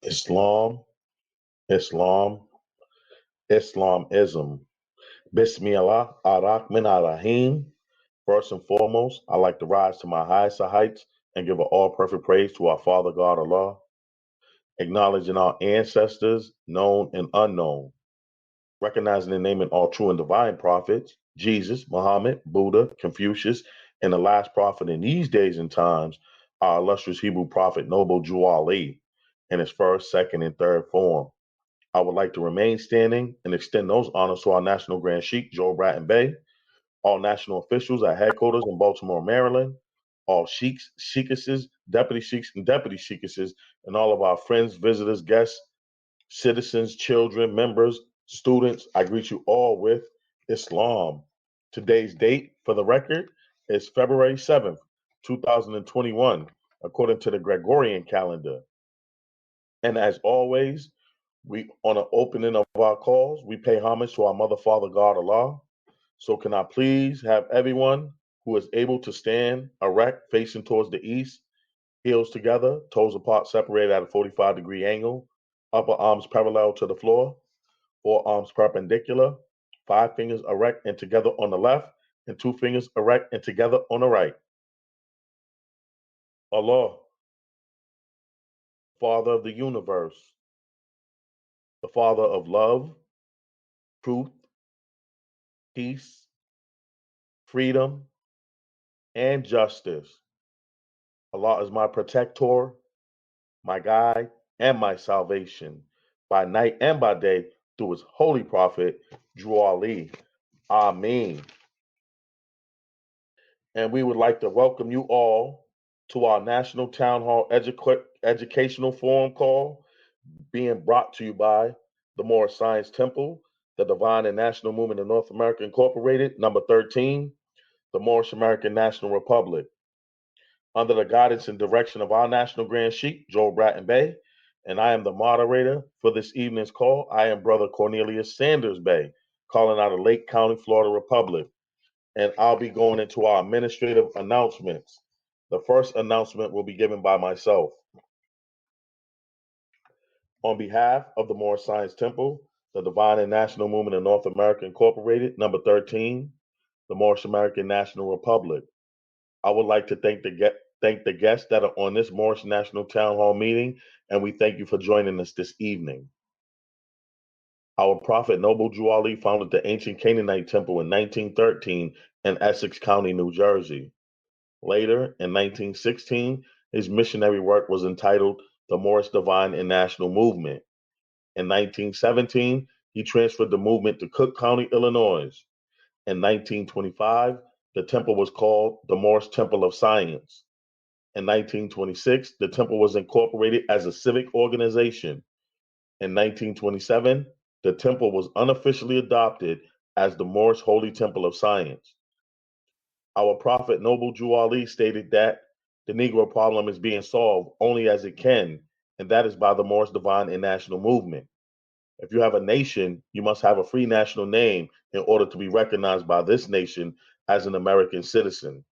Islam, Islam, Islamism. Bismillah ar-Rahman ar-Rahim. First and foremost, I like to rise to my highest of heights and give all perfect praise to our Father God Allah, acknowledging our ancestors, known and unknown, recognizing and naming all true and divine prophets, Jesus, Muhammad, Buddha, Confucius, and the last prophet in these days and times, our illustrious Hebrew prophet, noble U.S.A, in his first, second, and third form. I would like to remain standing and extend those honors to our National Grand Sheikh, Joe Bratton Bey, all national officials at headquarters in Baltimore, Maryland, all sheiks, sheikesses, deputy sheiks, and deputy sheikesses, and all of our friends, visitors, guests, citizens, children, members, students. I greet you all with Islam. Today's date, for the record, is February 7th, 2021, according to the Gregorian calendar. And as always, we, on the opening of our calls, we pay homage to our Mother, Father, God, Allah. So can I please have everyone who is able to stand erect, facing towards the east, heels together, toes apart, separated at a 45-degree angle, upper arms parallel to the floor, forearms perpendicular, 5 fingers erect and together on the left, and 2 fingers erect and together on the right. Allah, Father of the universe, the Father of love, truth, peace, freedom, and justice. Allah is my protector, my guide, and my salvation, by night and by day, through his holy prophet, Drew Ali. Ameen. And we would like to welcome you all to our National Town Hall Educational Forum call, being brought to you by the Moorish Science Temple, the Divine and National Movement of North America Incorporated, number 13, the Moorish American National Republic. Under the guidance and direction of our National Grand Sheikh, Joel Bratton Bey, and I am the moderator for this evening's call. I am Brother Cornelius Sanders Bey, calling out of Lake County, Florida Republic. And I'll be going into our administrative announcements. The first announcement will be given by myself. On behalf of the Moorish Science Temple, the Divine and National Movement of North America Incorporated, number 13, the Moorish American National Republic, I would like to thank the guests that are on this Moorish National Town Hall meeting, and we thank you for joining us this evening. Our prophet Noble Drew Ali founded the ancient Canaanite temple in 1913 in Essex County, New Jersey. Later, in 1916, his missionary work was entitled the Moorish Divine and National Movement. In 1917, he transferred the movement to Cook County, Illinois. In 1925, the temple was called the Moorish Temple of Science. In 1926, the temple was incorporated as a civic organization. In 1927, the temple was unofficially adopted as the Moorish Holy Temple of Science. Our prophet Noble Drew Ali stated that the Negro problem is being solved only as it can, and that is by the Moorish Divine and National Movement. If you have a nation, you must have a free national name in order to be recognized by this nation as an American citizen.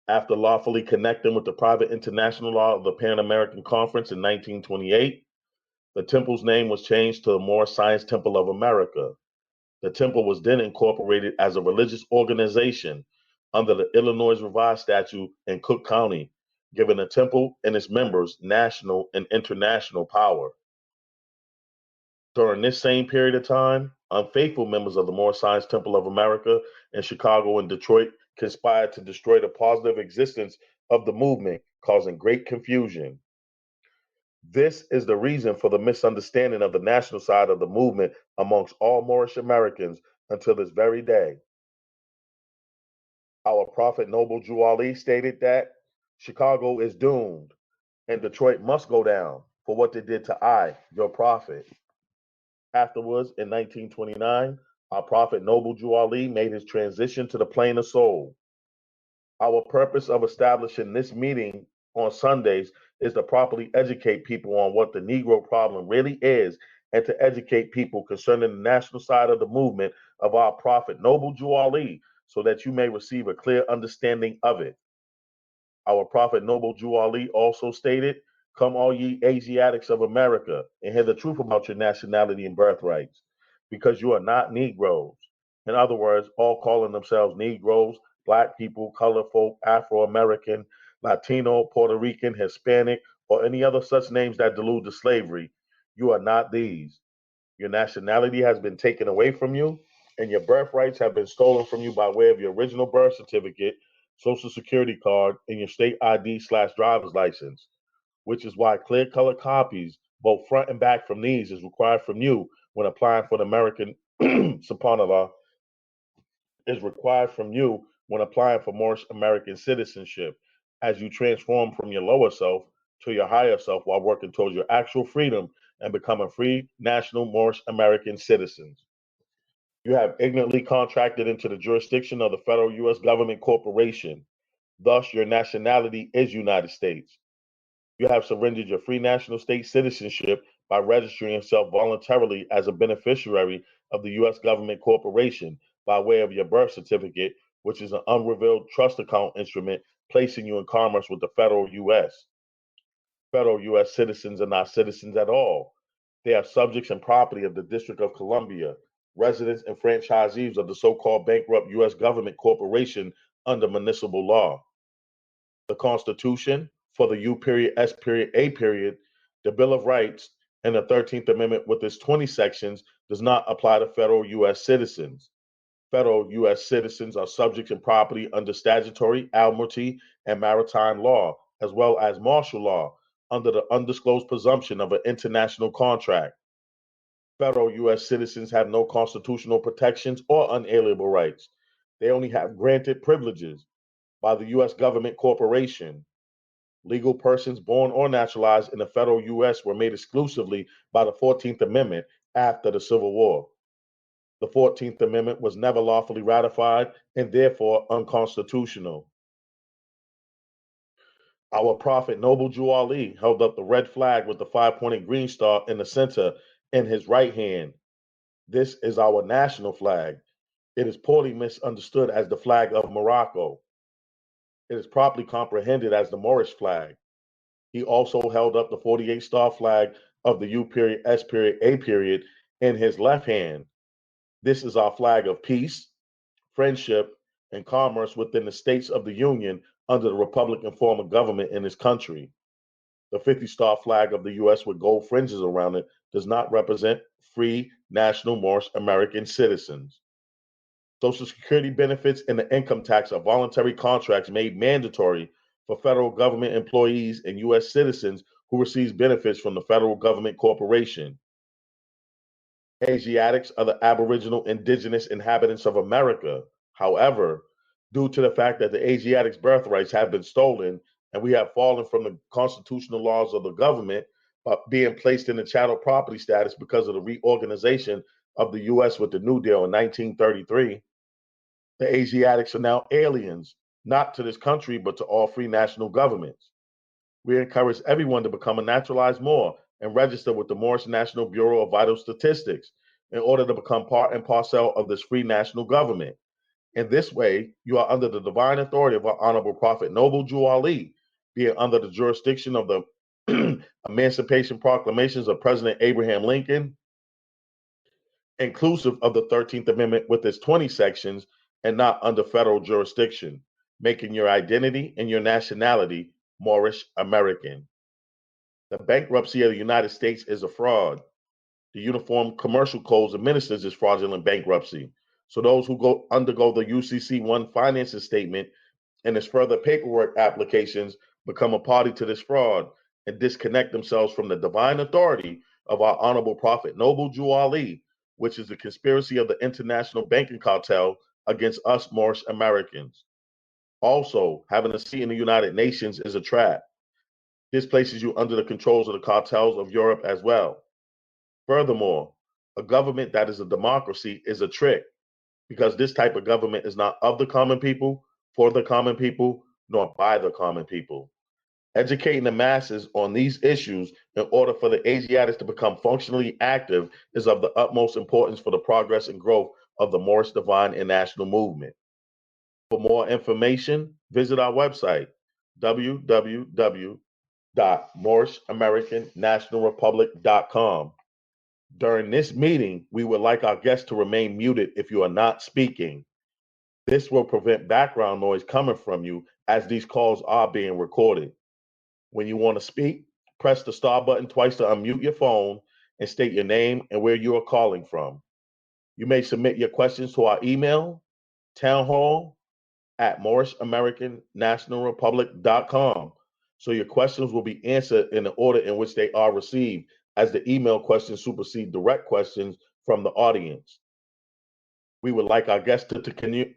After lawfully connecting with the private international law of the Pan American Conference in 1928, the temple's name was changed to the Moorish Science Temple of America. The temple was then incorporated as a religious organization under the Illinois Revised Statute in Cook County, giving the temple and its members national and international power. During this same period of time, unfaithful members of the Moorish Science Temple of America in Chicago and Detroit conspired to destroy the positive existence of the movement, causing great confusion. This is the reason for the misunderstanding of the national side of the movement amongst all Moorish Americans until this very day. Our prophet Noble Drew Ali stated that Chicago is doomed and Detroit must go down for what they did to I, your prophet. Afterwards, in 1929, our prophet Noble Drew Ali made his transition to the plane of soul. Our purpose of establishing this meeting on Sundays is to properly educate people on what the Negro problem really is and to educate people concerning the national side of the movement of our prophet Noble Drew Ali so that you may receive a clear understanding of it. Our prophet Noble Drew Ali also stated, Come, all ye Asiatics of America, and hear the truth about your nationality and birthrights, because you are not negroes. In other words, all calling themselves negroes, black people, colored folk, Afro-American, Latino, Puerto Rican, Hispanic, or any other such names that delude to slavery. You are not these. Your nationality has been taken away from you, and your birthrights have been stolen from you by way of your original birth certificate, social security card, and your state ID/driver's license, which is why clear color copies, both front and back from these, is required from you when applying for the American, subhanAllah, is required from you when applying for Moorish American citizenship, as you transform from your lower self to your higher self while working towards your actual freedom and becoming free national Moorish American citizens. You have ignorantly contracted into the jurisdiction of the federal U.S. government corporation. Thus, your nationality is United States. You have surrendered your free national state citizenship by registering yourself voluntarily as a beneficiary of the U.S. government corporation by way of your birth certificate, which is an unrevealed trust account instrument placing you in commerce with the federal U.S. Federal U.S. citizens are not citizens at all. They are subjects and property of the District of Columbia, residents and franchisees of the so-called bankrupt U.S. government corporation under municipal law. The Constitution, for the U.S.A., the Bill of Rights, and the 13th Amendment with its 20 sections does not apply to federal U.S. citizens. Federal U.S. citizens are subjects and property under statutory, admiralty, and maritime law, as well as martial law, under the undisclosed presumption of an international contract. Federal U.S. citizens have no constitutional protections or unalienable rights. They only have granted privileges by the U.S. government corporation. Legal persons born or naturalized in the federal U.S. were made exclusively by the 14th Amendment after the Civil War. The 14th Amendment was never lawfully ratified and therefore unconstitutional. Our prophet, Noble Jew Ali, held up the red flag with the five-pointed green star in the center in his right hand. This is our national flag. It is poorly misunderstood as the flag of Morocco. It is properly comprehended as the Moorish flag. He also held up the 48-star flag of the U.S.A. in his left hand. This is our flag of peace, friendship, and commerce within the states of the Union under the Republican form of government in this country. The 50-star flag of the U.S. with gold fringes around it does not represent free national Moorish American citizens. Social Security benefits and the income tax are voluntary contracts made mandatory for federal government employees and U.S. citizens who receive benefits from the federal government corporation. Asiatics are the aboriginal indigenous inhabitants of America. However, due to the fact that the Asiatics' birthrights have been stolen and we have fallen from the constitutional laws of the government by being placed in the chattel property status because of the reorganization of the U.S. with the New Deal in 1933, the Asiatics are now aliens, not to this country, but to all free national governments. We encourage everyone to become a naturalized Moor and register with the Moorish National Bureau of Vital Statistics in order to become part and parcel of this free national government. In this way, you are under the divine authority of our Honorable Prophet Noble Jew Ali, being under the jurisdiction of the Emancipation Proclamations of President Abraham Lincoln, inclusive of the 13th Amendment with its 20 sections, and not under federal jurisdiction, making your identity and your nationality Moorish American. The bankruptcy of the United States is a fraud. The Uniform Commercial Code administers this fraudulent bankruptcy. So those who undergo the UCC-1 financial statement and its further paperwork applications become a party to this fraud and disconnect themselves from the divine authority of our Honorable Prophet Noble Jew Ali, which is the conspiracy of the international banking cartel against us Moorish Americans. Also, having a seat in the United Nations is a trap. This places you under the controls of the cartels of Europe as well. Furthermore, a government that is a democracy is a trick, because this type of government is not of the common people, for the common people, nor by the common people. Educating the masses on these issues in order for the Asiatics to become functionally active is of the utmost importance for the progress and growth of the Moorish Divine and National Movement. For more information, visit our website, www www.moorishamericannationalrepublic.com. During this meeting, we would like our guests to remain muted if you are not speaking. This will prevent background noise coming from you as these calls are being recorded. When you want to speak, press the star button twice to unmute your phone and state your name and where you are calling from. You may submit your questions to our email, townhall@moorishamericannationalrepublic.com. So your questions will be answered in the order in which they are received, as the email questions supersede direct questions from the audience. We would like our guests to continue,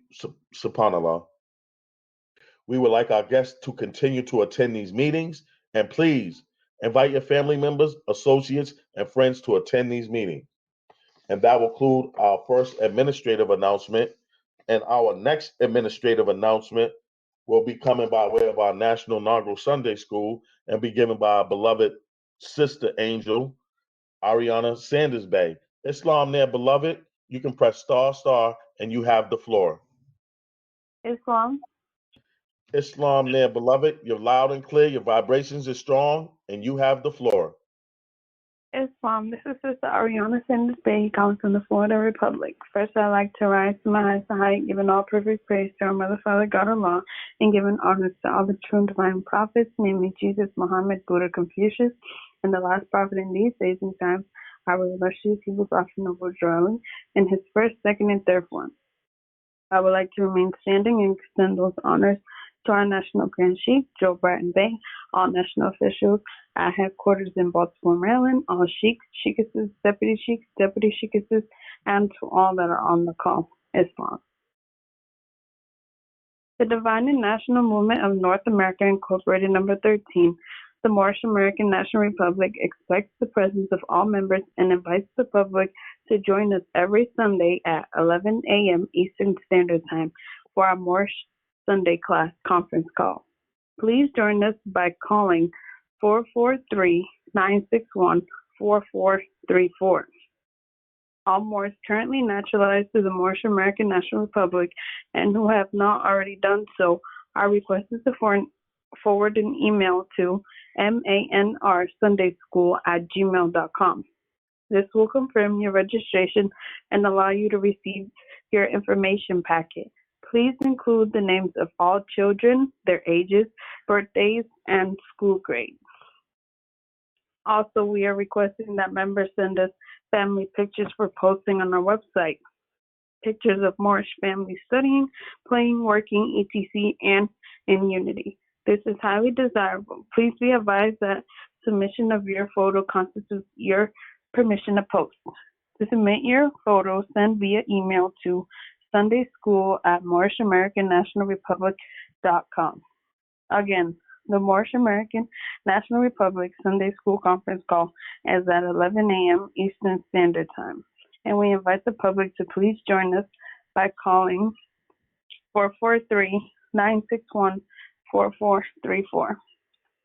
subhanAllah. We would like our guests to continue to attend these meetings, and please invite your family members, associates, and friends to attend these meetings. And that will conclude our first administrative announcement. And our next administrative announcement will be coming by way of our National Inaugural Sunday School and be given by our beloved sister angel, Ariana Sanders Bay. Islam there, beloved. You can press star, and you have the floor. Islam. Islam there, beloved. You're loud and clear. Your vibrations are strong, and you have the floor. Islam. This is Sister Ariana Sanders Bay, calling from the Florida Republic. First, I'd like to rise to my highest height, giving all perfect praise to our Mother, Father, God, Allah, and giving honors to all the true and divine prophets, namely Jesus, Muhammed, Buddha, Confucius, and the last prophet in these days and times, our illustrious Hebrew prophet Noble Dwelling, in his first, second, and third form. I would like to remain standing and extend those honors to our National Grand Sheikh, Joe Bratton Bay, all national officials at headquarters in Baltimore, Maryland, all sheikhs, sheikesses, deputy sheikesses, and to all that are on the call. Islam. The Divine and National Movement of North America, Incorporated, number 13, the Moorish American National Republic, expects the presence of all members and invites the public to join us every Sunday at 11 a.m. Eastern Standard Time for our Moorish Sunday class conference call. Please join us by calling 443-961-4434. All Moors currently naturalized to the Moorish American National Republic and who have not already done so are requested to forward an email to manrsundayschool@gmail.com. This will confirm your registration and allow you to receive your information packet. Please include the names of all children, their ages, birthdays, and school grades. Also, we are requesting that members send us family pictures for posting on our website. Pictures of Moorish families studying, playing, working, etc., and in unity. This is highly desirable. Please be advised that submission of your photo constitutes your permission to post. To submit your photo, send via email to sundayschool@moorishamericannationalrepublic.com. Again, the Moorish American National Republic Sunday School Conference Call is at 11 a.m. Eastern Standard Time, and we invite the public to please join us by calling 443-961-4434.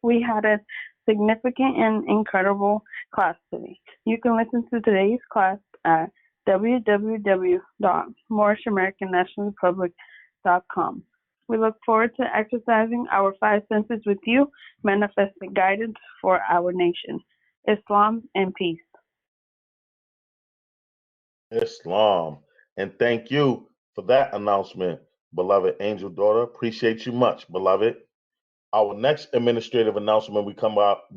We had a significant and incredible class today. You can listen to today's class at www.moorishamericannationalrepublic.com. We look forward to exercising our five senses with you, manifesting guidance for our nation. Islam and peace. Islam. And thank you for that announcement, beloved angel daughter. Appreciate you much, beloved. Our next administrative announcement will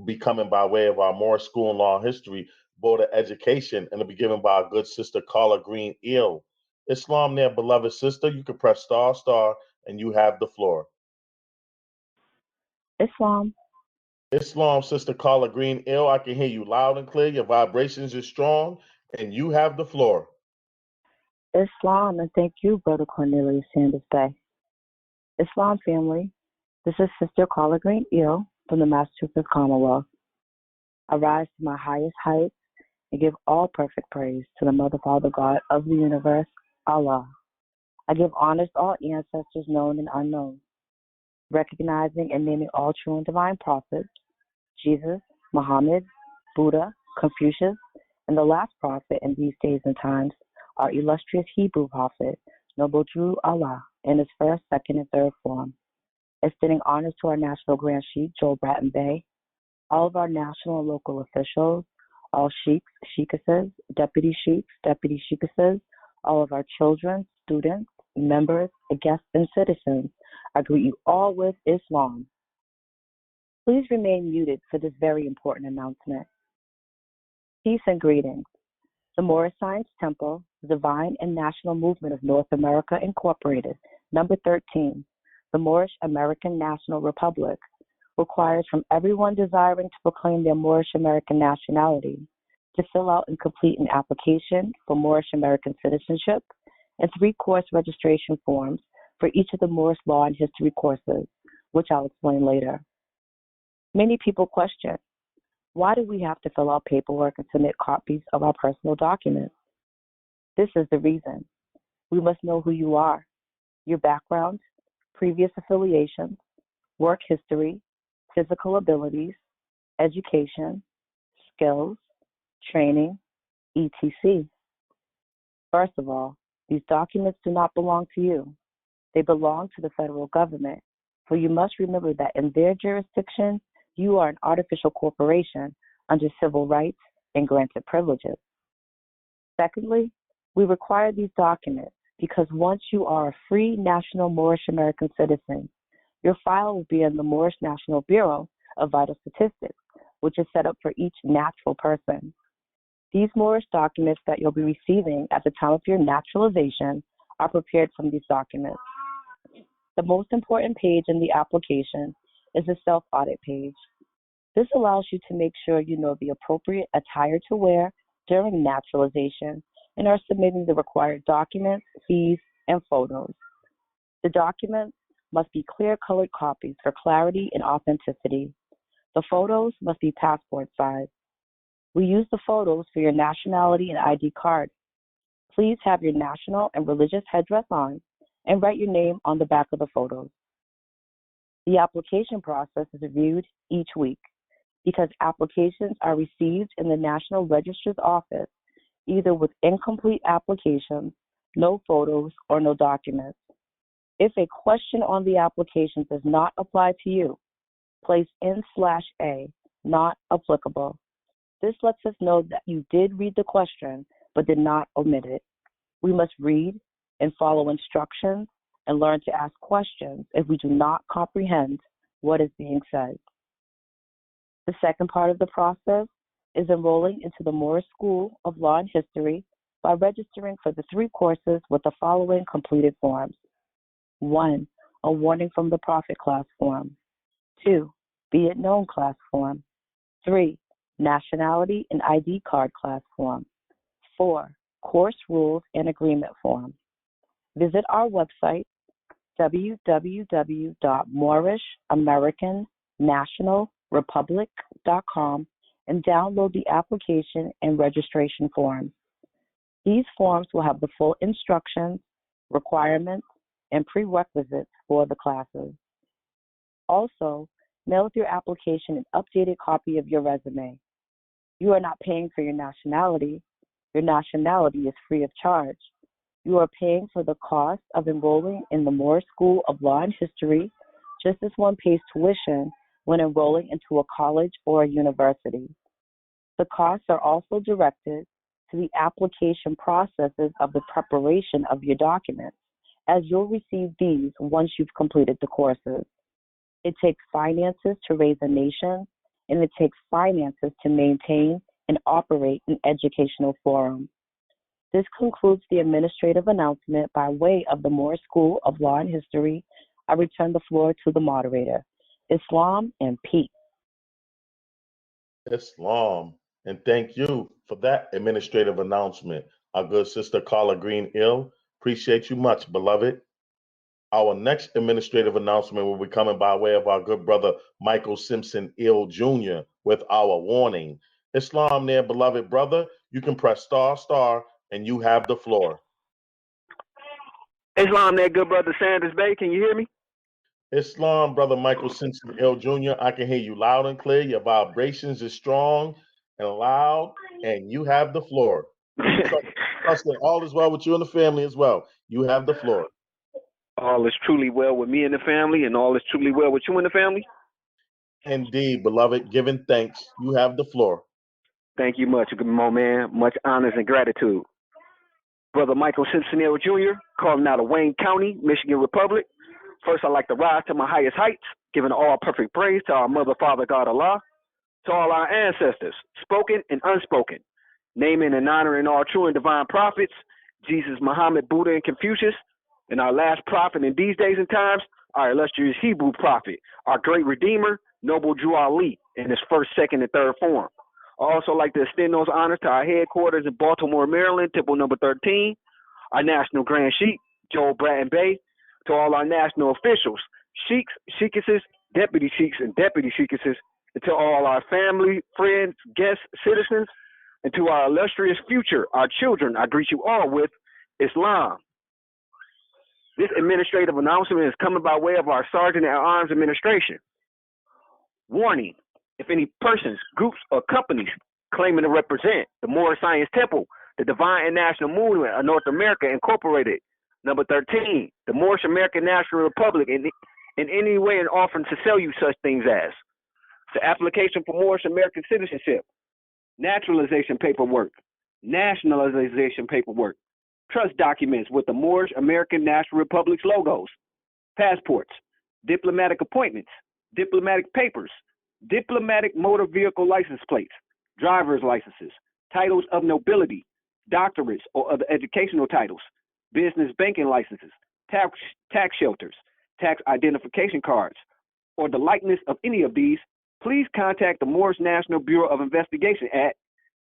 be coming by way of our Moorish School and Law and History Board of Education, and it'll be given by our good sister Carla Green Eel. Islam there, beloved sister. You can press star, and you have the floor. Islam. Islam, sister Carla Green Eel. I can hear you loud and clear. Your vibrations are strong, and you have the floor. Islam, and thank you, Brother Cornelius Sanders Bay. Islam family, this is Sister Carla Green Eel from the Massachusetts Commonwealth. I rise to my highest heights and give all perfect praise to the Mother, Father, God of the universe, Allah. I give honors to all ancestors known and unknown, recognizing and naming all true and divine prophets, Jesus, Muhammed, Buddha, Confucius, and the last prophet in these days and times, our illustrious Hebrew prophet, Noble Drew Allah, in his first, second, and third form, extending honors to our National Grand Sheikh, Joel Bratton Bay, All of our national and local officials, all sheikhs, sheikesses, deputy sheikesses, all of our children, students, members, guests, and citizens, I greet you all with Islam. Please remain muted for this very important announcement. Peace and greetings. The Moorish Science Temple, Divine and National Movement of North America Incorporated, number 13, the Moorish American National Republic, requires from everyone desiring to proclaim their Moorish American nationality to fill out and complete an application for Moorish American citizenship and 3 course registration forms for each of the Moorish law and history courses, which I'll explain later. Many people question, why do we have to fill out paperwork and submit copies of our personal documents? This is the reason. We must know who you are, your background, previous affiliations, work history, physical abilities, education, skills, training, etc. First of all, these documents do not belong to you. They belong to the federal government, for you must remember that in their jurisdiction, you are an artificial corporation under civil rights and granted privileges. Secondly, we require these documents because once you are a free national Moorish American citizen, your file will be in the Moorish National Bureau of Vital Statistics, which is set up for each natural person. These Moorish documents that you'll be receiving at the time of your naturalization are prepared from these documents. The most important page in the application is the self-audit page. This allows you to make sure you know the appropriate attire to wear during naturalization and are submitting the required documents, fees, and photos. The documents must be clear-colored copies for clarity and authenticity. The photos must be passport size. We use the photos for your nationality and ID card. Please have your national and religious headdress on and write your name on the back of the photos. The application process is reviewed each week because applications are received in the National Registrar's Office either with incomplete applications, no photos, or no documents. If a question on the application does not apply to you, place N/A, not applicable. This lets us know that you did read the question but did not omit it. We must read and follow instructions and learn to ask questions if we do not comprehend what is being said. The second part of the process is enrolling into the Moorish School of Law and History by registering for the 3 courses with the following completed forms. 1. A Warning from the Prophet class form. 2. Be It Known class form. 3. Nationality and ID card class form. 4. Course Rules and Agreement form. Visit our website, www.moorishamericannationalrepublic.com, and download the application and registration forms. These forms will have the full instructions, requirements, and prerequisites for the classes. Also, mail with your application an updated copy of your resume. You are not paying for your nationality. Your nationality is free of charge. You are paying for the cost of enrolling in the Moorish School of Law and History, just as one pays tuition when enrolling into a college or a university. The costs are also directed to the application processes of the preparation of your documents, as you'll receive these once you've completed the courses. It takes finances to raise a nation, and it takes finances to maintain and operate an educational forum. This concludes the administrative announcement by way of the Moorish School of Law and History. I return the floor to the moderator. Islam and peace. Islam. And thank you for that administrative announcement. Our good sister Carla Green Ill. Appreciate you much, beloved. Our next administrative announcement will be coming by way of our good brother Michael Simpson Ill Jr. with our warning. Islam there, beloved brother. You can press ***, and you have the floor. Islam there, good brother Sanders Bay. Can you hear me? Islam, brother Michael Simpson Ill Jr. I can hear you loud and clear. Your vibrations is strong and loud, and you have the floor. Trust that all is well with you and the family as well. You have the floor. All is truly well with me and the family, and all is truly well with you and the family? Indeed, beloved, giving thanks. You have the floor. Thank you much, Mo man. Much honors and gratitude. Brother Michael Cincinnati Jr., calling out of Wayne County, Michigan Republic. First, I'd like to rise to my highest heights, giving all perfect praise to our Mother, Father, God, Allah, to all our ancestors, spoken and unspoken, naming and honoring all true and divine prophets, Jesus, Muhammad, Buddha, and Confucius, and our last prophet in these days and times, our illustrious Hebrew prophet, our great Redeemer, Noble Drew Ali, in his first, second, and third form. I also like to extend those honors to our headquarters in Baltimore, Maryland, Temple number 13, our National Grand Sheik, Joel Bratton Bay, to all our national officials, sheiks, sheikesses, deputy sheiks, and deputy sheikesses, and to all our family, friends, guests, citizens, and to our illustrious future, our children, I greet you all with Islam. This administrative announcement is coming by way of our Sergeant at Arms Administration. Warning, if any persons, groups, or companies claiming to represent the Moorish Science Temple, the Divine and National Movement of North America Incorporated, number 13, the Moorish American National Republic, in any way and offering to sell you such things as the application for Moorish American citizenship, naturalization paperwork, nationalization paperwork, trust documents with the Moorish American National Republic's logos, passports, diplomatic appointments, diplomatic papers, diplomatic motor vehicle license plates, driver's licenses, titles of nobility, doctorates or other educational titles, business banking licenses, tax shelters, tax identification cards, or the likeness of any of these, please contact the Moorish National Bureau of Investigation at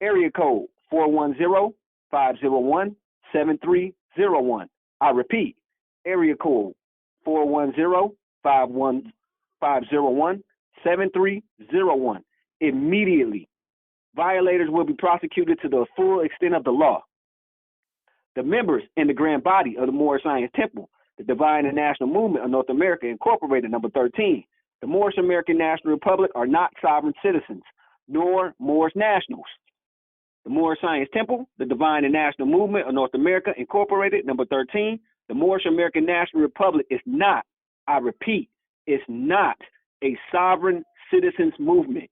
area code 410-501-7301. I repeat, area code 410-501-7301. Immediately. Violators will be prosecuted to the full extent of the law. The members in the grand body of the Moorish Science Temple, the Divine and National Movement of North America Incorporated, number 13, the Moorish American National Republic are not sovereign citizens, nor Moorish nationals. The Moorish Science Temple, the Divine and National Movement of North America Incorporated, number 13, the Moorish American National Republic is not, I repeat, is not a sovereign citizens movement.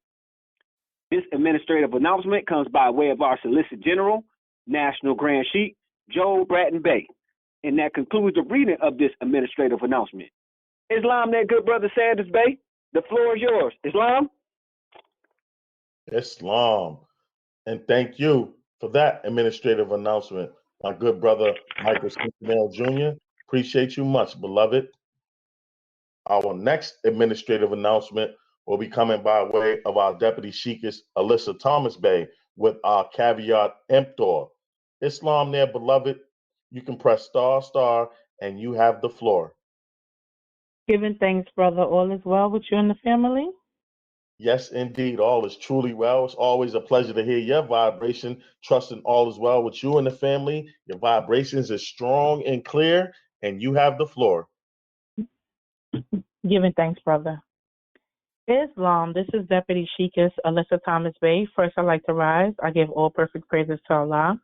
This administrative announcement comes by way of our Solicitor General, National Grand Sheik, Joel Bratton Bay. And that concludes the reading of this administrative announcement. Islam, that good brother Sanders Bay, the floor is yours. Islam? Islam. And thank you for that administrative announcement, my good brother Michael Cincinnati Jr. Appreciate you much, beloved. Our next administrative announcement will be coming by way of our Deputy Sheikess, Alyssa Thomas Bay, with our caveat emptor. Islam there, beloved. You can press ***, and you have the floor. Giving thanks, brother. All is well with you and the family? Yes, indeed. All is truly well. It's always a pleasure to hear your vibration, trusting all is well with you and the family. Your vibrations are strong and clear, and you have the floor. Giving thanks, brother. Islam, this is Deputy Sheikess Alyssa Thomas Bay. First, I'd like to rise. I give all perfect praises to Allah,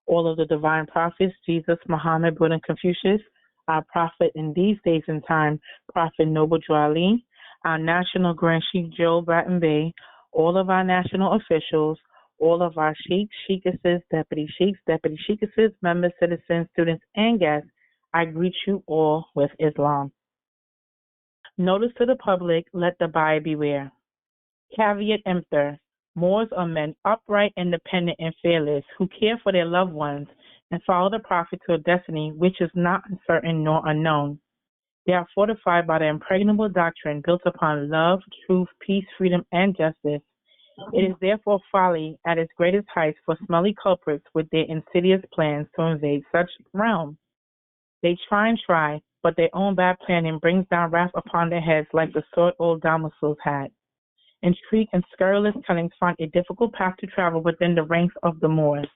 all of the divine prophets, Jesus, Muhammad, Buddha, and Confucius, our prophet in these days and time, Prophet Noble Drew Ali, our National Grand Sheik Joel Bratton Bay, all of our national officials, all of our sheiks, sheikesses, deputy sheikesses, members, citizens, students, and guests. I greet you all with Islam. Notice to the public, let the buyer beware. Caveat emptor. Moors are men upright, independent, and fearless, who care for their loved ones and follow the prophet to a destiny which is not uncertain nor unknown. They are fortified by the impregnable doctrine built upon love, truth, peace, freedom, and justice. It is therefore folly at its greatest heights for smelly culprits with their insidious plans to invade such realm. They try, but their own bad planning brings down wrath upon their heads like the sword old Damascus had. Intrigue and scurrilous tellings find a difficult path to travel within the ranks of the Moors.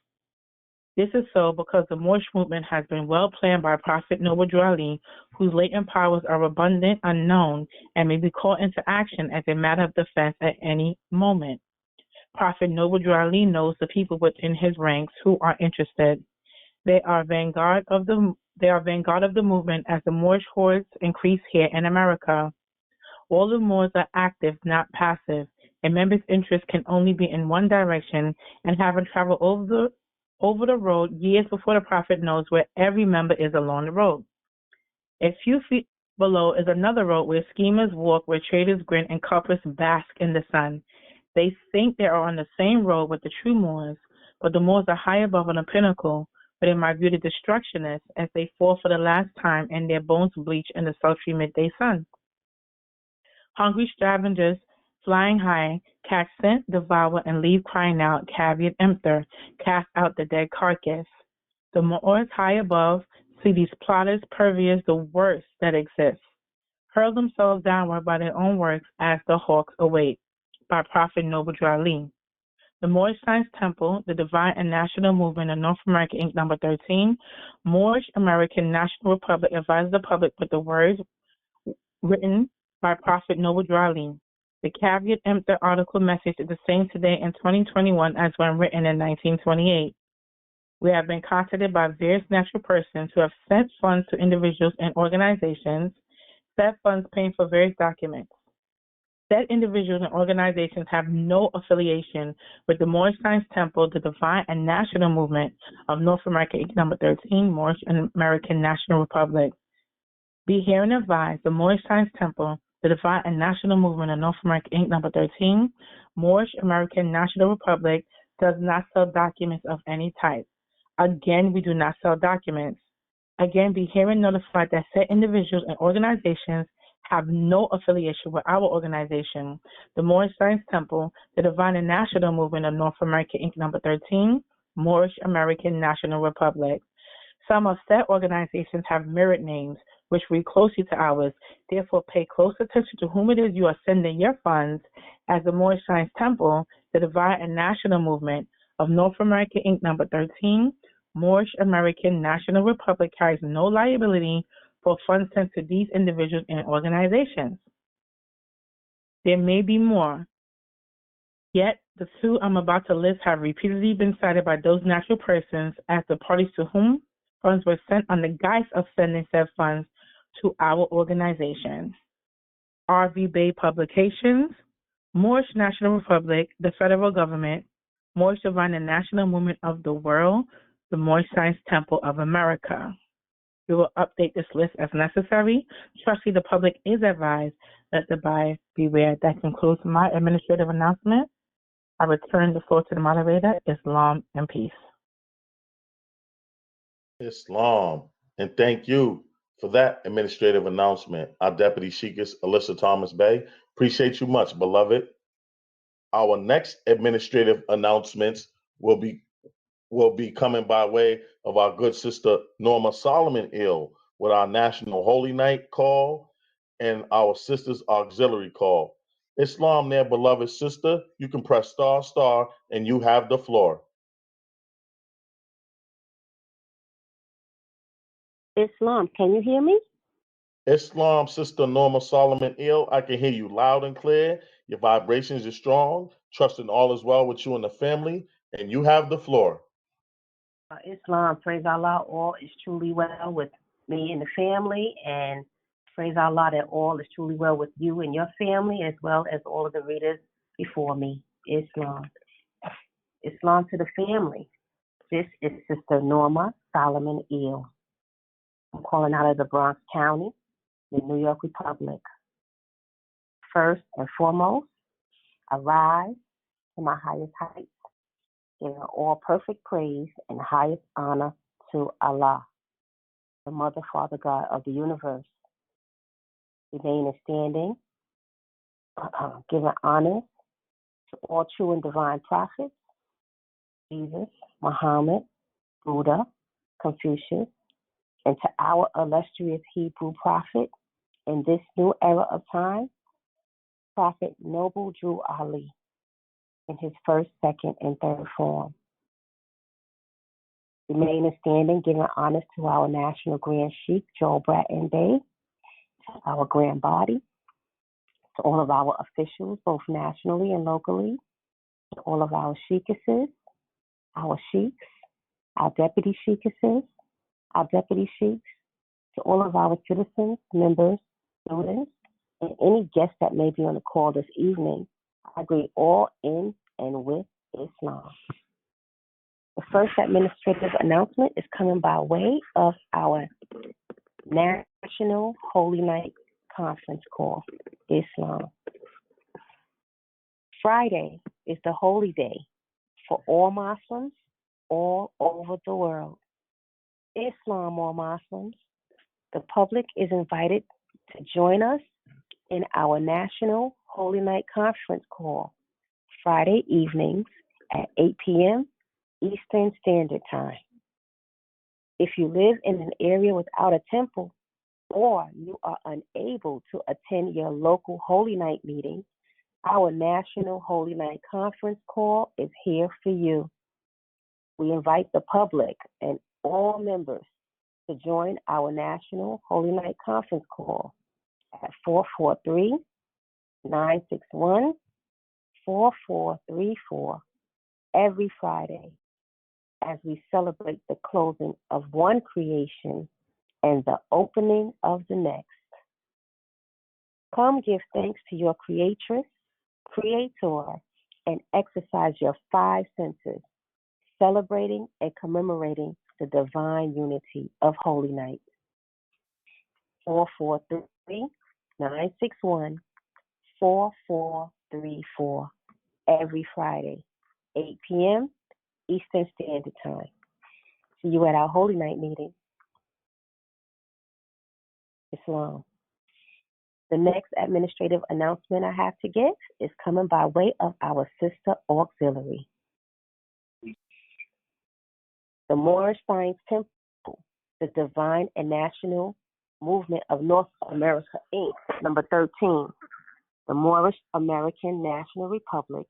This is so because the Moorish movement has been well planned by Prophet Noble Drew Ali, whose latent powers are abundant, unknown, and may be called into action as a matter of defense at any moment. Prophet Noble Drew Ali knows the people within his ranks who are interested. They are vanguard of the movement as the Moorish hordes increase here in America. All the Moors are active, not passive. A member's interest can only be in one direction, and having traveled over the road years before the Prophet knows where every member is along the road. A few feet below is another road where schemers walk, where traders grin, and culprits bask in the sun. They think they are on the same road with the true Moors, but the Moors are high above on a pinnacle, where they might view the destructionists as they fall for the last time and their bones bleach in the sultry midday sun. Hungry scavengers, flying high, catch scent, devour, and leave crying out, caveat emptor, cast out the dead carcass. The Moors high above see these plotters, pervious, the worst that exists, hurl themselves downward by their own works as the hawks await. By Prophet Noble Ali. The Moorish Science Temple, the Divine and National Movement of North America, Inc. Number 13, Moorish American National Republic advises the public with the words written by Prophet Noble Ali. The caveat emptor article message is the same today in 2021 as when written in 1928. We have been contacted by various natural persons who have sent funds to individuals and organizations, said funds paying for various documents. Said individuals and organizations have no affiliation with the Moorish Science Temple, the Divine and National Movement of North America, Inc. Number 13, Moorish American National Republic. Be herein advised, the Moorish Science Temple, the Divine and National Movement of North America, Inc. Number 13, Moorish American National Republic, does not sell documents of any type. Again, we do not sell documents. Again, be herein notified that said individuals and organizations have no affiliation with our organization, the Moorish Science Temple, the Divine and National Movement of North America, Inc. Number 13, Moorish American National Republic. Some of said organizations have mirrored names, which read closely to ours. Therefore, pay close attention to whom it is you are sending your funds, as the Moorish Science Temple, the Divine and National Movement of North America, Inc. Number 13, Moorish American National Republic carries no liability for funds sent to these individuals and organizations. There may be more, yet the two I'm about to list have repeatedly been cited by those natural persons as the parties to whom funds were sent on the guise of sending said funds to our organization. R.V. Bay Publications, Moorish National Republic, the Federal Government, Moorish Divine and National Movement of the World, the Moorish Science Temple of America. We will update this list as necessary. Trustee, the public is advised. Let the buyer beware. That concludes my administrative announcement. I return the floor to the moderator. Islam and peace. Islam. And thank you for that administrative announcement. Our Deputy Sheikess, Alyssa Thomas Bay. Appreciate you much, beloved. Our next administrative announcements will be coming by way of our good sister Norma Solomon Ill with our National Holy Night call and our Sisters Auxiliary call. Islam, their beloved sister, you can press ***, and you have the floor. Islam, can you hear me? Islam, Sister Norma Solomon Ill, I can hear you loud and clear. Your vibrations are strong. Trusting all is well with you and the family, and you have the floor. Islam, praise Allah, all is truly well with me and the family, and praise Allah that all is truly well with you and your family, as well as all of the readers before me. Islam. Islam to the family. This is Sister Norma Solomon Ill. I'm calling out of the Bronx County, the New York Republic. First and foremost, I rise to my highest heights, giving all perfect praise and highest honor to Allah, the Mother, Father, God of the universe. Remaining standing, giving honor to all true and divine prophets, Jesus, Muhammad, Buddha, Confucius, and to our illustrious Hebrew prophet in this new era of time, Prophet Noble Drew Ali, in his first, second, and third form. Remaining standing, giving honors to our National Grand Sheikh, Joel Bratton Bey, our Grand Body, to all of our officials, both nationally and locally, to all of our sheikesses, our sheiks, our deputy sheikesses, our deputy sheiks, to all of our citizens, members, students, and any guests that may be on the call this evening. I greet all in and with Islam. The first administrative announcement is coming by way of our National Holy Night Conference Call, Islam. Friday is the holy day for all Muslims all over the world. Islam, all Muslims. The public is invited to join us in our National Holy Night Conference Call Friday evenings at 8 p.m. Eastern Standard Time. If you live in an area without a temple or you are unable to attend your local Holy Night meeting, our National Holy Night Conference Call is here for you. We invite the public and all members to join our National Holy Night Conference Call at 443-961-4434 every Friday as we celebrate the closing of one creation and the opening of the next. Come give thanks to your creatress, creator, and exercise your five senses, celebrating and commemorating the divine unity of Holy Night. 443-961-4434 every Friday, 8 p.m. Eastern Standard Time. See you at our Holy Night meeting. Islam. The next administrative announcement I have to give is coming by way of our sister auxiliary. The Moorish Science Temple, the Divine and National Movement of North America, Inc., number 13, the Moorish American National Republic,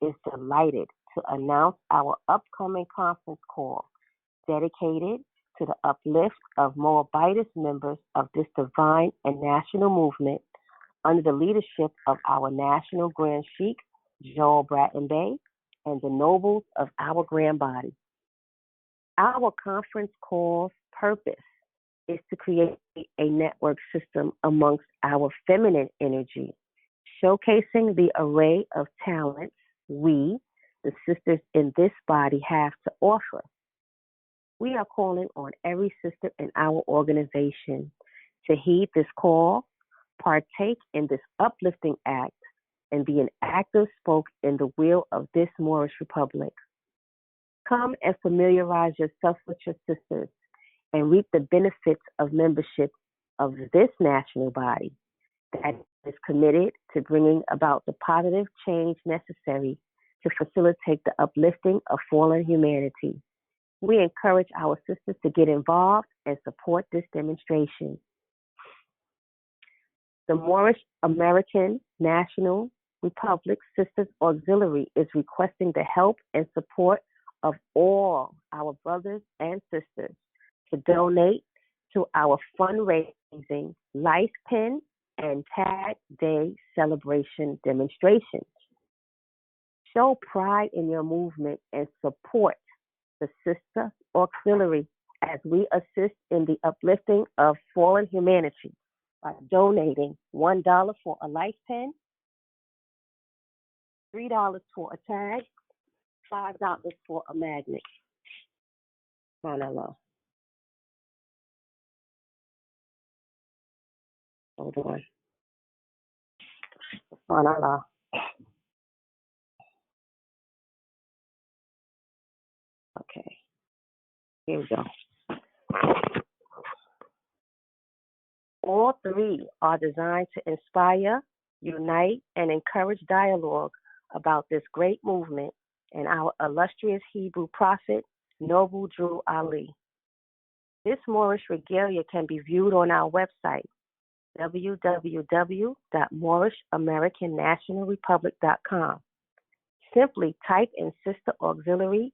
is delighted to announce our upcoming conference call dedicated to the uplift of Moabitist members of this divine and national movement under the leadership of our National Grand Sheikh, Joel Bratton Bey, and the nobles of our grand body. Our conference call's purpose is to create a network system amongst our feminine energy, showcasing the array of talents we, the sisters in this body, have to offer. We are calling on every sister in our organization to heed this call, partake in this uplifting act, and be an active spoke in the will of this Moorish Republic. Come and familiarize yourself with your sisters and reap the benefits of membership of this national body that is committed to bringing about the positive change necessary to facilitate the uplifting of fallen humanity. We encourage our sisters to get involved and support this demonstration. The Moorish American National Republic Sisters Auxiliary is requesting the help and support of all our brothers and sisters to donate to our fundraising Life Pin and Tag Day celebration demonstrations. Show pride in your movement and support the Sister Auxiliary as we assist in the uplifting of fallen humanity by donating $1 for a life pen, $3 for a tag, $5 for a magnet. SubhanAllah. Hold on. SubhanAllah. Okay. Here we go. All three are designed to inspire, unite, and encourage dialogue about this great movement and our illustrious Hebrew prophet, Noble Drew Ali. This Moorish regalia can be viewed on our website, www.moorishamericannationalrepublic.com. Simply type in Sister Auxiliary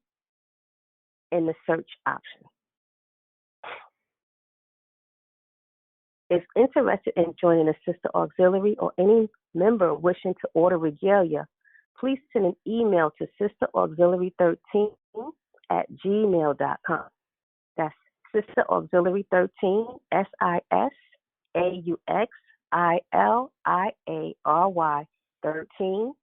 in the search option. If interested in joining the Sister Auxiliary or any member wishing to order regalia, please send an email to sisterauxiliary13@gmail.com. That's Sister Auxiliary 13, ILIARY13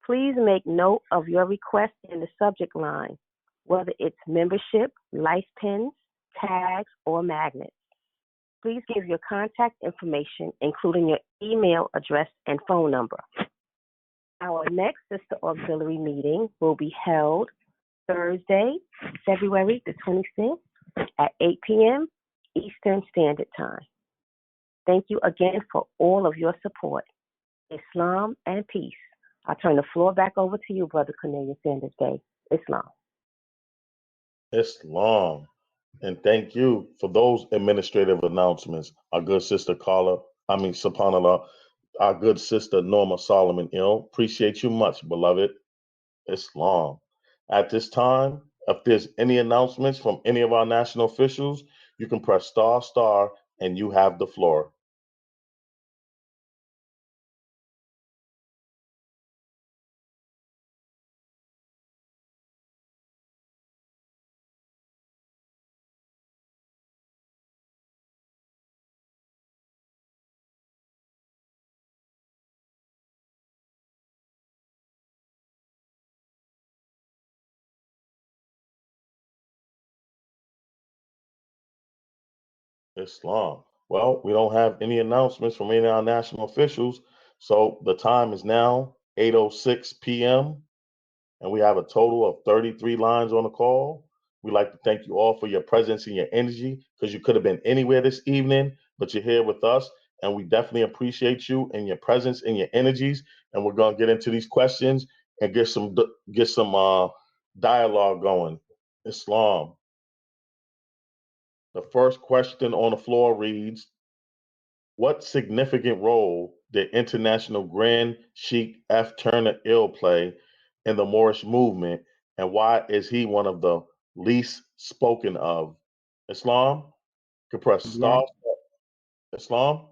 Please make note of your request in the subject line, whether it's membership, life pins, tags, or magnets. Please give your contact information, including your email address and phone number. Our next Sister Auxiliary meeting will be held Thursday, February the 26th at 8 p.m. Eastern Standard Time. Thank you again for all of your support. Islam and peace. I turn the floor back over to you, Brother Cornelius Sanders Day. Islam. Islam. And thank you for those administrative announcements. Our good sister subhanallah, our good sister Norma Solomon Ill. Appreciate you much, beloved. Islam. At this time, if there's any announcements from any of our national officials, you can press star, and you have the floor. Islam. Well, we don't have any announcements from any of our national officials, so the time is now 8:06 p.m., and we have a total of 33 lines on the call. We'd like to thank you all for your presence and your energy, because you could have been anywhere this evening, but you're here with us, and we definitely appreciate you and your presence and your energies, and we're going to get into these questions and get some dialogue going. Islam. The first question on the floor reads, what significant role did International Grand Sheikh F. Turner Ill play in the Moorish movement, and why is he one of the least spoken of? Islam? You can press star. Islam?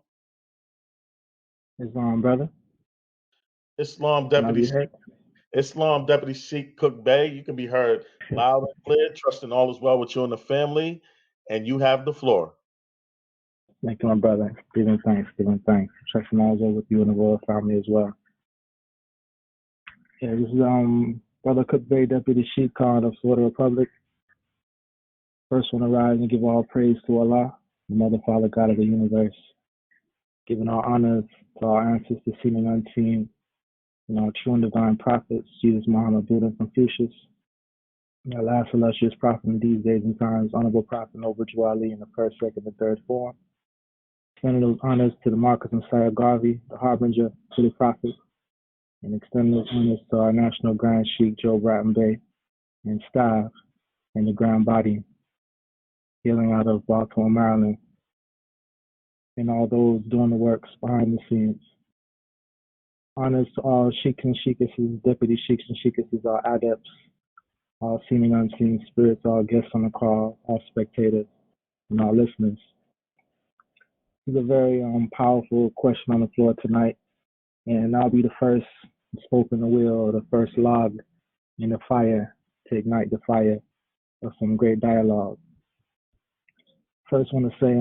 Islam, brother. Islam Can I Deputy be heard? Islam Deputy Sheikh Cook Bey, you can be heard loud and clear, trusting all is well with you and the family, and you have the floor. Thank you, my brother. Giving thanks. Trusting all is well with you and the royal family as well. Yeah, this is Brother Cook Bey, Deputy Sheikh Khan of Florida Republic. First one to rise and give all praise to Allah, the Mother, Father, God of the universe. Giving all honors to our ancestors, seen and unseen, and our true and divine prophets, Jesus, Muhammed, Buddha, and Confucius. And our last illustrious prophet in these days and times, Honorable Prophet Noble Drew Ali in the first, second, and third form. Extending those honors to the Marcus Messiah Garvey, the harbinger to the prophet, and extending those honors to our National Grand Sheikh Joe Bratton Bay and staff and the Grand Body, hailing out of Baltimore, Maryland, and all those doing the works behind the scenes. Honors to all Sheikhs and Sheikhesses, Deputy Sheikhs and Sheikhesses, all adepts, all seen and unseen spirits, all guests on the call, all spectators, and all listeners. This is a very powerful question on the floor tonight, and I'll be the first spoke in the wheel, or the first log in the fire to ignite the fire of some great dialogue. First, I want to say,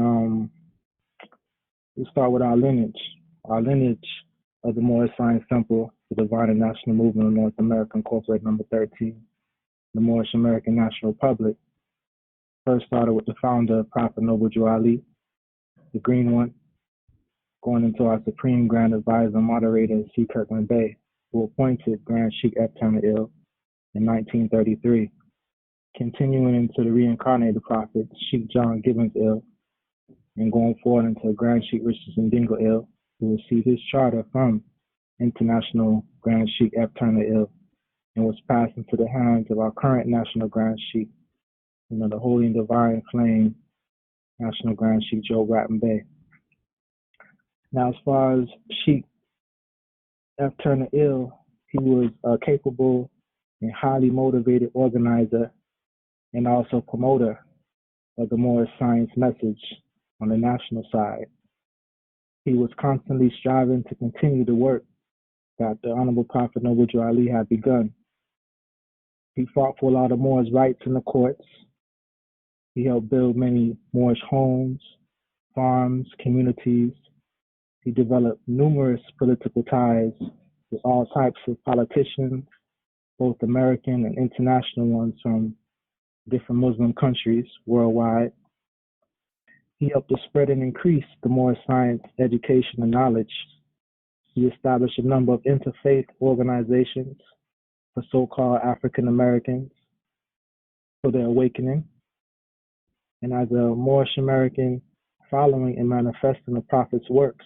we start with our lineage. Our lineage of the Moorish Science Temple, the Divine and National Movement of North America, Incorporated, number 13, the Moorish American National Republic. First started with the founder, Prophet Noble Drew Ali, the green one, going into our Supreme Grand Advisor, Moderator, C. Kirkland Bey, who appointed Grand Sheikh F. Turner Ill in 1933, continuing into the reincarnated prophet, Sheikh John Gibbons Ill, and going forward into Grand Sheikh Richardson Dingle Ill, who received his charter from International Grand Sheikh F. Turner Ill, and was passed into the hands of our current National Grand Sheikh, the Holy and Divine Flame, National Grand Sheikh Joe Bratton Bay. Now, as far as Sheikh F. Turner Ill, he was a capable and highly motivated organizer and also promoter of the Moorish science message on the national side. He was constantly striving to continue the work that the Honorable Prophet Noble Drew Ali had begun. He fought for a lot of Moorish rights in the courts. He helped build many Moorish homes, farms, communities. He developed numerous political ties with all types of politicians, both American and international ones from different Muslim countries worldwide. He helped to spread and increase the Moorish science, education, and knowledge. He established a number of interfaith organizations for so-called African Americans for their awakening. And as a Moorish American, following and manifesting the Prophet's works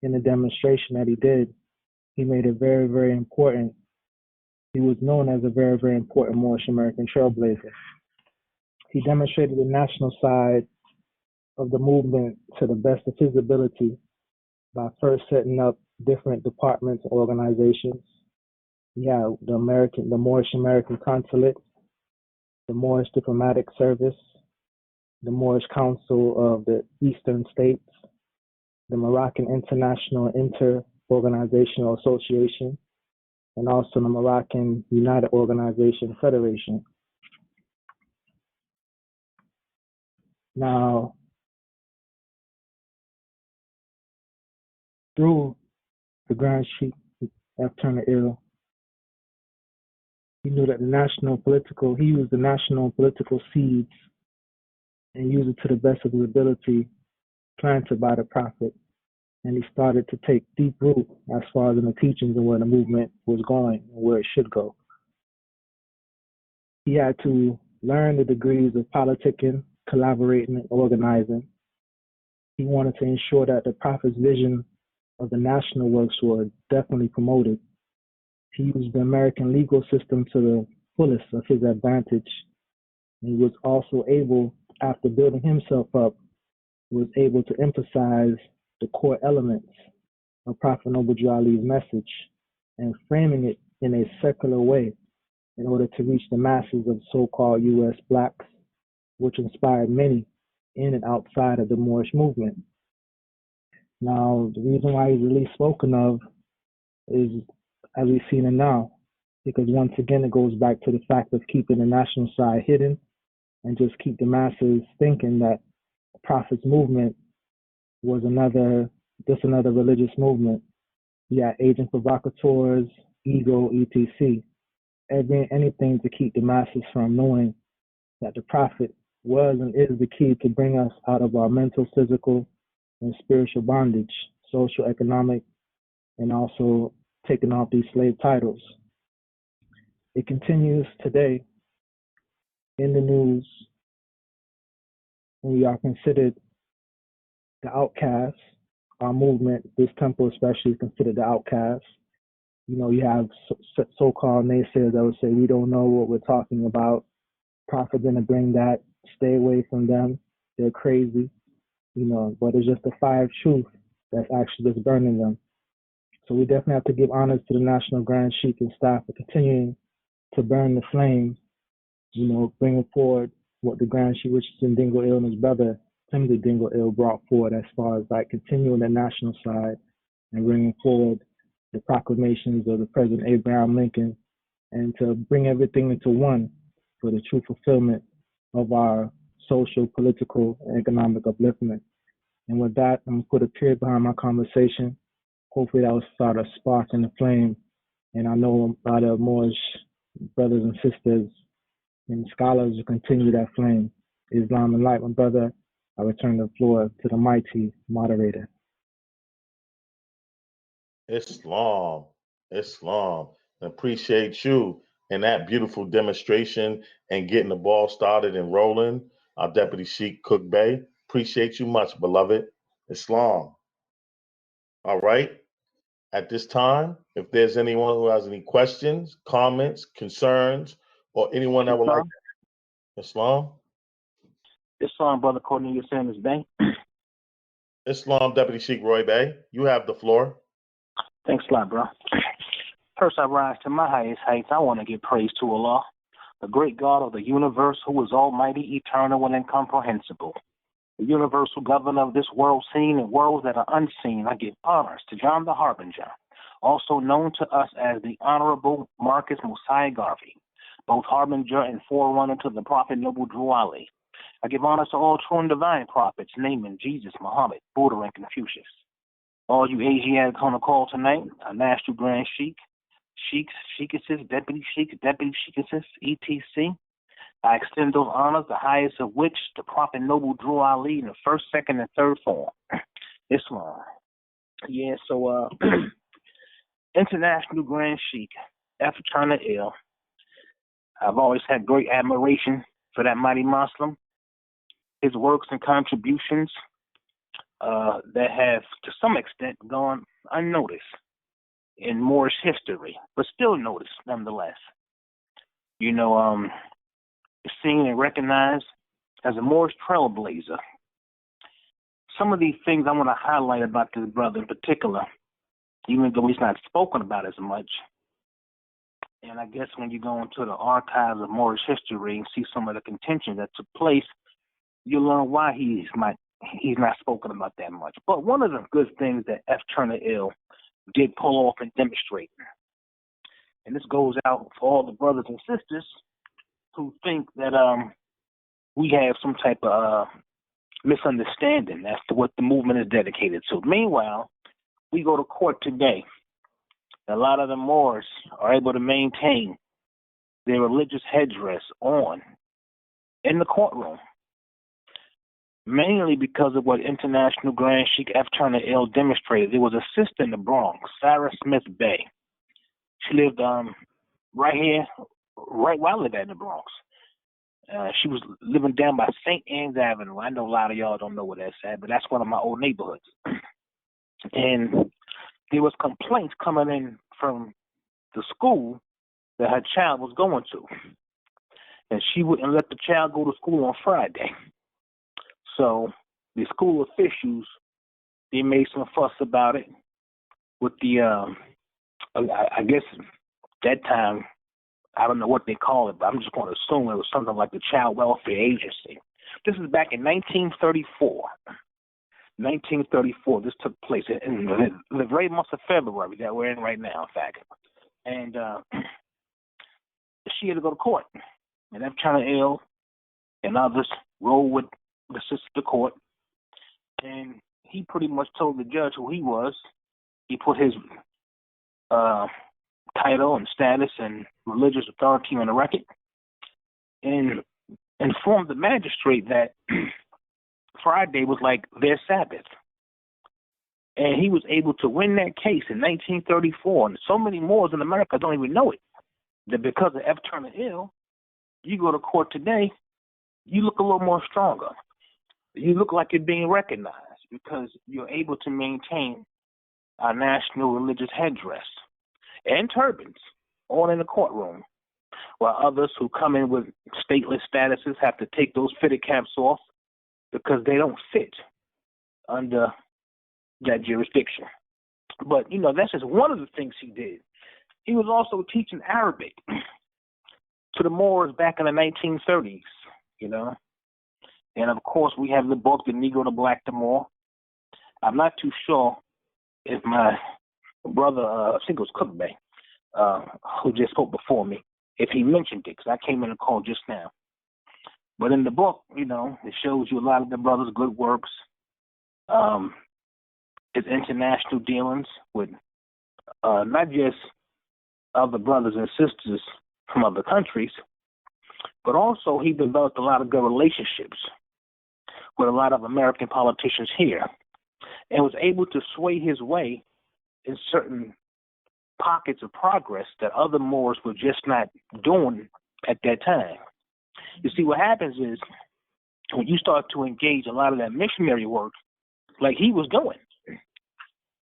in the demonstration that he did, he made it very, very important. He was known as a very, very important Moorish American trailblazer. He demonstrated the national side of the movement to the best of his ability by first setting up different departments and organizations. He had the Moorish American Consulate, the Moorish Diplomatic Service, the Moorish Council of the Eastern States, the Moroccan International Inter-Organizational Association, and also the Moroccan United Organization Federation. Now, through the Grand Sheikh F. Turner Ill, he knew that he used the national political seeds and used it to the best of his ability, planted by the Prophet. And he started to take deep root as far as in the teachings and where the movement was going and where it should go. He had to learn the degrees of politicking, collaborating, and organizing. He wanted to ensure that the Prophet's vision of the national works were definitely promoted. He used the American legal system to the fullest of his advantage. He was also able, after building himself up, was able to emphasize the core elements of Prophet Noble Drew Ali's message and framing it in a secular way in order to reach the masses of so-called U.S. blacks, which inspired many in and outside of the Moorish movement. Now, the reason why he's really spoken of is, as we've seen it now, because once again it goes back to the fact of keeping the national side hidden and just keep the masses thinking that the Prophet's movement was just another religious movement. Yeah, agent provocateurs, ego, etc. Anything to keep the masses from knowing that the Prophet was and is the key to bring us out of our mental, physical, and spiritual bondage, social, economic, and also taking off these slave titles. It continues today in the news, and we are considered the outcasts. Our movement, this temple especially, is considered the outcasts. You know, you have so-called naysayers that would say, we don't know what we're talking about. Prophet didn't bring that. Stay away from them. They're crazy. You know, but it's just the fire of truth that's actually just burning them. So we definitely have to give honors to the National Grand Sheikh and staff for continuing to burn the flame, you know, bringing forward what the Grand Sheikh Richardson Dingle Ill and his brother Timothy Dingle Ill brought forward as far as like continuing the national side and bringing forward the proclamations of the President Abraham Lincoln and to bring everything into one for the true fulfillment of our social, political, and economic upliftment. And with that, I'm going to put a period behind my conversation. Hopefully that will start a spark in the flame. And I know a lot of Moorish brothers and sisters and scholars will continue that flame. Islam and light, my brother. I return the floor to the mighty moderator. Islam. Appreciate you and that beautiful demonstration and getting the ball started and rolling. Our Deputy Sheikh Cook Bey. Appreciate you much, beloved. Islam. All right. At this time, if there's anyone who has any questions, comments, concerns, or anyone that would like to. Islam. Islam, Brother Cornelius Sanders Bey. Islam, Deputy Sheikh Roy Bey. You have the floor. Thanks a lot, bro. First, I rise to my highest heights. I want to give praise to Allah, the great God of the universe, who is almighty, eternal, and incomprehensible. The universal governor of this world seen and worlds that are unseen. I give honors to John the Harbinger, also known to us as the Honorable Marcus Mosiah Garvey, both harbinger and forerunner to the Prophet Noble Drew Ali. I give honor to all true and divine prophets, naming Jesus, Muhammed, Buddha, and Confucius. All you Asiatics on the call tonight, our National Grand Sheikh, Sheiks, Sheikesses, Deputy Sheiks, Deputy Sheikesses, etc. I extend those honors, the highest of which the Prophet Noble Drew Ali in the first, second, and third form. Islam. Yeah, so International Grand Sheikh, F. Turner Ill. I've always had great admiration for that mighty Muslim. His works and contributions that have, to some extent, gone unnoticed in Moorish history, but still noticed nonetheless. You know, seen and recognized as a Moorish trailblazer. Some of these things I want to highlight about this brother in particular, even though he's not spoken about as much. And I guess when you go into the archives of Moorish history and see some of the contention that took place, you'll learn why he's not spoken about that much. But one of the good things that F. Turner Ill did pull off and demonstrate, and this goes out for all the brothers and sisters who think that we have some type of misunderstanding as to what the movement is dedicated to. Meanwhile, we go to court today. A lot of the Moors are able to maintain their religious headdress on in the courtroom, mainly because of what International Grand Sheikh F. Turner Ill demonstrated. There was a sister in the Bronx, Sarah Smith Bay. She lived right here, right where I live at in the Bronx. She was living down by St. Anne's Avenue. I know a lot of y'all don't know where that's at, but that's one of my old neighborhoods. And there was complaints coming in from the school that her child was going to. And she wouldn't let the child go to school on Friday. So the school officials, they made some fuss about it with the, I guess that time, I don't know what they call it, but I'm just going to assume it was something like the Child Welfare Agency. This is back in 1934. 1934, this took place in the very month of February that we're in right now, in fact. And she had to go to court. And F. Turner Ill and others rolled with the sister to court. And he pretty much told the judge who he was. He put his title and status and religious authority on the record and informed the magistrate that Friday was like their Sabbath. And he was able to win that case in 1934. And so many Moors in America don't even know it. That because of F. Turner Ill, you go to court today, you look a little more stronger. You look like you're being recognized because you're able to maintain our national religious headdress and turbans all in the courtroom, while others who come in with stateless statuses have to take those fitted caps off because they don't fit under that jurisdiction. But, you know, that's just one of the things he did. He was also teaching Arabic to the Moors back in the 1930s, you know. And, of course, we have the book, The Negro, the Black, the Moor. I'm not too sure if my brother, I think it was Cook Bay, who just spoke before me, if he mentioned it, because I came in the call just now. But in the book, you know, it shows you a lot of the brothers' good works, his international dealings with not just other brothers and sisters from other countries, but also he developed a lot of good relationships with a lot of American politicians here and was able to sway his way in certain pockets of progress that other Moors were just not doing at that time. You see, what happens is when you start to engage a lot of that missionary work, like he was doing,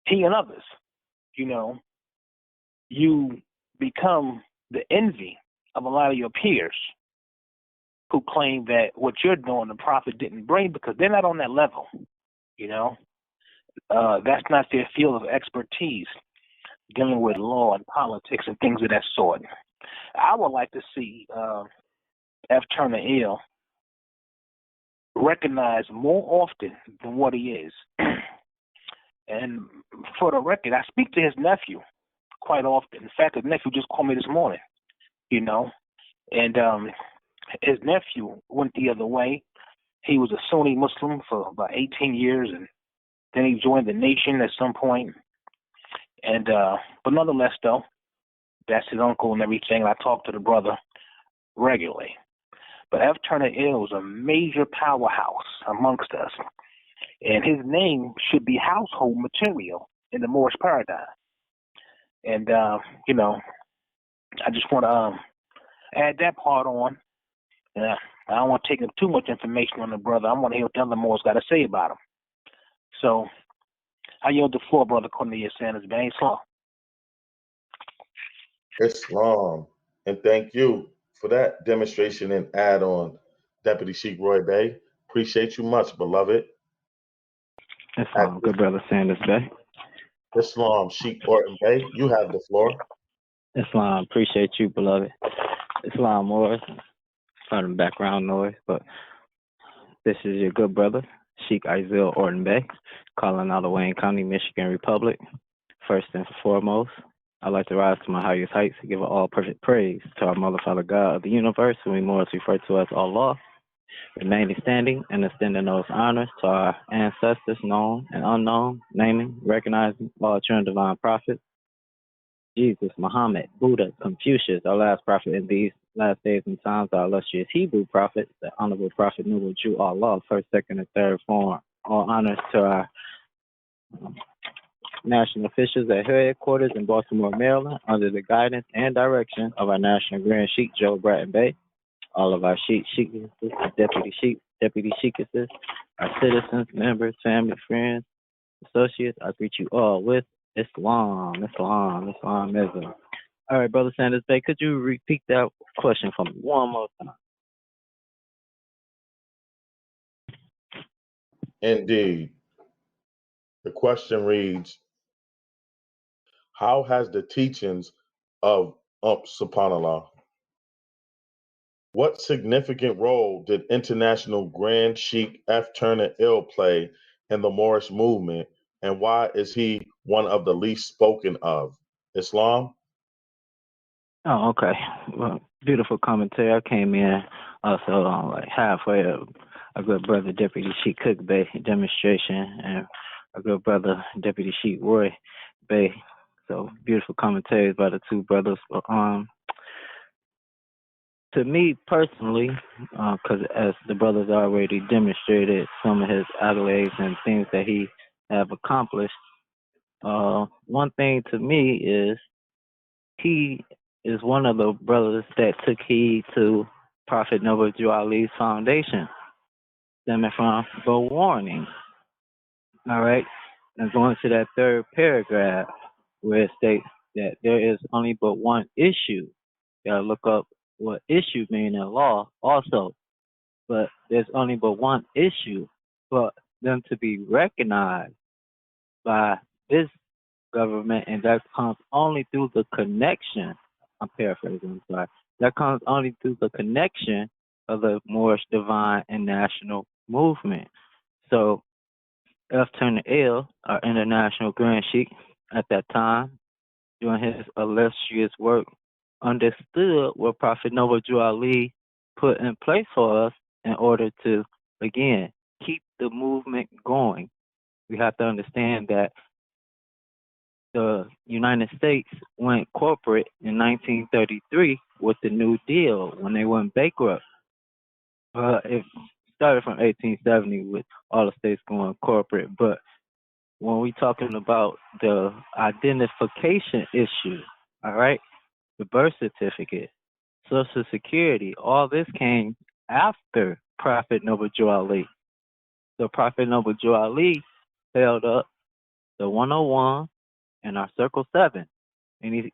he and others, you know, you become the envy of a lot of your peers who claim that what you're doing the prophet didn't bring because they're not on that level, you know. That's not their field of expertise, dealing with law and politics and things of that sort. I would like to see F. Turner Ill recognized more often than what he is. And for the record, I speak to his nephew quite often. In fact, his nephew just called me this morning, you know, and his nephew went the other way. He was a Sunni Muslim for about 18 years, and then he joined the nation at some point. And but nonetheless, though, that's his uncle and everything. I talk to the brother regularly. But F. Turner Ill is a major powerhouse amongst us, and his name should be household material in the Moorish paradigm. And you know, I just want to add that part on. I don't want to take up too much information on the brother. I want to hear what the other Moors got to say about him. So I yield the floor, Brother Cornelius Sanders Bay. Islam. And thank you for that demonstration and add on, Deputy Sheikh Roy Bay. Appreciate you much, beloved. Islam, good brother Sanders Bay. Islam, Sheikh Orton Bay, you have the floor. Islam, appreciate you, beloved. Islam Moors, some background noise, but this is your good brother, Sheikh Isaiah Orton Bay, calling out of Wayne County, Michigan Republic. First and foremost, I'd like to rise to my highest heights and give all perfect praise to our Mother, Father, God of the universe, whom we Moors refer to as Allah, remaining standing and extending those honors to our ancestors, known and unknown, naming, recognizing all true and divine prophets, Jesus, Muhammed, Buddha, Confucius, our last prophet in these last days and times, our illustrious Hebrew prophet, the Honorable Prophet Noble Jew Allah, first, second, and third form. All honors to our national officials at headquarters in Baltimore, Maryland, under the guidance and direction of our National Grand Sheikh, Joe Bratton Bay, all of our Sheikesses, Deputy Sheikesses, our citizens, members, family, friends, associates, I greet you all with Islam. All right, Brother Sanders Bay, could you repeat that question for me one more time? Indeed. The question reads, how has the teachings of subhanallah, what significant role did International Grand Sheikh F. Turner Ill play in the Moorish movement, and why is he one of the least spoken of? Islam? Oh, okay. Well, beautiful commentary. I came in also like halfway of a good brother, Deputy Sheikh Cook Bay demonstration, and a good brother, Deputy Sheikh Roy Bay. So beautiful commentaries by the two brothers. To me personally, because as the brothers already demonstrated some of his accolades and things that he have accomplished, one thing to me is he is one of the brothers that took heed to Prophet Noble Jew Ali's foundation, stemming from the warning. All right, and going to that third paragraph where it states that there is only but one issue. You gotta look up what issue mean in law also, but there's only but one issue for them to be recognized by this government, and that comes only through the connection. I'm paraphrasing, I'm sorry. That comes only through the connection of the Moorish divine and national movement. So F. Turner Ill, our international Grand Sheikh at that time, doing his illustrious work, understood what Prophet Noble Jew Ali put in place for us in order to, again, keep the movement going. We have to understand that the United States went corporate in 1933 with the New Deal when they went bankrupt. It started from 1870 with all the states going corporate, but when we talking about the identification issue, all right, the birth certificate, Social Security, all this came after Prophet Noble Jew Ali. So Prophet Noble Jew Ali held up the 101 and our Circle 7. And he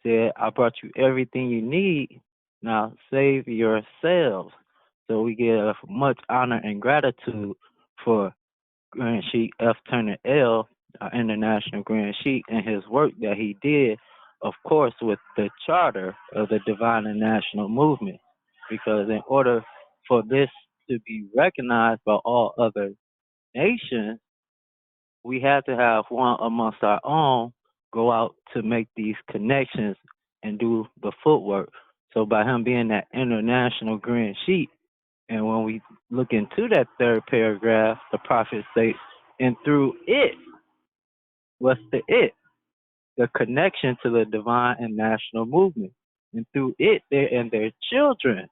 said, I brought you everything you need. Now save yourselves. So we give much honor and gratitude for Grand Sheikh F. Turner L., our international Grand Sheikh, and his work that he did, of course, with the charter of the Divine and National Movement. Because in order for this to be recognized by all other nations, we had to have one amongst our own go out to make these connections and do the footwork. So by him being that international Grand Sheikh And when we look into that third paragraph, the prophet states, and through it, what's the it? The connection to the divine and national movement. And through it, they and their children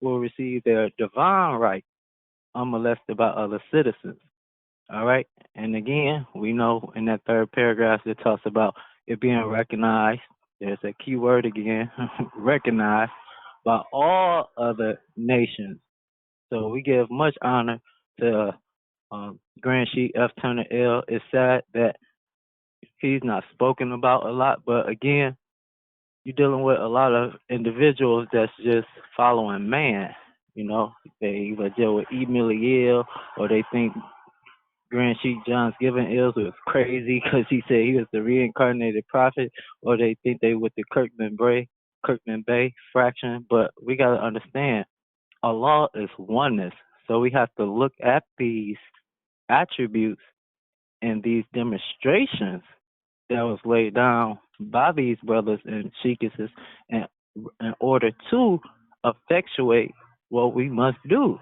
will receive their divine rights unmolested by other citizens. All right. And again, we know in that third paragraph it talks about it being recognized. There's a key word again, recognized by all other nations. So we give much honor to Grand Sheik F. Turner L. It's sad that he's not spoken about a lot, but again, you're dealing with a lot of individuals that's just following man. You know, they either deal with Emily Ill or they think Grand Sheik John Given Ills was crazy because he said he was the reincarnated prophet, or they think they with the Kirkman Bay fraction. But we got to understand, Allah is oneness. So we have to look at these attributes and these demonstrations that was laid down by these brothers and sheikesses in order to effectuate what we must do.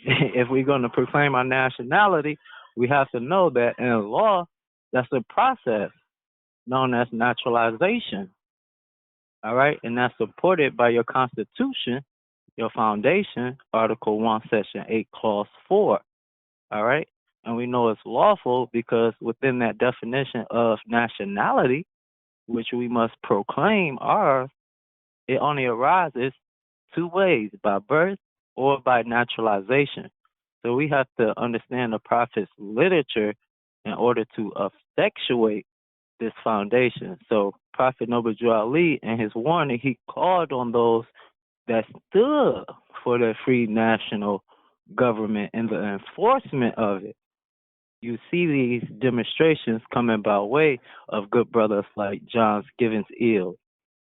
If we're going to proclaim our nationality, we have to know that in law, that's a process known as naturalization. All right, and that's supported by your Constitution, your foundation, Article 1, Section 8, Clause 4. All right, and we know it's lawful because within that definition of nationality, which we must proclaim ours, it only arises two ways, by birth or by naturalization. So we have to understand the prophet's literature in order to effectuate this foundation. So Prophet Noble Drew Ali, in his warning, he called on those that stood for the free national government and the enforcement of it. You see these demonstrations coming by way of good brothers like John Givens Ill,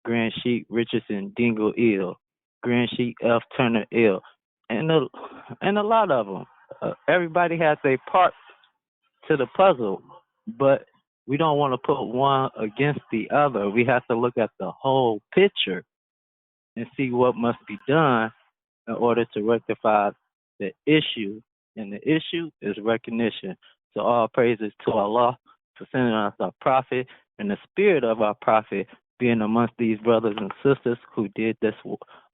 Grand Sheik Richardson Dingle Ill, Grand Sheik F. Turner Ill, and a lot of them. Everybody has a part to the puzzle, but we don't want to put one against the other. We have to look at the whole picture and see what must be done in order to rectify the issue. And the issue is recognition. So all praises to Allah for sending us our prophet and the spirit of our prophet being amongst these brothers and sisters who did this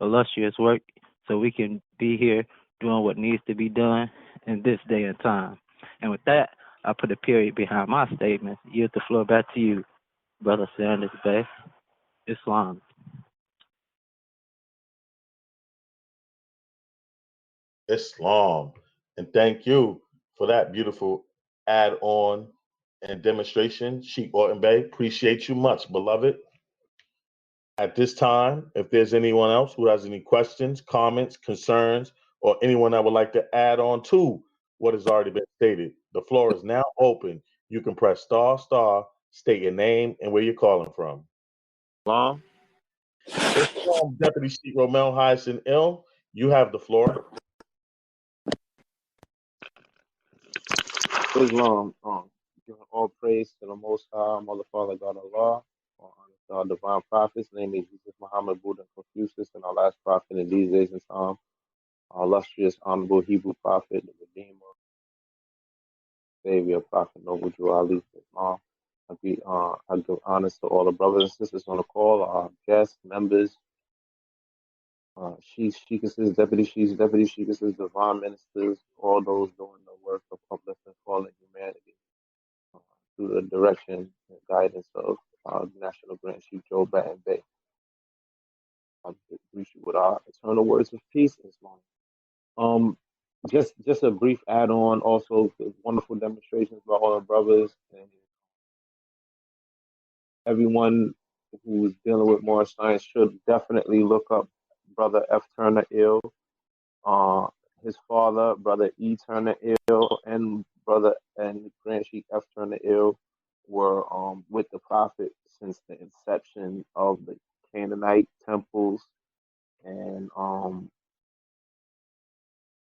illustrious work so we can be here doing what needs to be done in this day and time. And with that, I put a period behind my statement. Yield the floor back to you, Brother Sanders Bay. Islam. Islam. And thank you for that beautiful add-on and demonstration, Sheikh Orton Bay. Appreciate you much, beloved. At this time, if there's anyone else who has any questions, comments, concerns, or anyone that would like to add on to what has already been stated, the floor is now open. You can press **, state your name and where you're calling from. Islam. Islam, Deputy Sheikh Romel Hyson Ill, you have the floor. Islam, giving all praise to the Most High, Mother, Father, God, Allah, all honor to our divine prophets, namely Jesus, Muhammad, Buddha, and Confucius, and our last prophet in these days and time, our illustrious, honorable Hebrew prophet, the Redeemer, Savior, Prophet Noble Drew Ali, Islam. I give honors to all the brothers and sisters on the call, our guests, members, sheikesses, deputy sheikesses, divine ministers, all those doing the work of uplifting, calling humanity through the direction and guidance of National Grand Chief Joe Batten Bay. I greet you with our eternal words of peace, Islam. Just a brief add-on. Also, the wonderful demonstrations by all the brothers and everyone who's dealing with Moorish science should definitely look up Brother F. Turner Ill, his father, Brother E. Turner Ill, and Grand Sheik F. Turner Ill were with the Prophet since the inception of the Canaanite temples, and Grand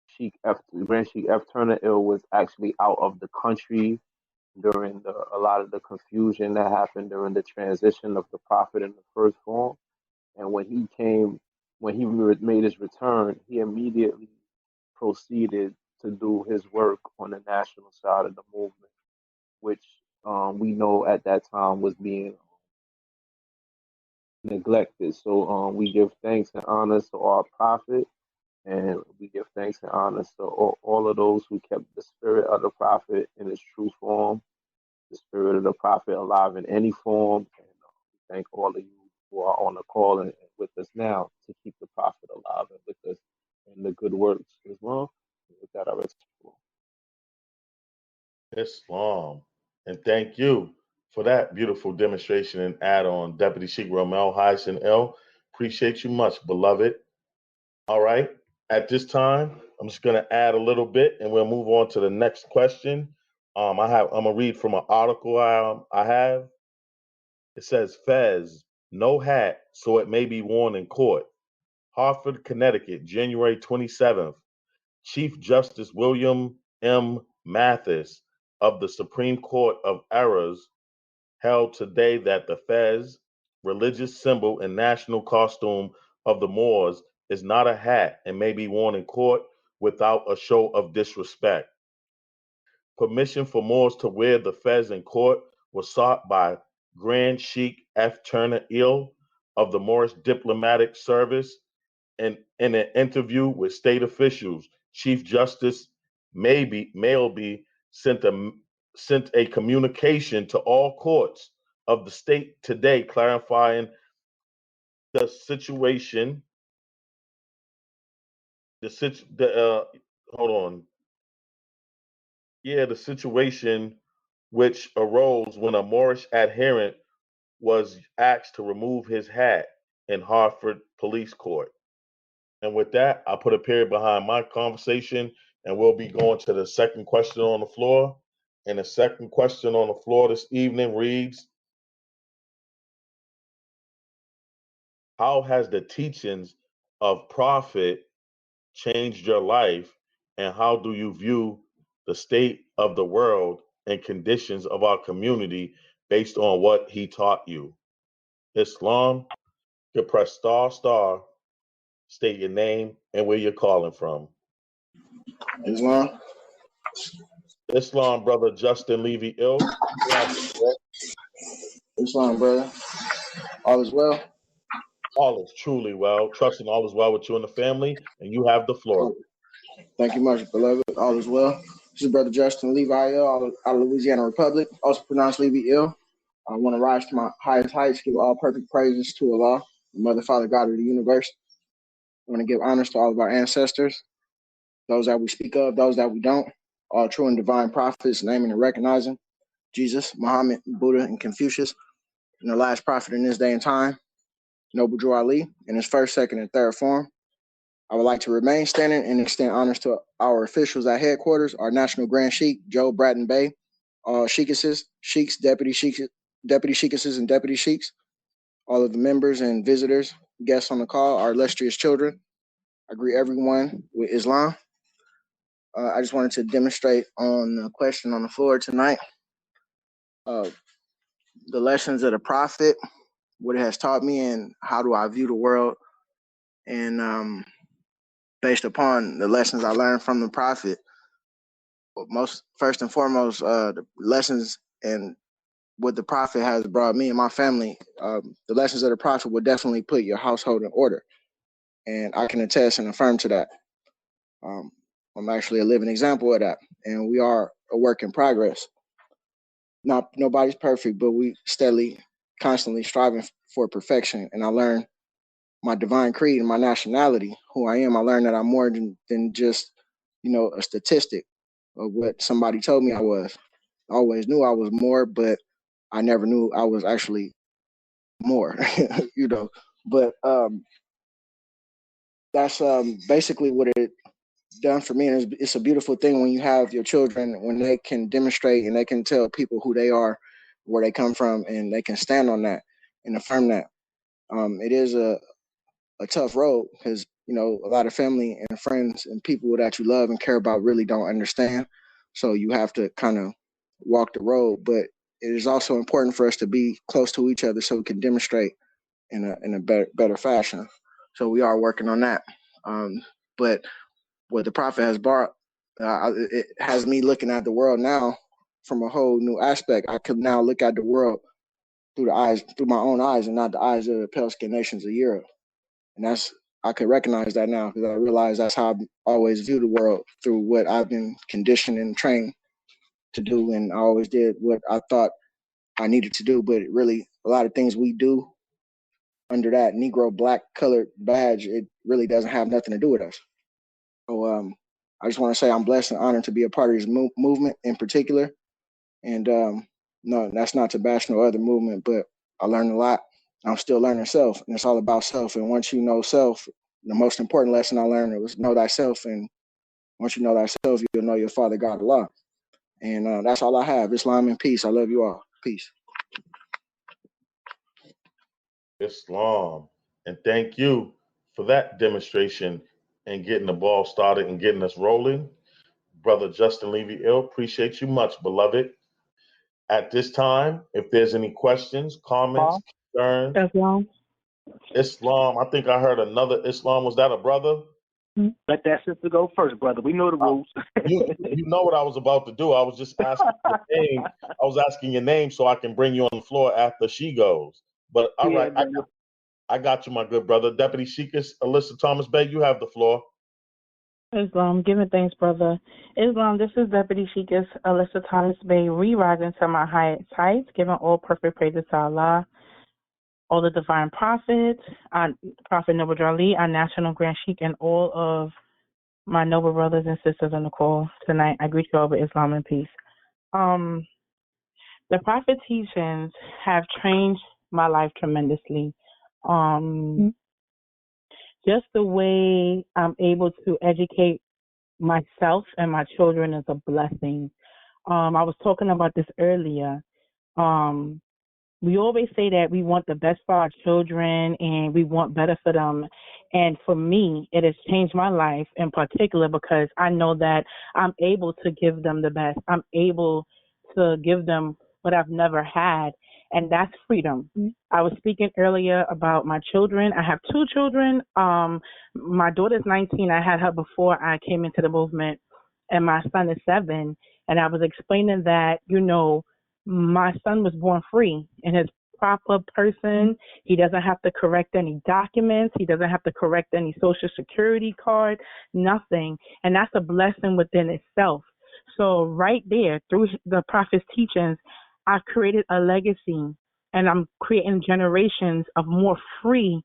Sheik F. Turner Ill was actually out of the country during a lot of the confusion that happened during the transition of the Prophet in the first form. And when when he made his return, he immediately proceeded to do his work on the national side of the movement, which we know at that time was being neglected. So we give thanks and honors to our prophet, and we give thanks and honors to all of those who kept the spirit of the prophet in its true form, the spirit of the prophet alive in any form. And we thank all of you who are on the call and with us now to keep the prophet alive and with us in the good works as well. And with that, I rest. Islam. And thank you for that beautiful demonstration and add-on, Deputy Sheikh Romel Hyson L. Appreciate you much, beloved. All right. At this time, I'm just going to add a little bit, and we'll move on to the next question. I'm gonna read from an article I have. It says, "Fez, no hat, so it may be worn in court." Hartford, Connecticut, January 27th. Chief Justice William M. Mathis of the Supreme Court of Errors held today that the fez, religious symbol and national costume of the Moors, is not a hat and may be worn in court without a show of disrespect. Permission for Moors to wear the fez in court was sought by Grand Sheikh F. Turner Eel of the Moorish Diplomatic Service. And in an interview with state officials, Chief Justice Mailby sent a communication to all courts of the state today clarifying the situation. The situation which arose when a Moorish adherent was asked to remove his hat in Hartford Police Court. And with that, I'll put a period behind my conversation, and we'll be going to the second question on the floor. And the second question on the floor this evening reads, how has the teachings of Prophet changed your life, and how do you view the state of the world and conditions of our community based on what he taught you? Islam, you can press star, state your name and where you're calling from. Islam. Islam, brother Justin Levy Ill. Islam, brother. All is well? All is truly well. Trusting all is well with you and the family, and you have the floor. Thank you much, beloved. All is well. This is Brother Justin Levy Ill out of Louisiana Republic, also pronounced Levy Ill. I want to rise to my highest heights, give all perfect praises to Allah, the Mother, Father, God of the universe. I want to give honors to all of our ancestors, those that we speak of, those that we don't, all true and divine prophets, naming and recognizing Jesus, Muhammed, Buddha, and Confucius, and the last prophet in this day and time, Noble Drew Ali, in his first, second, and third form. I would like to remain standing and extend honors to our officials at headquarters, our National Grand Sheikh, Joe Bratton Bey, all sheikesses, sheiks, deputy sheikesses, and deputy sheiks, all of the members and visitors, guests on the call, our illustrious children. I greet everyone with Islam. I just wanted to demonstrate on the question on the floor tonight, the lessons of the Prophet, what it has taught me, and how do I view the world, and based upon the lessons I learned from the Prophet. First and foremost, the lessons and what the Prophet has brought me and my family, the lessons of the Prophet will definitely put your household in order. And I can attest and affirm to that. I'm actually a living example of that. And we are a work in progress. Nobody's perfect, but we steadily, constantly striving for perfection. And I learned my divine creed and my nationality, who I am. I learned that I'm more than just, a statistic of what somebody told me I was. I always knew I was more, but I never knew I was actually more, But that's basically what it done for me. And it's a beautiful thing when you have your children, when they can demonstrate and they can tell people who they are, where they come from, and they can stand on that and affirm that. It is a tough road because, a lot of family and friends and people that you love and care about really don't understand. So you have to kind of walk the road, but it is also important for us to be close to each other so we can demonstrate in a better fashion. So we are working on that. But what the prophet has brought, it has me looking at the world now from a whole new aspect. I could now look at the world through my own eyes, and not the eyes of the pale skinned nations of Europe. And I could recognize that now, because I realize that's how I always view the world, through what I've been conditioned and trained to do. And I always did what I thought I needed to do. But really, a lot of things we do under that Negro black colored badge, it really doesn't have nothing to do with us. So I just want to say I'm blessed and honored to be a part of this movement in particular. And no, that's not to bash no other movement, but I learned a lot. I'm still learning self, and it's all about self. And once you know self, the most important lesson I learned was know thyself. And once you know thyself, you'll know your Father God, Allah. And that's all I have. Islam and peace. I love you all. Peace. Islam. And thank you for that demonstration and getting the ball started and getting us rolling. Brother Justin Levy-Ill, appreciate you much, beloved. At this time, if there's any questions, comments, concerns. Islam. I think I heard another Islam. Was that a brother? Let that sister go first, brother. We know the rules. You know what I was about to do. I was just asking your name. I was asking your name so I can bring you on the floor after she goes. But all right, I got you, my good brother. Deputy Sheikah Alyssa Thomas Bey, you have the floor. Islam, giving thanks, brother. Islam, this is Deputy Sheikah Alyssa Thomas Bey, re-rising to my highest heights, giving all perfect praises to Allah, all the divine prophets, Prophet Noble Jali, our National Grand Sheikh, and all of my noble brothers and sisters on the call tonight. I greet you all with Islam and peace. The prophet teachings have changed my life tremendously. Just the way I'm able to educate myself and my children is a blessing. I was talking about this earlier. We always say that we want the best for our children and we want better for them. And for me, it has changed my life in particular because I know that I'm able to give them the best. I'm able to give them what I've never had, and that's freedom. I was speaking earlier about my children. I have two children. My daughter's 19. I had her before I came into the movement, and my son is 7. And I was explaining that, my son was born free in his proper person. He doesn't have to correct any documents. He doesn't have to correct any social security card, nothing. And that's a blessing within itself. So right there, through the prophet's teachings, I created a legacy, and I'm creating generations of a free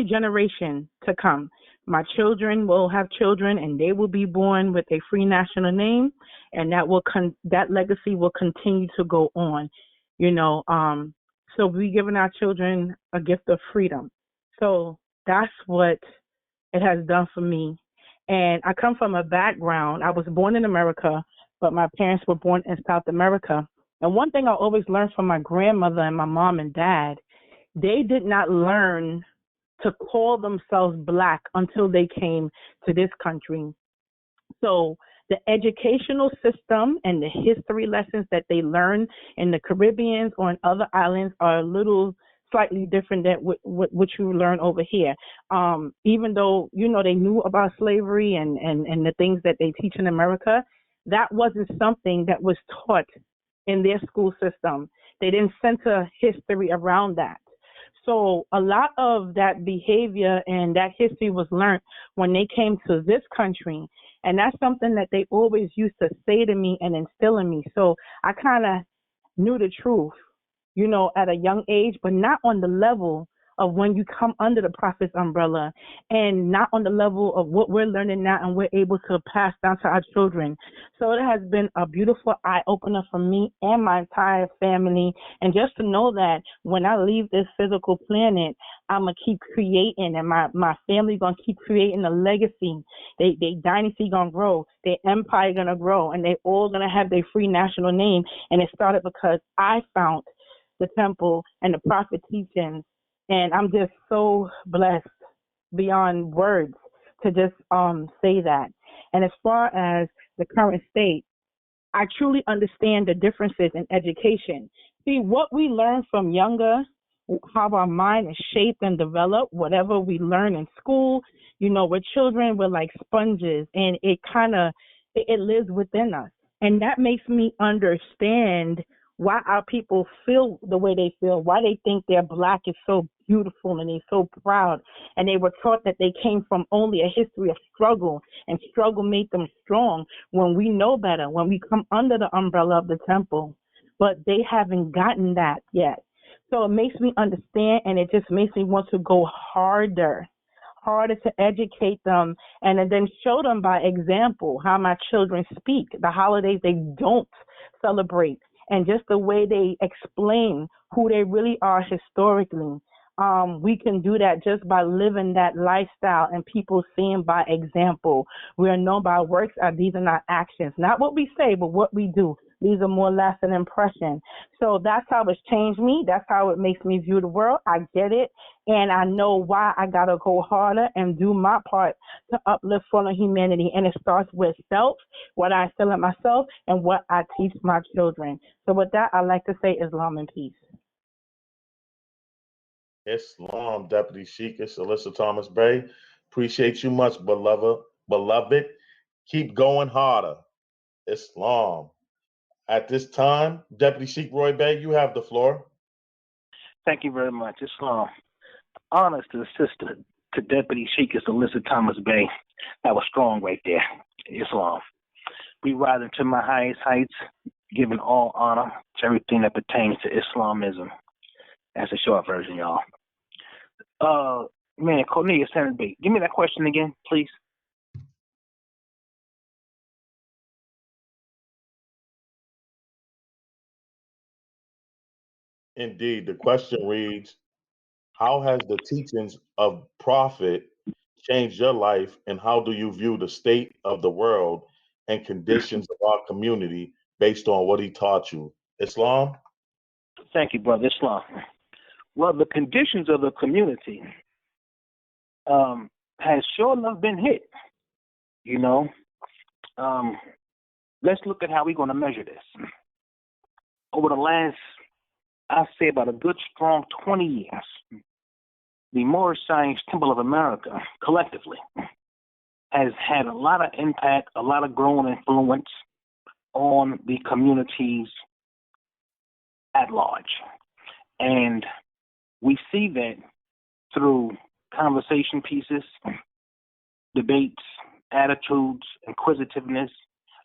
generation to come. My children will have children, and they will be born with a free national name, and that legacy will continue to go on. So we're giving our children a gift of freedom. So that's what it has done for me. And I come from a background. I was born in America, but my parents were born in South America. And one thing I always learned from my grandmother and my mom and dad, they did not learn to call themselves Black until they came to this country. So the educational system and the history lessons that they learn in the Caribbean or in other islands are a little slightly different than what you learn over here. Even though, they knew about slavery and the things that they teach in America, that wasn't something that was taught in their school system. They didn't center history around that. So a lot of that behavior and that history was learned when they came to this country. And that's something that they always used to say to me and instill in me. So I kind of knew the truth, at a young age, but not on the level of when you come under the prophet's umbrella, and not on the level of what we're learning now and we're able to pass down to our children. So it has been a beautiful eye-opener for me and my entire family. And just to know that when I leave this physical planet, I'm going to keep creating, and my family going to keep creating a legacy. They dynasty going to grow. Their empire going to grow, and they all going to have their free national name. And it started because I found the temple and the prophet teachings. And I'm just so blessed beyond words to just say that. And as far as the current state, I truly understand the differences in education. See, what we learn from younger, how our mind is shaped and developed, whatever we learn in school. We're children, we're like sponges, and it lives within us. And that makes me understand why our people feel the way they feel, why they think their black is so beautiful and they're so proud. And they were taught that they came from only a history of struggle, and struggle made them strong, when we know better, when we come under the umbrella of the temple. But they haven't gotten that yet. So it makes me understand, and it just makes me want to go harder to educate them, and then show them by example how my children speak, the holidays they don't celebrate, and just the way they explain who they really are historically. We can do that just by living that lifestyle, and people seeing by example. We are known by works. These are not actions, not what we say, but what we do. These are more lasting impression. So that's how it's changed me. That's how it makes me view the world. I get it, and I know why I gotta go harder and do my part to uplift fallen humanity. And it starts with self, what I feel in myself, and what I teach my children. So with that, I like to say Islam and peace. Islam, Deputy Sheikah, Alyssa Thomas Bey. Appreciate you much, beloved. Keep going harder. Islam. At this time, Deputy Sheikh Roy Bey, you have the floor. Thank you very much. Islam. Honors to the sister, to Deputy Sheikah Alyssa Thomas Bey. That was strong right there. Islam. We rise into my highest heights, giving all honor to everything that pertains to Islamism. That's a short version, y'all. Cornelius Sanders Bey, give me that question again, please. Indeed, the question reads, how has the teachings of Prophet changed your life, and how do you view the state of the world and conditions of our community based on what he taught you? Islam? Thank you, brother. Islam. Well, the conditions of the community has sure enough been hit. Let's look at how we're going to measure this. Over the last, I say about a good strong 20 years, the Moorish Science Temple of America, collectively, has had a lot of impact, a lot of growing influence on the communities at large. And we see that through conversation pieces, debates, attitudes, inquisitiveness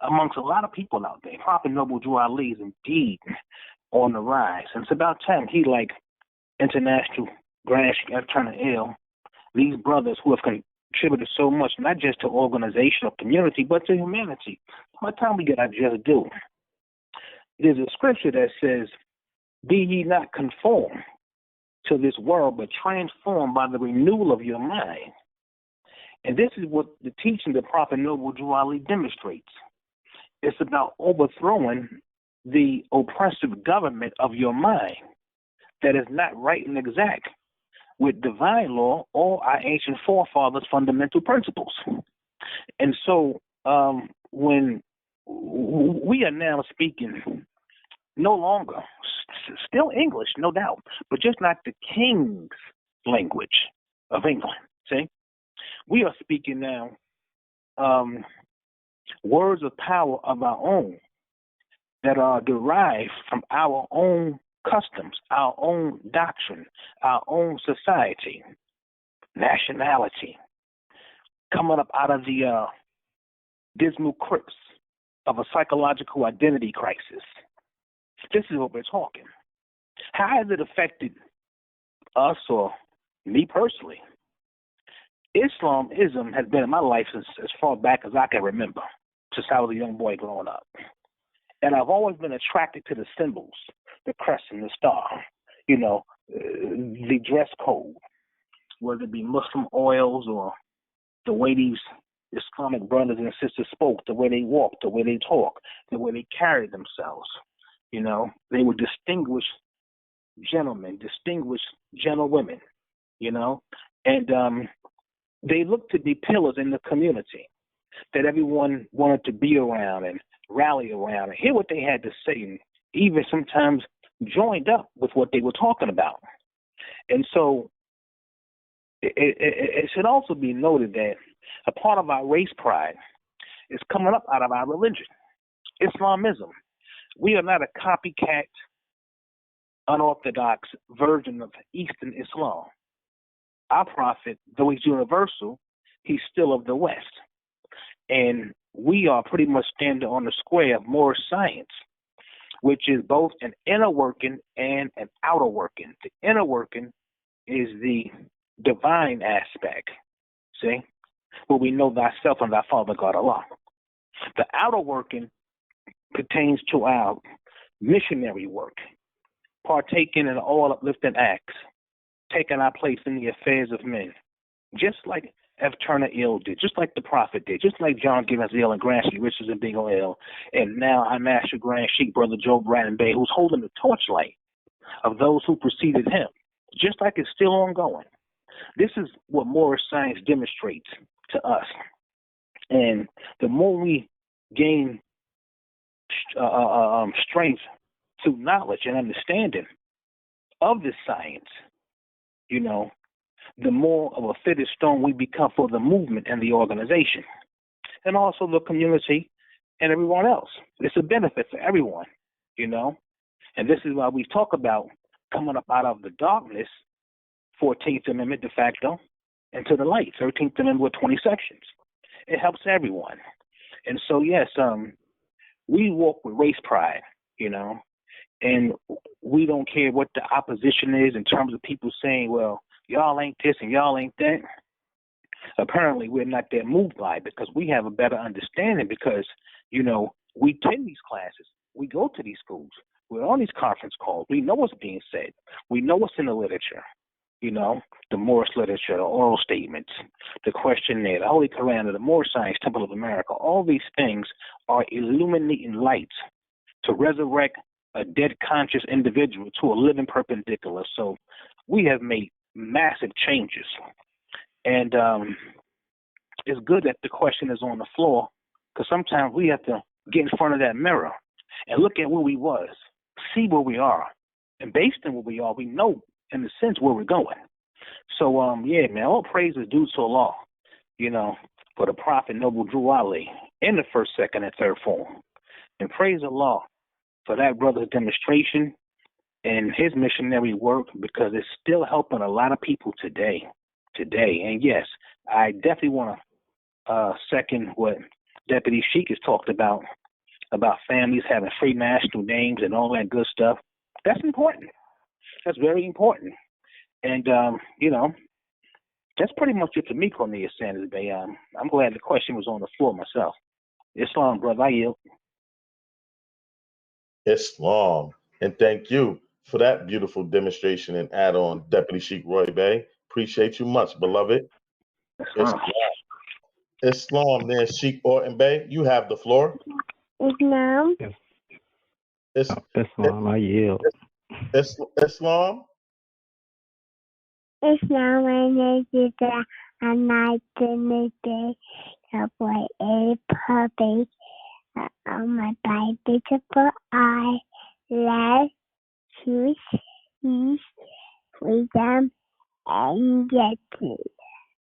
amongst a lot of people out there. Prophet Noble Drew Ali is indeed on the rise. And it's about time he, like International Grand Turner Ill, these brothers who have contributed so much, not just to organizational community, but to humanity. By the time we get our just due. There's a scripture that says, be ye not conformed to this world, but transformed by the renewal of your mind. And this is what the teaching the Prophet Noble Drew Ali demonstrates. It's about overthrowing the oppressive government of your mind that is not right and exact with divine law or our ancient forefathers' fundamental principles. And so when we are now speaking no longer, still English, no doubt, but just not the king's language of England, see? We are speaking now words of power of our own that are derived from our own customs, our own doctrine, our own society, nationality, coming up out of the dismal crypts of a psychological identity crisis. This is what we're talking. How has it affected us or me personally? Islamism has been in my life since as far back as I can remember, since I was a young boy growing up. And I've always been attracted to the symbols, the crescent, the star, the dress code, whether it be Muslim oils or the way these Islamic brothers and sisters spoke, the way they walked, the way they talked, the way they carried themselves. They were distinguished gentlemen, distinguished gentlewomen, and they looked to be pillars in the community that everyone wanted to be around and rally around and hear what they had to say, and even sometimes joined up with what they were talking about. And so it should also be noted that a part of our race pride is coming up out of our religion, Islamism. We are not a copycat, unorthodox version of Eastern Islam. Our prophet, though he's universal, he's still of the West. And we are pretty much standing on the square of Moorish science, which is both an inner working and an outer working. The inner working is the divine aspect, see, where we know thyself and thy Father God Allah. The outer working pertains to our missionary work, partaking in all uplifting acts, taking our place in the affairs of men, just like F. Turner Ill did, just like the Prophet did, just like John Gibbons Ill and Grand Sheik Richards and Bingo Ill, and now our Master Grand Sheik, Brother Joe Braden Bay, who's holding the torchlight of those who preceded him, just like it's still ongoing. This is what Moorish science demonstrates to us. And the more we gain strength through knowledge and understanding of this science, you know, the more of a fitted stone we become for the movement and the organization, and also the community and everyone else. It's a benefit for everyone, you know. And this is why we talk about coming up out of the darkness, 14th Amendment de facto, into the light, 13th Amendment with 20 sections. It helps everyone. And so, yes, we walk with race pride, you know, and we don't care what the opposition is in terms of people saying, well, y'all ain't this and y'all ain't that. Apparently, we're not that moved by it because we have a better understanding because, you know, we attend these classes. We go to these schools. We're on these conference calls. We know what's being said. We know what's in the literature, you know, the Moorish literature, the oral statements, the questionnaire, the Holy Koran, the Moorish Science Temple of America. All these things are illuminating lights to resurrect a dead conscious individual to a living perpendicular. So we have made massive changes. And it's good that the question is on the floor because sometimes we have to get in front of that mirror and look at where we was, see where we are. And based on where we are, we know in a sense where we're going. So, yeah, man, all praise is due to Allah, you know, for the Prophet Noble Drew Ali in the first, second, and third form. And praise Allah for that brother's demonstration and his missionary work because it's still helping a lot of people today. And yes, I definitely want to second what Deputy Sheik has talked about families having free national names and all that good stuff. That's important. That's very important. And, you know, that's pretty much it for me, Cornelius Sanders Bay. I'm glad the question was on the floor myself. Islam, brother, I yield. Islam. And thank you for that beautiful demonstration and add-on, Deputy Sheik Roy Bay. Appreciate you much, beloved. Islam, there, Sheik Orton Bay. You have the floor. Islam. Islam, I yield. Islam. Islam and boy a puppy on my beautiful eye. Let's choose peace, freedom, and justice.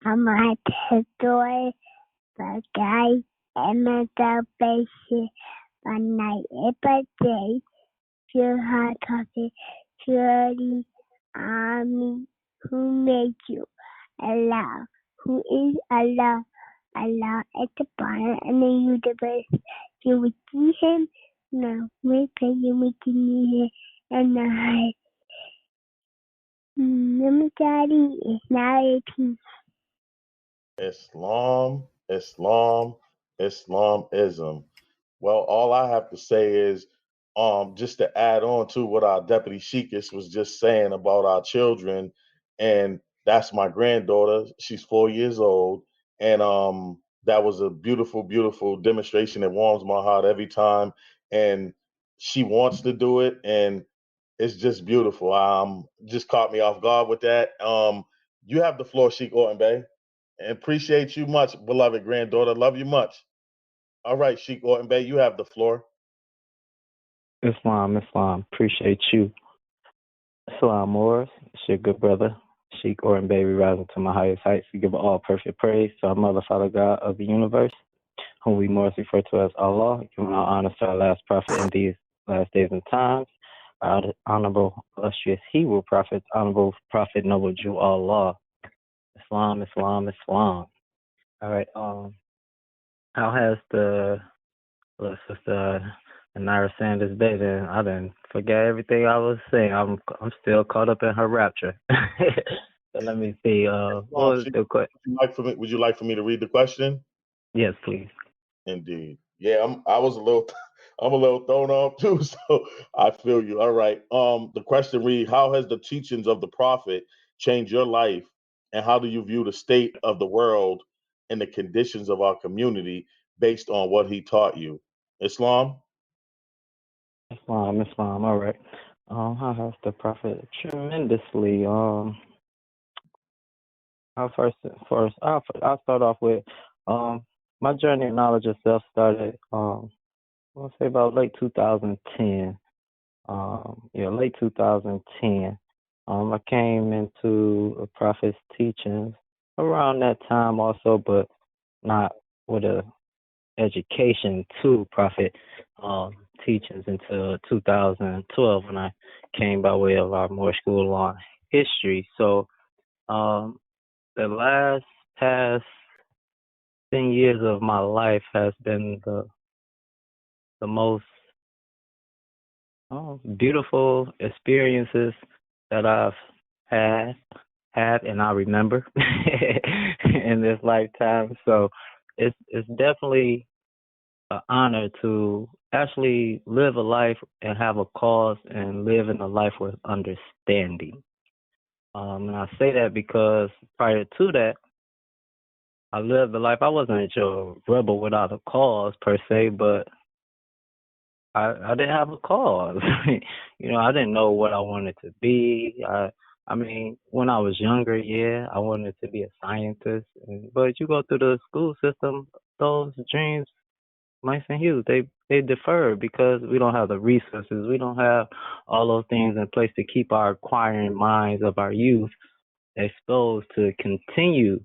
On my door, the guy and the salvation. One night every day, pure heart coffee, purely army. Who made you? Allah. Who is Allah? Allah at the bottom and the universe. You would see him? No, we pray you would see him and the high. Daddy is not a peace. Islamism. Well, all I have to say is just to add on to what our Deputy Sheikis was just saying about our children, and that's my granddaughter. She's 4 years old, and that was a beautiful, beautiful demonstration. It warms my heart every time, and she wants to do it, and it's just beautiful. Just caught me off guard with that. You have the floor, Sheik Orton Bay, and appreciate you much, beloved granddaughter. Love you much. All right, Sheik Orton Bay, you have the floor. Islam, appreciate you. Islam, Morris, It's your good brother, Sheik Orin Baby, rising to my highest heights. We give all perfect praise to our Mother, Father, God of the universe, whom we most refer to as Allah, giving our honors to our last prophet in these last days and times, our honorable, illustrious Hebrew prophet, honorable prophet, noble Jew, Allah. Islam, Islam, Islam. All right. How has the little sister Naira Sanders Bay? Then I didn't forget everything I was saying. I'm still caught up in her rapture. So let me see. What was the question? Would you like for me to read the question? Yes, please. Indeed. Yeah, I'm a little thrown off too, so I feel you. All right. The question reads, how has the teachings of the prophet changed your life, and how do you view the state of the world and the conditions of our community based on what he taught you? Islam? Islam. All right. How has the prophet tremendously? I'll start off with my journey of knowledge itself started I'll say about late 2010. Late 2010. I came into a prophet's teachings around that time also, but not with a education to prophet teachings until 2012 when I came by way of our Moorish School on history. So the last past 10 years of my life has been the most beautiful experiences that I've had and I remember in this lifetime. So it's definitely an honor to actually live a life and have a cause and live in a life with understanding. And I say that because prior to that, I lived a life. I wasn't a rebel without a cause per se, but I didn't have a cause. I didn't know what I wanted to be. I mean, when I was younger, yeah, I wanted to be a scientist. But you go through the school system, those dreams, nice and huge, they defer because we don't have the resources. We don't have all those things in place to keep our acquiring minds of our youth exposed to continue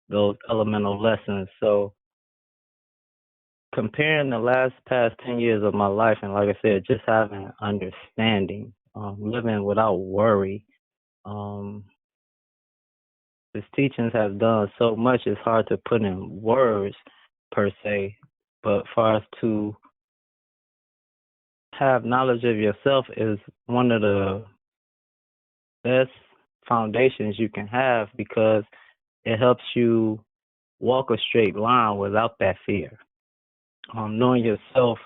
those elemental lessons. So comparing the past 10 years of my life, and like I said, just having understanding, living without worry. His teachings have done so much, it's hard to put in words per se, but for us to have knowledge of yourself is one of the best foundations you can have because it helps you walk a straight line without that fear. Knowing yourself,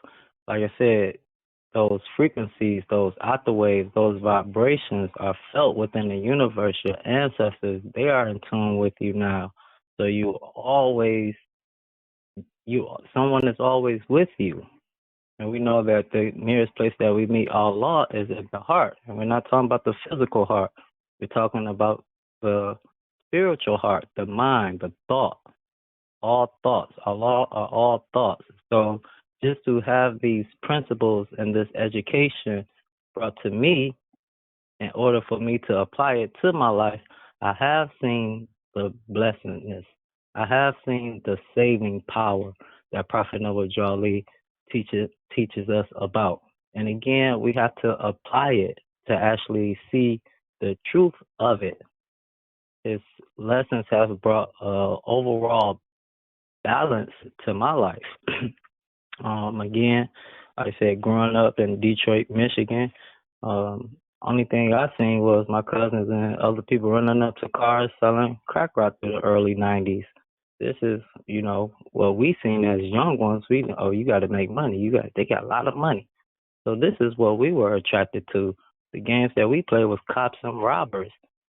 like I said, those frequencies, those alpha waves, those vibrations are felt within the universe. Your ancestors, they are in tune with you now. So someone is always with you. And we know that the nearest place that we meet Allah is at the heart. And we're not talking about the physical heart. We're talking about the spiritual heart, the mind, the thought. All thoughts. Allah are all thoughts. So just to have these principles and this education brought to me in order for me to apply it to my life, I have seen the blessedness. I have seen the saving power that Prophet Noble Jali teaches us about. And again, we have to apply it to actually see the truth of it. His lessons have brought overall balance to my life. Again, like I said, growing up in Detroit, Michigan, only thing I seen was my cousins and other people running up to cars selling crack rock through the early 90s. This is, what we seen as young ones. We know, you got to make money. They got a lot of money. So this is what we were attracted to. The games that we played was cops and robbers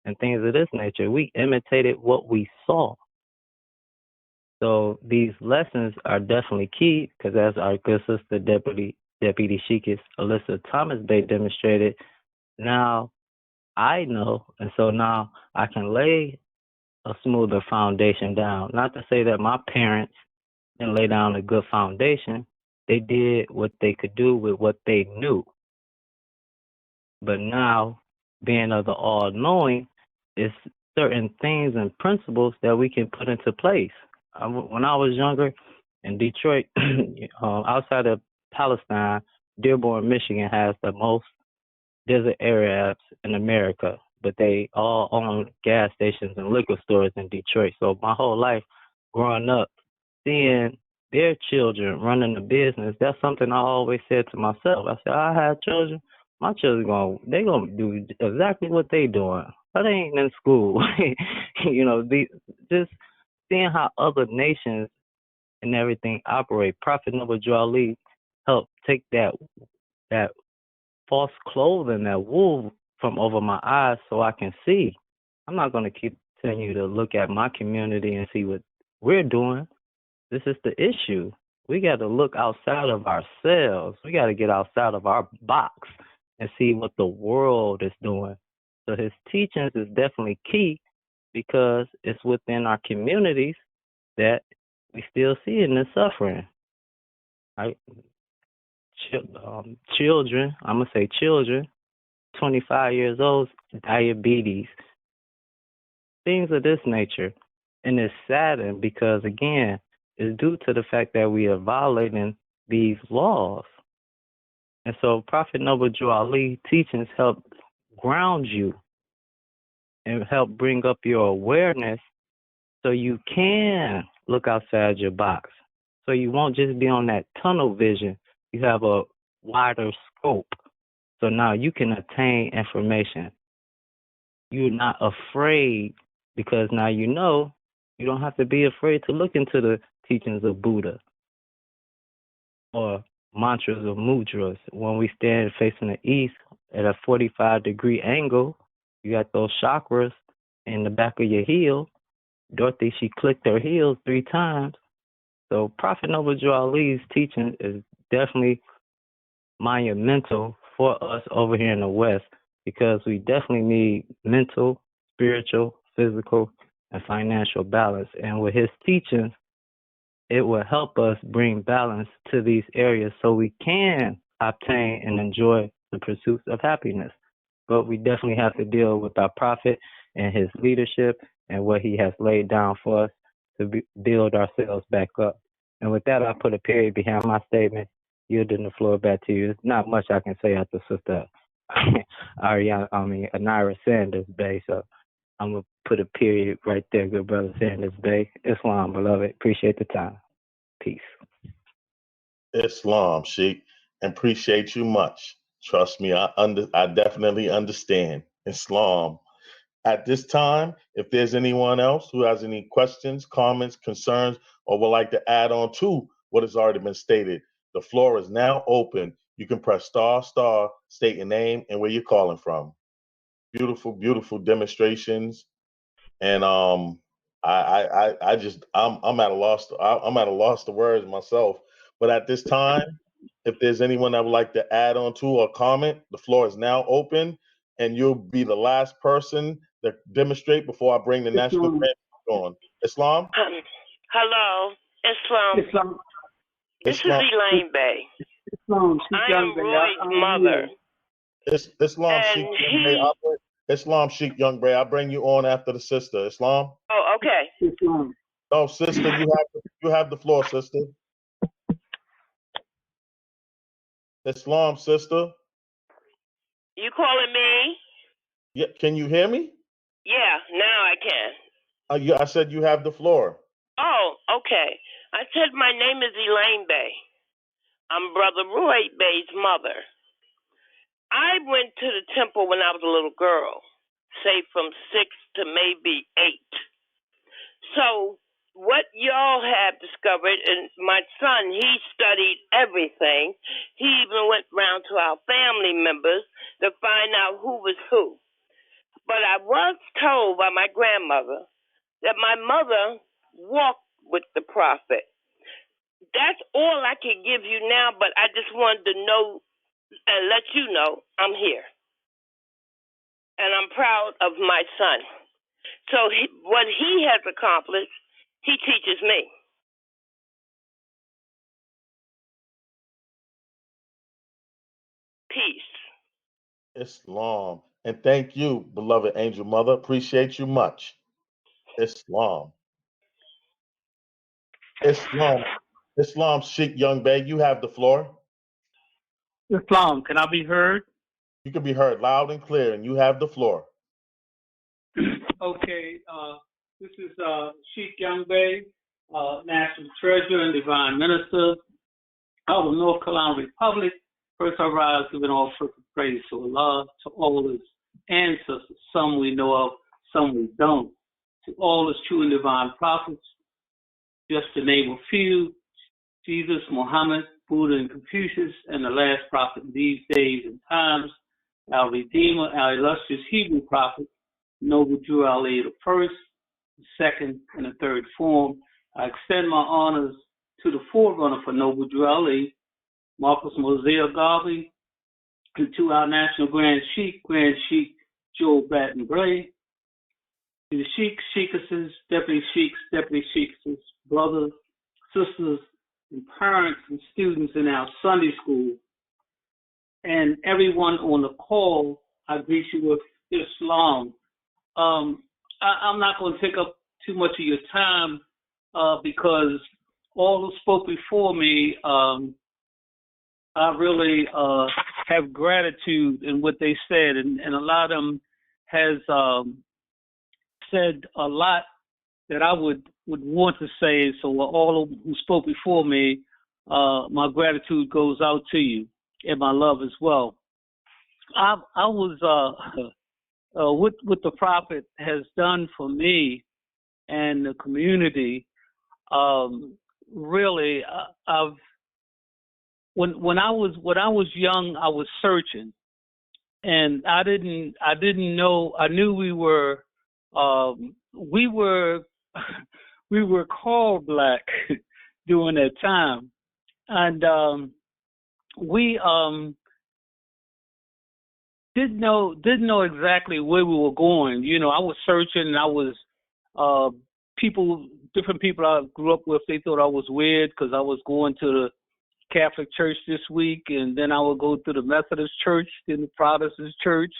and things of this nature. We imitated what we saw. So these lessons are definitely key because as our good sister Deputy Sheikis Alyssa Thomas Bay demonstrated, now I know, and so now I can lay a smoother foundation down. Not to say that my parents didn't lay down a good foundation. They did what they could do with what they knew. But now being of the all-knowing, is certain things and principles that we can put into place. When I was younger in Detroit, outside of Palestine, Dearborn, Michigan has the most desert areas in America, but they all own gas stations and liquor stores in Detroit. So my whole life growing up, seeing their children running the business, that's something I always said to myself. I said, I had children, my children they gonna do exactly what they doing. But they ain't in school. Just seeing how other nations and everything operate. Prophet Noble Drew Ali helped take that false clothing, that wool from over my eyes so I can see. I'm not going to keep telling you to look at my community and see what we're doing. This is the issue. We got to look outside of ourselves. We got to get outside of our box and see what the world is doing. So his teachings is definitely key because it's within our communities that we still see in this suffering. Right? Children, I'm going to say children, 25 years old, diabetes, things of this nature. And it's saddened because, again, it's due to the fact that we are violating these laws. And so Prophet Noble Drew Ali teachings help ground you and help bring up your awareness so you can look outside your box. So you won't just be on that tunnel vision. You have a wider scope. So now you can attain information. You're not afraid because now you know you don't have to be afraid to look into the teachings of Buddha or mantras or mudras. When we stand facing the east at a 45-degree angle, you got those chakras in the back of your heel. Dorothy, she clicked her heels 3 times. So Prophet Noble Drew Ali's teaching is definitely monumental for us over here in the West because we definitely need mental, spiritual, physical, and financial balance. And with his teachings, it will help us bring balance to these areas so we can obtain and enjoy the pursuits of happiness. But we definitely have to deal with our prophet and his leadership and what he has laid down for us to build ourselves back up. And with that, I put a period behind my statement, yielding the floor back to you. There's not much I can say after Sister Anira Sanders Bay. So I'm going to put a period right there, good brother Sanders Bay. Islam, beloved. Appreciate the time. Peace. Islam, Sheikh, and appreciate you much. Trust me, I definitely understand Islam. At this time, if there's anyone else who has any questions, comments, concerns, or would like to add on to what has already been stated, the floor is now open. You can press **, state your name and where you're calling from. Beautiful, beautiful demonstrations, and I'm at a loss. I'm at a loss for words myself. But at this time, if there's anyone that would like to add on to or comment, the floor is now open, and you'll be the last person to demonstrate before I bring the national grant on. Islam? Hello, Islam. This is Elaine Bay. Islam. I am Roy's mother. Islam Sheikh Young Bey. Islam Sheikh Young Bey. I'll bring you on after the sister. Islam? Oh, okay. Islam. No, sister, you have the floor, sister. Islam, sister. You calling me? Yeah, can you hear me? Yeah, now I can. I said you have the floor. Oh, okay. I said my name is Elaine Bay. I'm Brother Roy Bay's mother. I went to the temple when I was a little girl, say from 6 to maybe 8. So what y'all have discovered, and my son, he studied everything. He even went round to our family members to find out who was who. But I was told by my grandmother that my mother walked with the prophet. That's all I can give you now, but I just wanted to know and let you know I'm here. And I'm proud of my son. So what he has accomplished, he teaches me. Peace. Islam. And thank you, beloved angel mother. Appreciate you much. Islam. Islam Sheikh Young Bey, you have the floor. Islam, can I be heard? You can be heard loud and clear, and you have the floor. Okay, this is Sheikh Young Bey, National Treasurer and Divine Minister of the North Carolina Republic. First, I rise giving all perfect praise to Allah, to all His ancestors. Some we know of, some we don't. To all His true and divine prophets, just to name a few: Jesus, Muhammed, Buddha, and Confucius, and the last prophet in these days and times, our Redeemer, our illustrious Hebrew prophet, Noble Drew Ali, the first, the second, and the third form. I extend my honors to the forerunner for Noble Drew Ali, Marcus Mosiah Garvey, and to our National Grand Sheikh Joe Batten Bray, to the Sheikhs, Sheikesses, Deputy Sheikesses, brothers, sisters, and parents and students in our Sunday school, and everyone on the call. I greet you with Islam. I'm not going to take up too much of your time because all who spoke before me, I really have gratitude in what they said, and a lot of them has said a lot that I would want to say. So all who spoke before me, my gratitude goes out to you, and my love as well. I was what the Prophet has done for me and the community. Really, when I was young, I was searching, and I didn't know. I knew we were we were called black during that time, and we didn't know exactly where we were going. You know, I was searching, and I was different people I grew up with. They thought I was weird because I was going to the Catholic Church this week, and then I would go to the Methodist Church, then the Protestant Church,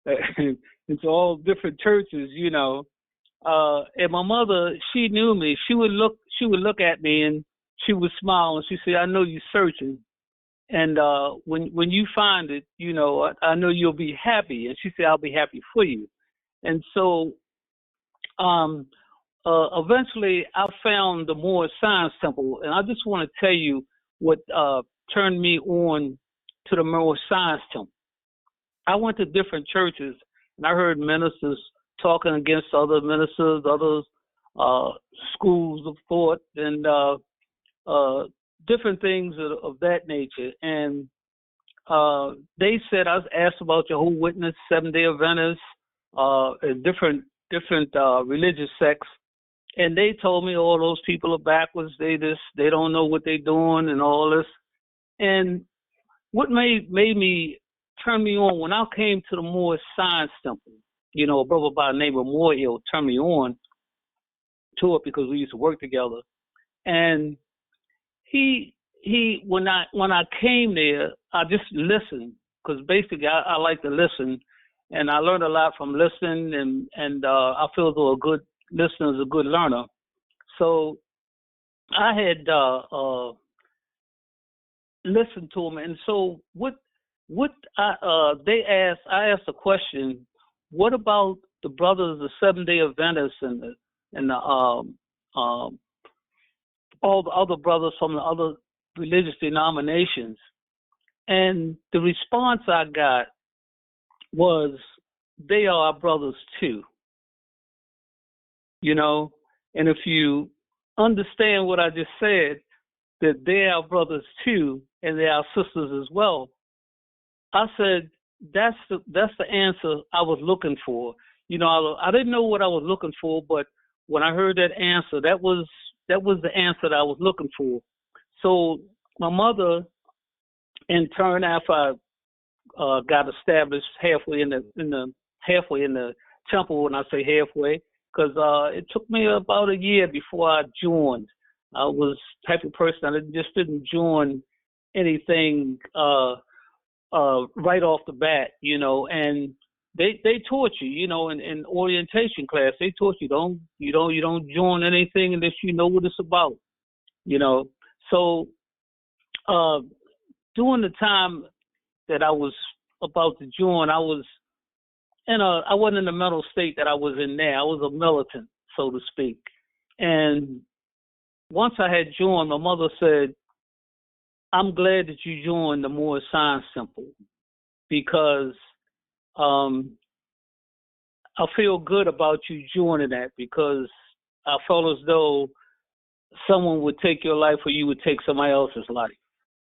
and to all different churches, you know. And my mother, she knew me. She would look at me, and she would smile, and she said, "I know you're searching, and when you find it, you know, I know you'll be happy." And she said, "I'll be happy for you." And so, eventually, I found the Moorish Science Temple, and I just want to tell you what turned me on to the Moorish Science Temple. I went to different churches, and I heard ministers talking against other ministers, others schools of thought, and different things of that nature. And they said, I was asked about Jehovah's Witness, Seventh-day Adventists, and different religious sects. And they told me all those people are backwards. They don't know what they're doing and all this. And what made me turn me on when I came to the Moorish Science Temple, you know, a brother by the name of Moorish turned me on to it because we used to work together. And he when I came there, I just listened because basically I like to listen, and I learned a lot from listening, and I feel though a good listener is a good learner. So I had listened to him, and so I asked a question: what about the brothers, the Seventh-day Adventists, and all the other brothers from the other religious denominations? And the response I got was, they are our brothers too. You know, and if you understand what I just said, that they are brothers too, and they are sisters as well, I said, that's the answer I was looking for. You know, I didn't know what I was looking for, but when I heard that answer, that was the answer that I was looking for. So my mother, in turn, after I got established halfway in the temple, when I say halfway, because it took me about a year before I joined. I was the type of person I didn't join anything right off the bat, you know. And they taught you, in orientation class, they taught you you don't join anything unless you know what it's about, So during the time that I was about to join, I wasn't in the mental state that I was in now. I was a militant, so to speak. And once I had joined, my mother said, "I'm glad that you joined the Moorish Science Temple because I feel good about you joining that because I felt as though someone would take your life or you would take somebody else's life."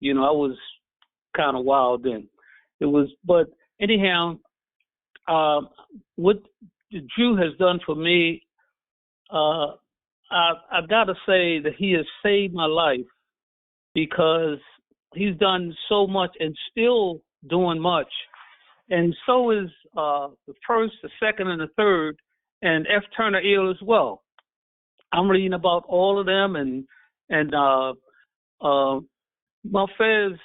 I was kind of wild then. But anyhow, what Drew has done for me, I gotta say that he has saved my life because he's done so much and still doing much. And so is the first, the second, and the third, and F. Turner Eel as well. I'm reading about all of them, and Mafez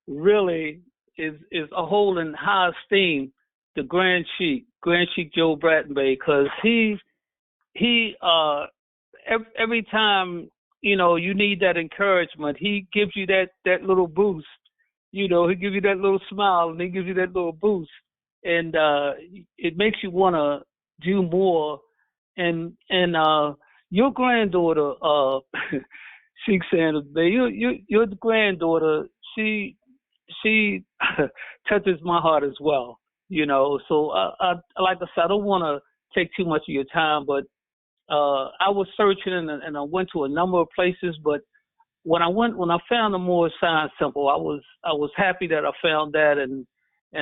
really is a hold in high esteem the Grand Sheik Joe Bratton Bay, because he every time you need that encouragement, he gives you that little boost. He gives you that little smile, and he gives you that little boost, and it makes you want to do more. And your granddaughter, Sheik Sanders Bay, your granddaughter, she touches my heart as well. So I like I said, I don't want to take too much of your time, but I was searching and I went to a number of places, but when I found the Moorish Science Temple, I was happy that I found that, and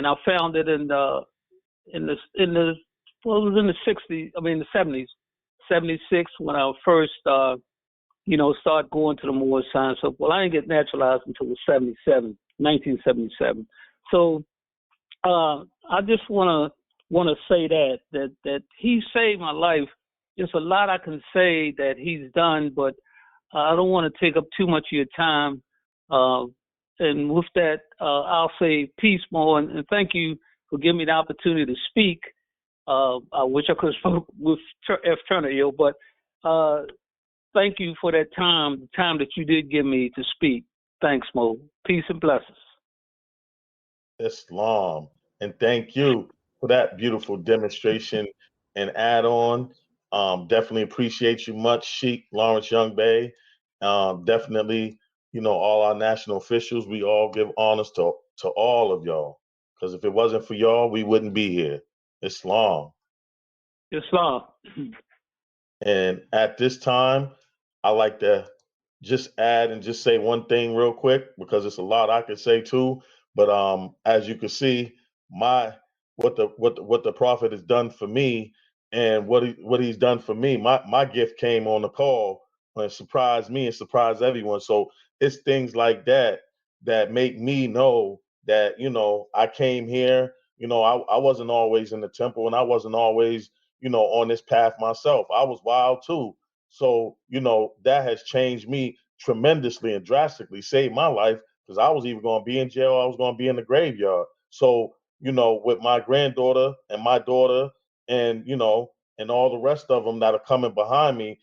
I found it in the well, it was in the 60s, the 70s, 76 when I first started going to the Moorish Science Temple. Well, I didn't get naturalized until the 1977. So I just want to say that he saved my life. There's a lot I can say that he's done, but I don't want to take up too much of your time. And with that, I'll say peace, Mo, and thank you for giving me the opportunity to speak. I wish I could have spoke with F. Turner, but thank you for that time, the time that you did give me to speak. Thanks, Mo. Peace and blessings. Islam. And thank you for that beautiful demonstration and add on. Definitely appreciate you much, Sheik Lawrence Young Bay. Definitely, all our national officials, we all give honors to all of y'all. Because if it wasn't for y'all, we wouldn't be here. Islam. Islam. And at this time, I like to just add and just say one thing real quick because it's a lot I could say too. But as you can see, what the prophet has done for me and what he's done for me, my gift came on the call and surprised me and surprised everyone. So it's things like that that make me know that I came here. I wasn't always in the temple and I wasn't always on this path myself. I was wild too. So, that has changed me tremendously and drastically, saved my life because I was either going to be in jail or I was going to be in the graveyard. So, with my granddaughter and my daughter and, and all the rest of them that are coming behind me,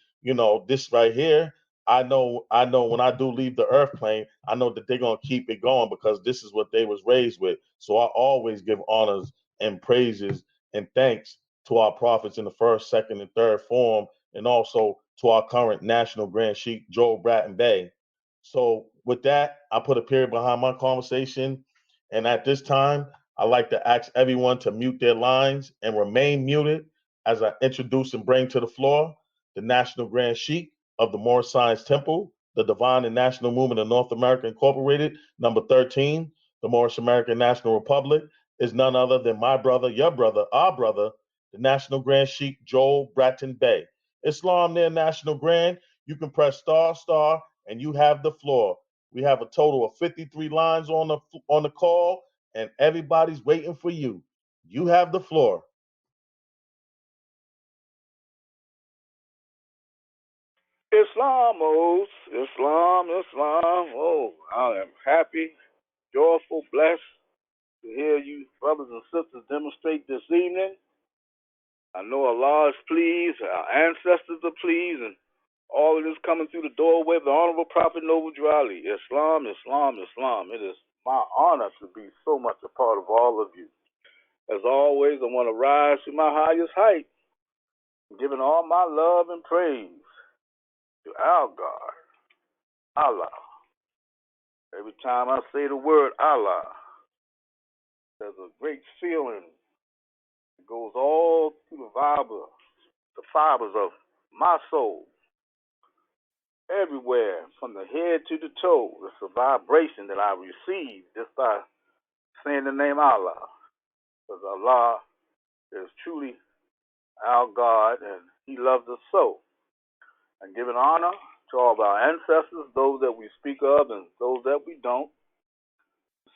this right here, I know when I do leave the earth plane, I know that they're going to keep it going because this is what they was raised with. So I always give honors and praises and thanks to our prophets in the first, second, and third form, and also to our current National Grand Sheik, Joel Bratton Bay. So with that, I put a period behind my conversation. And at this time, I'd like to ask everyone to mute their lines and remain muted as I introduce and bring to the floor the National Grand Sheik of the Moorish Science Temple, the Divine and National Movement of North America Incorporated, number 13, the Moorish American National Republic, is none other than my brother, your brother, our brother, the National Grand Sheik Joel Bratton Bay. Islam there, National Grand. You can press star, star, and you have the floor. We have a total of 53 lines on the call, and everybody's waiting for you. You have the floor. Islam, Islam. Oh, I am happy, joyful, blessed to hear you brothers and sisters demonstrate this evening. I know Allah is pleased, our ancestors are pleased, and all of this coming through the doorway of the Honorable Prophet Noble Drali. Islam, Islam, Islam. It is my honor to be so much a part of all of you. As always, I want to rise to my highest height, giving all my love and praise to our God, Allah. Every time I say the word Allah, there's a great feeling that goes all through the fibers of my soul. Everywhere, from the head to the toe, it's a vibration that I receive just by saying the name Allah. Because Allah is truly our God, and He loves us so. And giving honor to all of our ancestors, those that we speak of and those that we don't.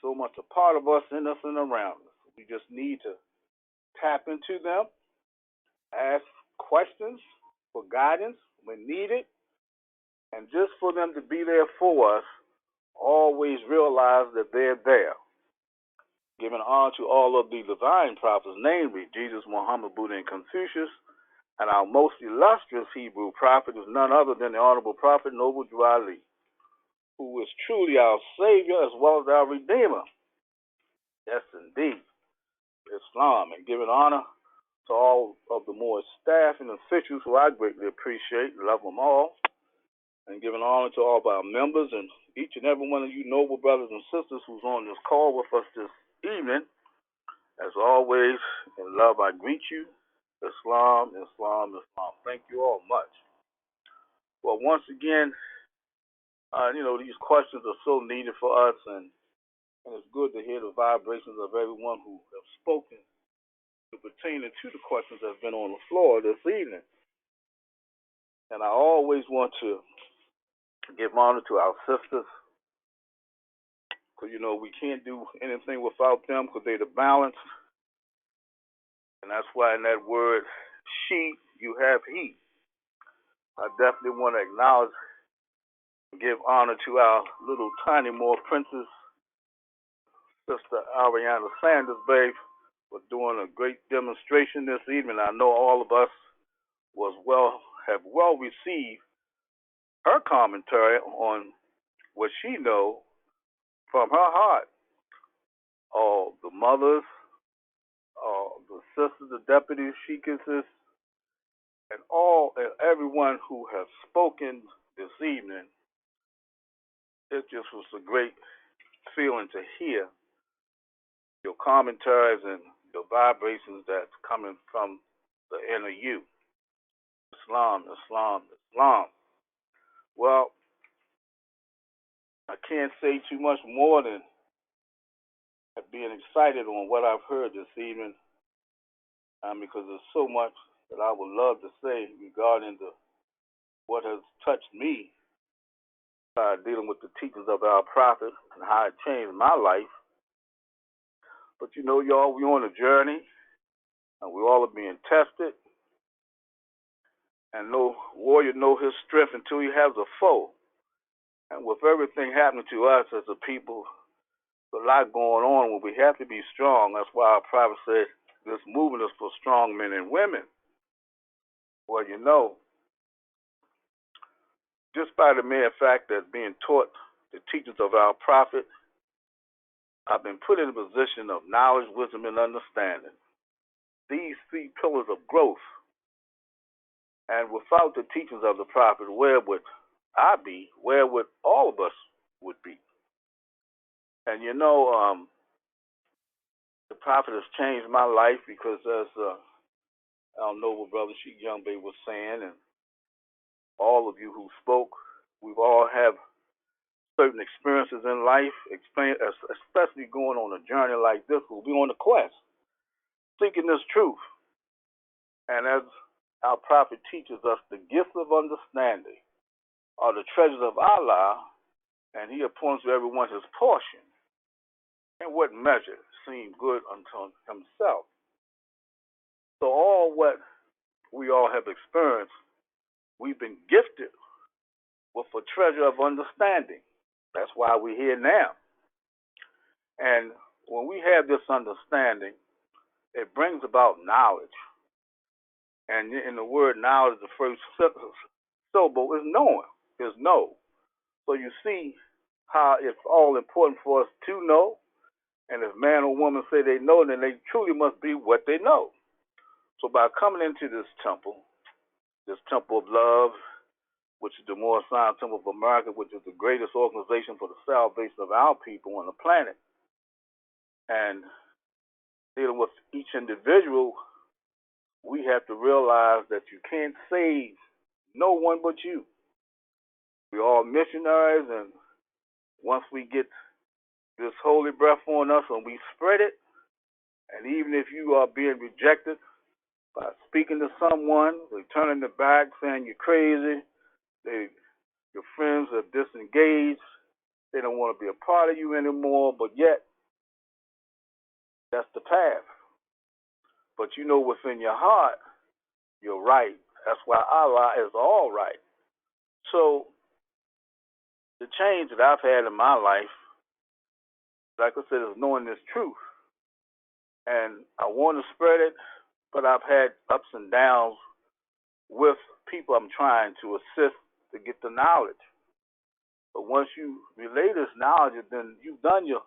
So much a part of us, in us, and around us. We just need to tap into them, ask questions for guidance when needed, and just for them to be there for us, always realize that they're there. Giving honor to all of the divine prophets, namely Jesus, Muhammad, Buddha, and Confucius, and our most illustrious Hebrew prophet is none other than the Honorable Prophet Noble Drali, who is truly our Savior as well as our Redeemer. Yes, indeed. Islam, and giving honor to all of the Moorish staff and officials who I greatly appreciate and love them all, and giving honor to all of our members and each and every one of you noble brothers and sisters who's on this call with us this evening. As always, in love I greet you. Islam, Islam, Islam. Thank you all much. Well, once again, these questions are so needed for us, and it's good to hear the vibrations of everyone who have spoken pertaining to the questions that have been on the floor this evening. And I always want to give honor to our sisters, because, we can't do anything without them, because they're the balance. And that's why in that word, she, you have he. I definitely want to acknowledge and give honor to our little tiny Moor princess, Sister Ariana Sanders, babe, for doing a great demonstration this evening. I know all of us have well received her commentary on what she knows from her heart. All the mothers, all the sisters, the deputies, sheikesses, and everyone who has spoken this evening. It just was a great feeling to hear your commentaries and your vibrations that's coming from the inner you. Islam, Islam, Islam. Well, I can't say too much more than being excited on what I've heard this evening, because there's so much that I would love to say regarding what has touched me dealing with the teachings of our prophet and how it changed my life. But y'all, we're on a journey, and we all are being tested. And no warrior know his strength until he has a foe. And with everything happening to us as a people, there's a lot going on where we have to be strong. That's why our prophet said this movement is for strong men and women. Well, just by the mere fact that being taught the teachings of our prophet, I've been put in a position of knowledge, wisdom, and understanding. These 3 pillars of growth. And without the teachings of the prophet, where would I be? Where would all of us would be? And the prophet has changed my life, because as our noble brother Sheikh Youngbae was saying, and all of you who spoke, we've all have certain experiences in life, especially going on a journey like this. We'll be on a quest, seeking this truth. And as our prophet teaches us, the gifts of understanding are the treasures of Allah, and he appoints to everyone his portion, and what measure seemed good unto himself. So all what we all have experienced, we've been gifted with a treasure of understanding. That's why we're here now. And when we have this understanding, it brings about knowledge. And in the word knowledge, the first syllable is knowing, is know. So you see how it's all important for us to know. And if man or woman say they know, then they truly must be what they know. So by coming into this temple of love, which is the Moorish Science Temple of America, which is the greatest organization for the salvation of our people on the planet, and dealing with each individual, we have to realize that you can't save no one but you. We're all missionaries, and once we get this holy breath on us and we spread it, and even if you are being rejected by speaking to someone, they turning their back saying you're crazy, your friends are disengaged, they don't want to be a part of you anymore, but yet that's the path. But you know within your heart, you're right. That's why Allah is all right. So the change that I've had in my life, like I said, is knowing this truth. And I want to spread it, but I've had ups and downs with people I'm trying to assist to get the knowledge. But once you relay this knowledge, then you've done your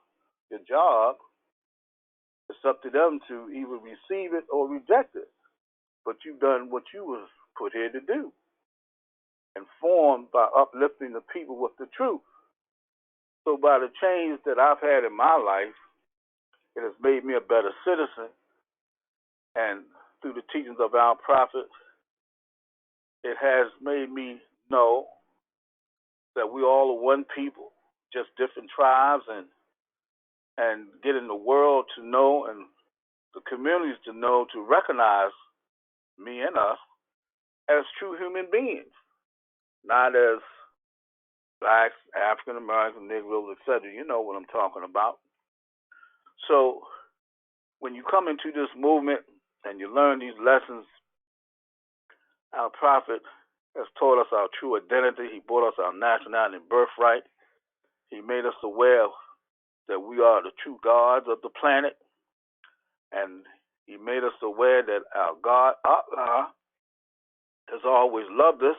job. It's up to them to either receive it or reject it. But you've done what you was put here to do. Informed by uplifting the people with the truth. So by the change that I've had in my life, it has made me a better citizen. And through the teachings of our prophet, it has made me know that we all are one people, just different tribes, and getting the world to know and the communities to know, to recognize me and us as true human beings, not as blacks, African Americans, negroes, etc. You know what I'm talking about. So when you come into this movement and you learn these lessons, our prophet has taught us our true identity. He brought us our nationality and birthright. He made us aware that we are the true gods of the planet. And he made us aware that our God, Allah, has always loved us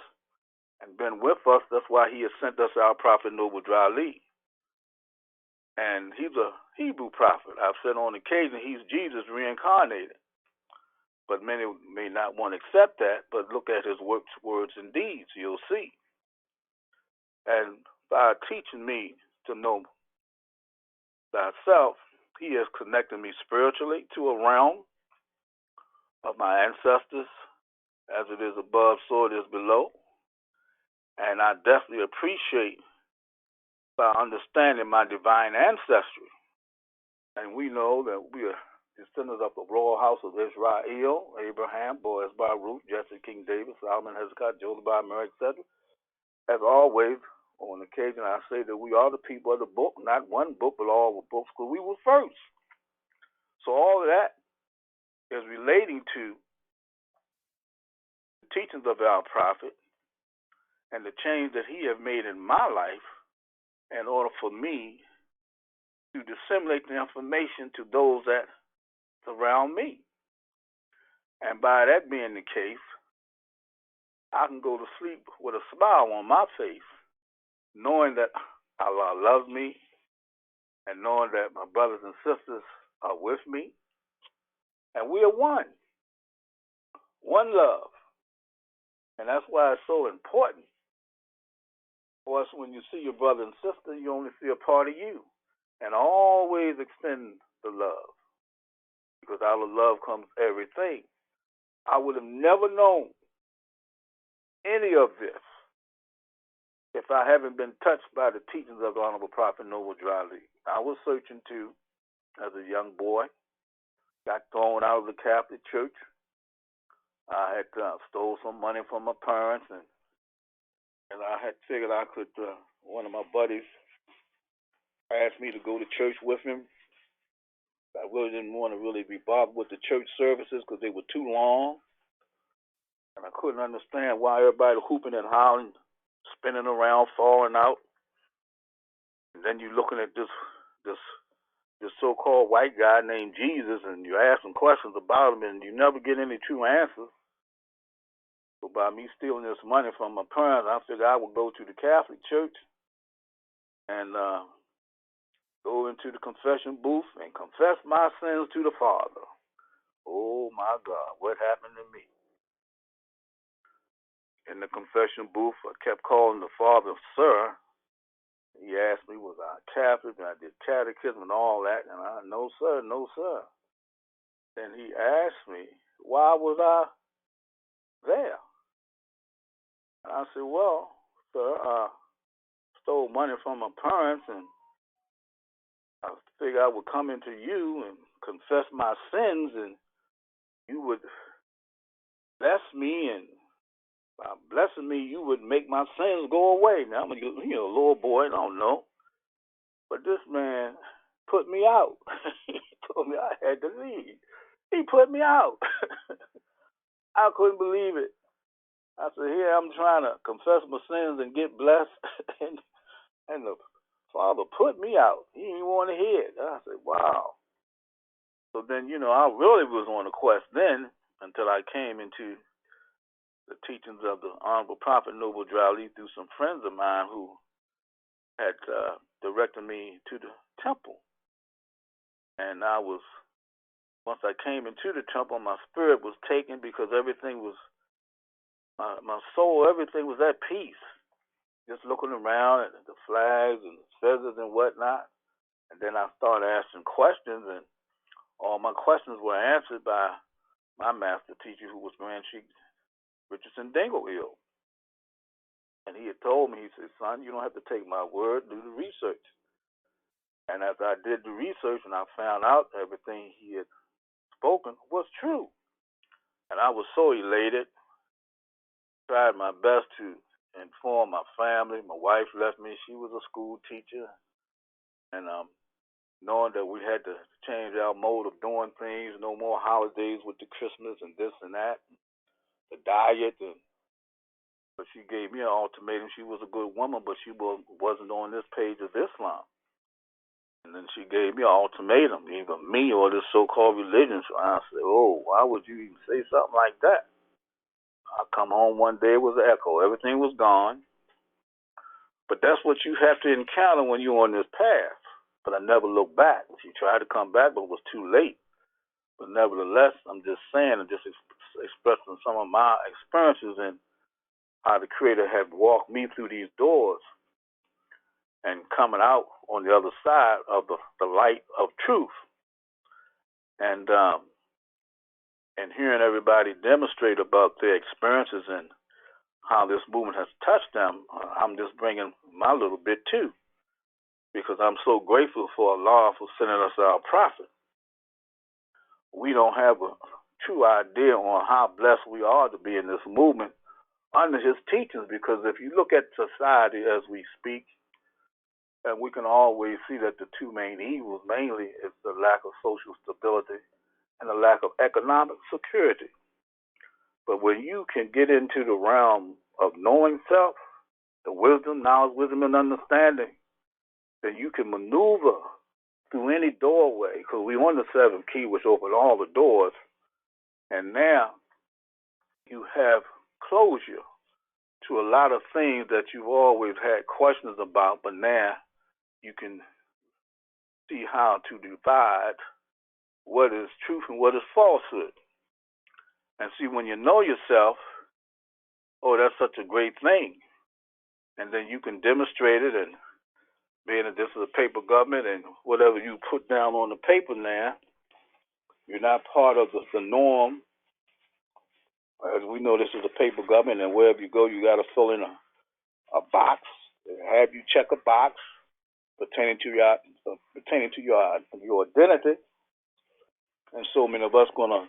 and been with us. That's why he has sent us our prophet, Noble Drali. And he's a Hebrew prophet. I've said on occasion he's Jesus reincarnated. But many may not want to accept that, but look at his words and deeds, you'll see. And by teaching me to know thyself, he has connected me spiritually to a realm of my ancestors. As it is above, so it is below. And I definitely appreciate by understanding my divine ancestry. And we know that we are descendants of the royal house of Israel, Abraham, Boaz by Ruth, Jesse, King David, Solomon, Hezekiah, Joseph, Mary, etc. As always, on occasion, I say that we are the people of the book, not one book, but all the books, because we were first. So all of that is relating to the teachings of our prophet and the change that he has made in my life in order for me to disseminate the information to those that surround me. And by that being the case, I can go to sleep with a smile on my face, knowing that Allah loves me and knowing that my brothers and sisters are with me. And we are one love. And that's why it's so important for us when you see your brother and sister, you only see a part of you. And always extend the love. Because out of love comes everything. I would have never known any of this if I haven't been touched by the teachings of the Honorable Prophet Noble Drali. I was searching too as a young boy, got thrown out of the Catholic Church. I had stole some money from my parents, and I had figured I could, one of my buddies asked me to go to church with him. I really didn't want to really be bothered with the church services because they were too long. And I couldn't understand why everybody hooping and howling, spinning around, falling out. And then you're looking at this this so-called white guy named Jesus, and you ask him questions about him, and you never get any true answers. So by me stealing this money from my parents, I figured I would go to the Catholic Church and go into the confession booth and confess my sins to the Father. Oh my God, what happened to me? In the confession booth, I kept calling the Father Sir. He asked me, was I Catholic? And I did catechism and all that. And I, no, sir, no, sir. Then he asked me, why was I there? And I said, well, sir, I stole money from my parents, and I figured I would come into you and confess my sins, and you would bless me, and by blessing me, you would make my sins go away. Now, I'm a little boy, I don't know. But this man put me out. He told me I had to leave. He put me out. I couldn't believe it. I said, here I'm trying to confess my sins and get blessed, and the Father put me out. He didn't want to hear it. I said, wow. So then, I really was on a quest then until I came into the teachings of the Honorable Prophet Noble Drawley through some friends of mine who had directed me to the temple. And once I came into the temple, my spirit was taken because everything was, my soul, everything was at peace. Just looking around at the flags and the feathers and whatnot. And then I started asking questions, and all my questions were answered by my master teacher, who was Grand Chief Richardson Dingle-Hill. And he had told me, he said, son, you don't have to take my word, do the research. And after I did the research and I found out everything he had spoken was true. And I was so elated, tried my best to inform my family. My wife left me. She was a school teacher. And knowing that we had to change our mode of doing things, no more holidays with the Christmas and this and that, the diet. But she gave me an ultimatum. She was a good woman, but she wasn't on this page of Islam. And then she gave me an ultimatum, either me or this so-called religion. So I said, oh, why would you even say something like that? I come home one day, it was an echo. Everything was gone. But that's what you have to encounter when you're on this path. But I never looked back. She tried to come back, but it was too late. But nevertheless, I'm just saying, I'm just expressing some of my experiences and how the Creator had walked me through these doors and coming out on the other side of the light of truth. And hearing everybody demonstrate about their experiences and how this movement has touched them, I'm just bringing my little bit too, because I'm so grateful for Allah for sending us our prophet. We don't have a true idea on how blessed we are to be in this movement under his teachings, because if you look at society as we speak, and we can always see that the two main evils mainly is the lack of social stability and the lack of economic security. But when you can get into the realm of knowing self, the wisdom, knowledge, wisdom, and understanding, then you can maneuver through any doorway, because we on the seventh key, which opened all the doors, and now you have closure to a lot of things that you've always had questions about, but now you can see how to divide what is truth and what is falsehood. And see, when you know yourself, oh, that's such a great thing. And then you can demonstrate it, and being that this is a paper government and whatever you put down on the paper now, you're not part of the norm. As we know, this is a paper government, and wherever you go, you got to fill in a box. They have you check a box pertaining to your identity. And so many of us going to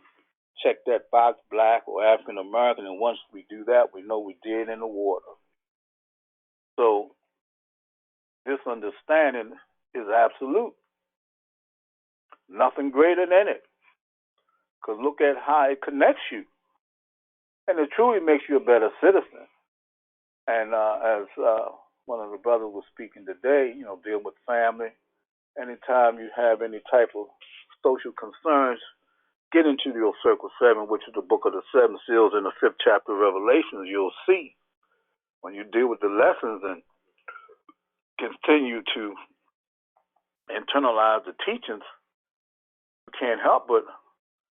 check that box, black or African American, and once we do that, we know we did in the water. So this understanding is absolute. Nothing greater than it. Because look at how it connects you. And it truly makes you a better citizen. And as one of the brothers was speaking today, dealing with family, anytime you have any type of social concerns, get into your Circle 7, which is the book of the seven seals in the 5th chapter of Revelations. You'll see when you deal with the lessons and continue to internalize the teachings, you can't help but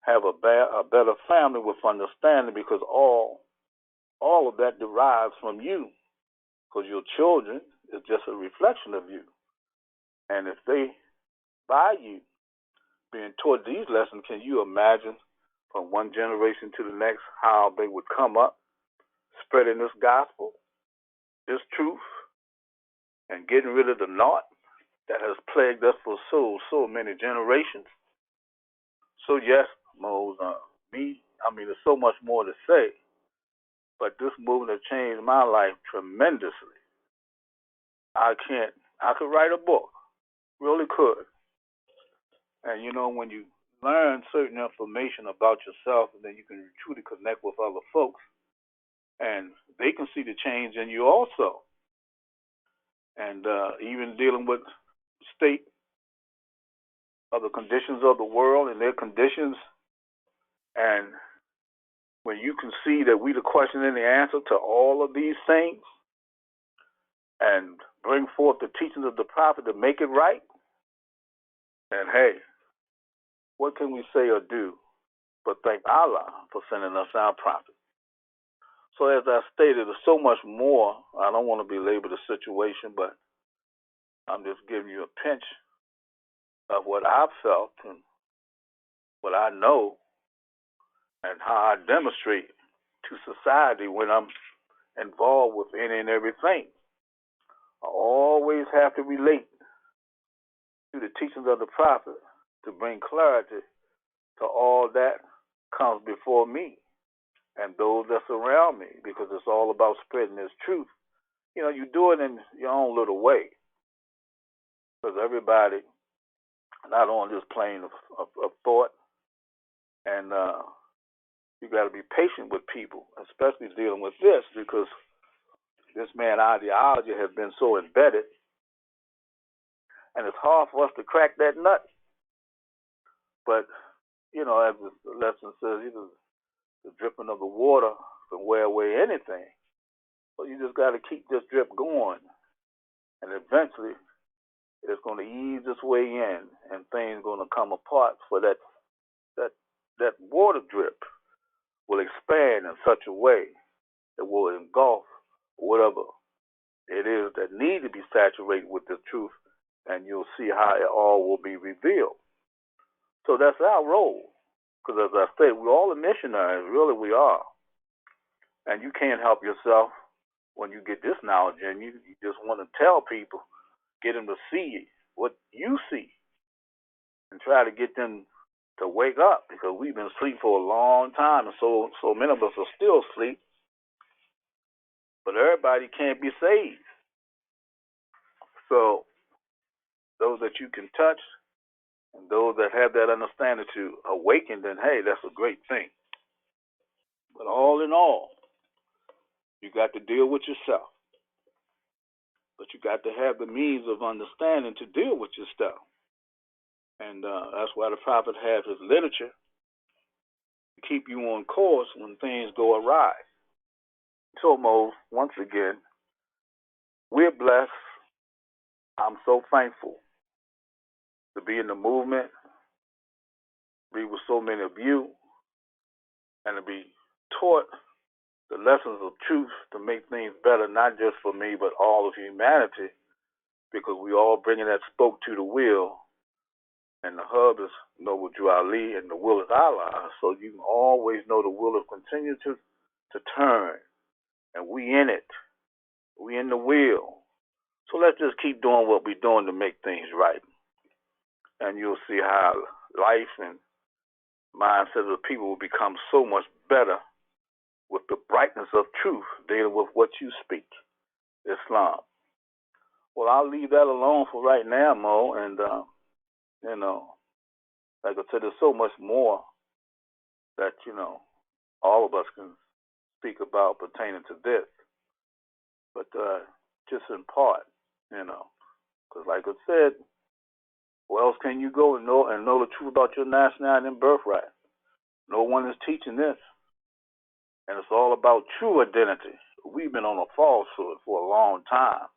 have a better family with understanding, because all of that derives from you, because your children is just a reflection of you. And if they, by you, being taught these lessons, can you imagine from one generation to the next how they would come up spreading this gospel, this truth, and getting rid of the naught that has plagued us for so many generations? So yes, Mose, there's so much more to say, but this movement has changed my life tremendously. I could write a book, really could. And when you learn certain information about yourself, and then you can truly connect with other folks, and they can see the change in you also. And even dealing with state of the conditions of the world and their conditions, and when you can see that we the question and the answer to all of these things, and bring forth the teachings of the prophet to make it right, and hey, what can we say or do but thank Allah for sending us our prophet? So as I stated, there's so much more. I don't want to belabor the situation, but I'm just giving you a pinch of what I've felt and what I know and how I demonstrate to society when I'm involved with any and everything. I always have to relate to the teachings of the prophet to bring clarity to all that comes before me and those that surround me, because it's all about spreading this truth. You do it in your own little way, because everybody not on this plane of thought, and you got to be patient with people, especially dealing with this, because this man ideology has been so embedded, and it's hard for us to crack that nut. But as the lesson says, the dripping of the water can wear away anything. So you just got to keep this drip going, and eventually it's going to ease its way in, and things going to come apart. For that water drip will expand in such a way that will engulf whatever it is that need to be saturated with the truth, and you'll see how it all will be revealed. So that's our role, because as I said, we're all missionaries, really we are. And you can't help yourself when you get this knowledge, and you just want to tell people, get them to see what you see, and try to get them to wake up, because we've been asleep for a long time, and so many of us are still asleep. But everybody can't be saved. So those that you can touch and those that have that understanding to awaken, then hey, that's a great thing. But all in all, you got to deal with yourself. But you got to have the means of understanding to deal with your stuff. And that's why the prophet has his literature to keep you on course when things go awry. So, Mo, once again, we're blessed. I'm so thankful to be in the movement, be with so many of you, and to be taught the lessons of truth to make things better, not just for me, but all of humanity, because we all bringing that spoke to the wheel, and the hub is Noble Drew Ali, and the will is Allah. So you can always know the wheel will continue to turn, and we in it. We in the wheel. So let's just keep doing what we're doing to make things right. And you'll see how life and mindset of the people will become so much better with the brightness of truth dealing with what you speak, Islam. Well, I'll leave that alone for right now, Mo. And, like I said, there's so much more that, all of us can speak about pertaining to this. But just in part, because like I said, Where else can you go and know the truth about your nationality and birthright? No one is teaching this. And it's all about true identity. We've been on a falsehood for a long time.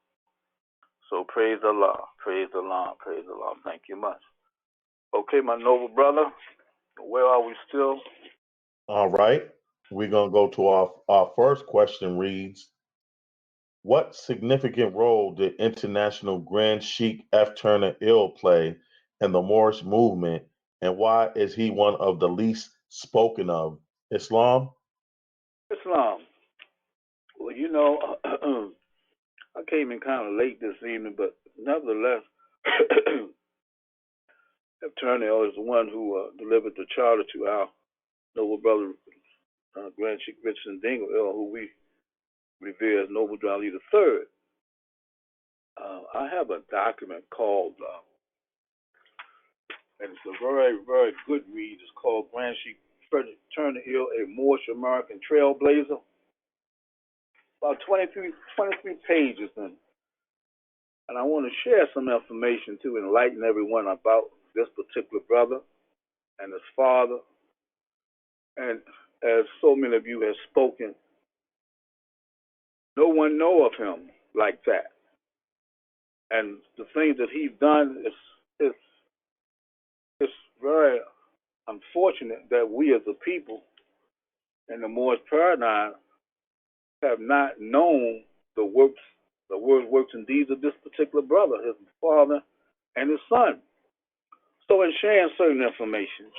So praise Allah, praise Allah, praise Allah. Thank you much. Okay, my noble brother, where are we still? All right. We're going to go to our first question reads, what significant role did International Grand Sheikh F. Turner Ill play in the Moorish movement, and why is he one of the least spoken of? Islam? Islam. Well, you know, I came in kind of late this evening, but nevertheless, F. Turner Ill is the one who delivered the charter to our noble brother, Grand Sheikh Richardson Dingle Ill, who we revere as Noble Drew III. I have a document called, and it's a very, very good read. It's called Grand Sheikh Frederick Turner Ill, a Moorish American Trailblazer. About 23 pages, and I want to share some information to enlighten everyone about this particular brother and his father. And as so many of you have spoken, no one know of him like that. And the things that he's done is very unfortunate that we as a people in the Moorish paradigm have not known the words, works, and deeds of this particular brother, his father, and his son. So in sharing certain information,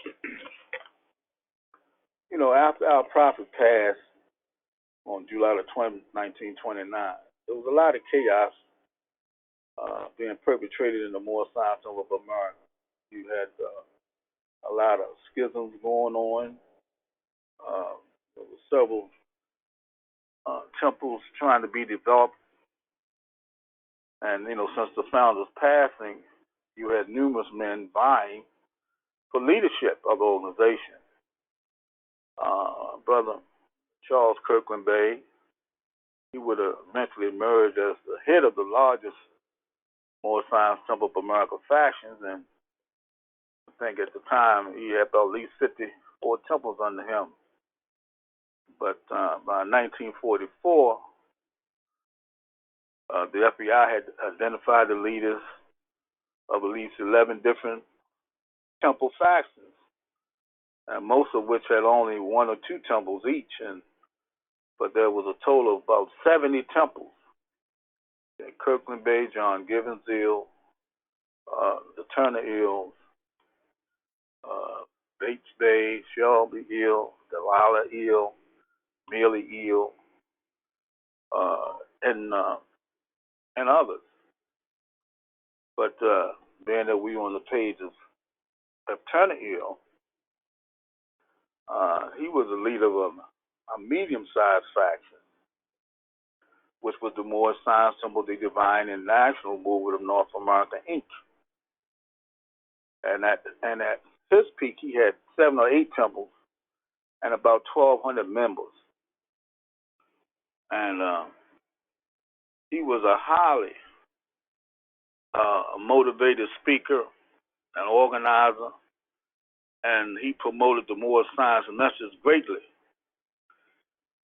you know, after our prophet passed on July the 20th, 1929, there was a lot of chaos being perpetrated in the Moorish Science Temple of America. You had a lot of schisms going on. There were several temples trying to be developed. And, you know, since the founder's passing, you had numerous men vying for leadership of the organization. Brother Charles Kirkland Bay, he would eventually emerge as the head of the largest Moorish Science Temple of America factions, and I think at the time he had about at least 54 temples under him. But by 1944, the FBI had identified the leaders of at least 11 different temple factions, and most of which had only one or two temples each, but there was a total of about 70 temples. Kirkland Bay, John Givens Hill, the Turner Hills, Bates Bay, Shelby Hill, Delilah Hill, Mealy Hill, and others. But being that we on the page of Turner Hill, he was the leader of a medium-sized faction, which was the Moorish Science Temple, the Divine and National Movement of North America, Inc. And at his peak, he had 7 or 8 temples and about 1,200 members. And he was a highly motivated speaker and organizer, and he promoted the Moorish science message greatly.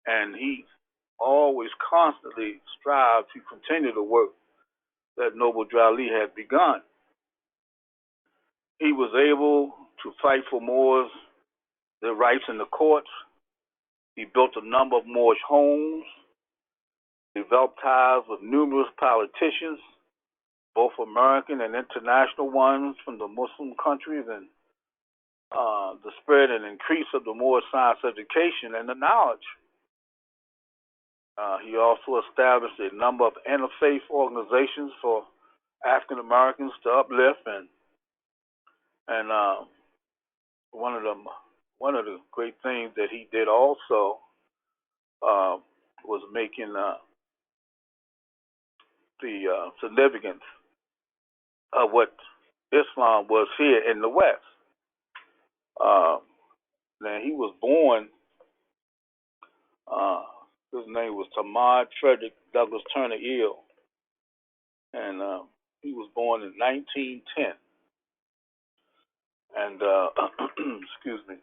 And he always constantly strived to continue the work that Noble Drew Ali had begun. He was able to fight for Moors, their rights in the courts. He built a number of Moorish homes, developed ties with numerous politicians, both American and international ones from the Muslim countries, and the spread and increase of the Moorish science education and the knowledge. He also established a number of interfaith organizations for African Americans to uplift, and one of the great things that he did also was making the significance of what Islam was here in the West. Now he was born. His name was Tamar Frederick Douglas Turner Ill, and he was born in 1910. and excuse me,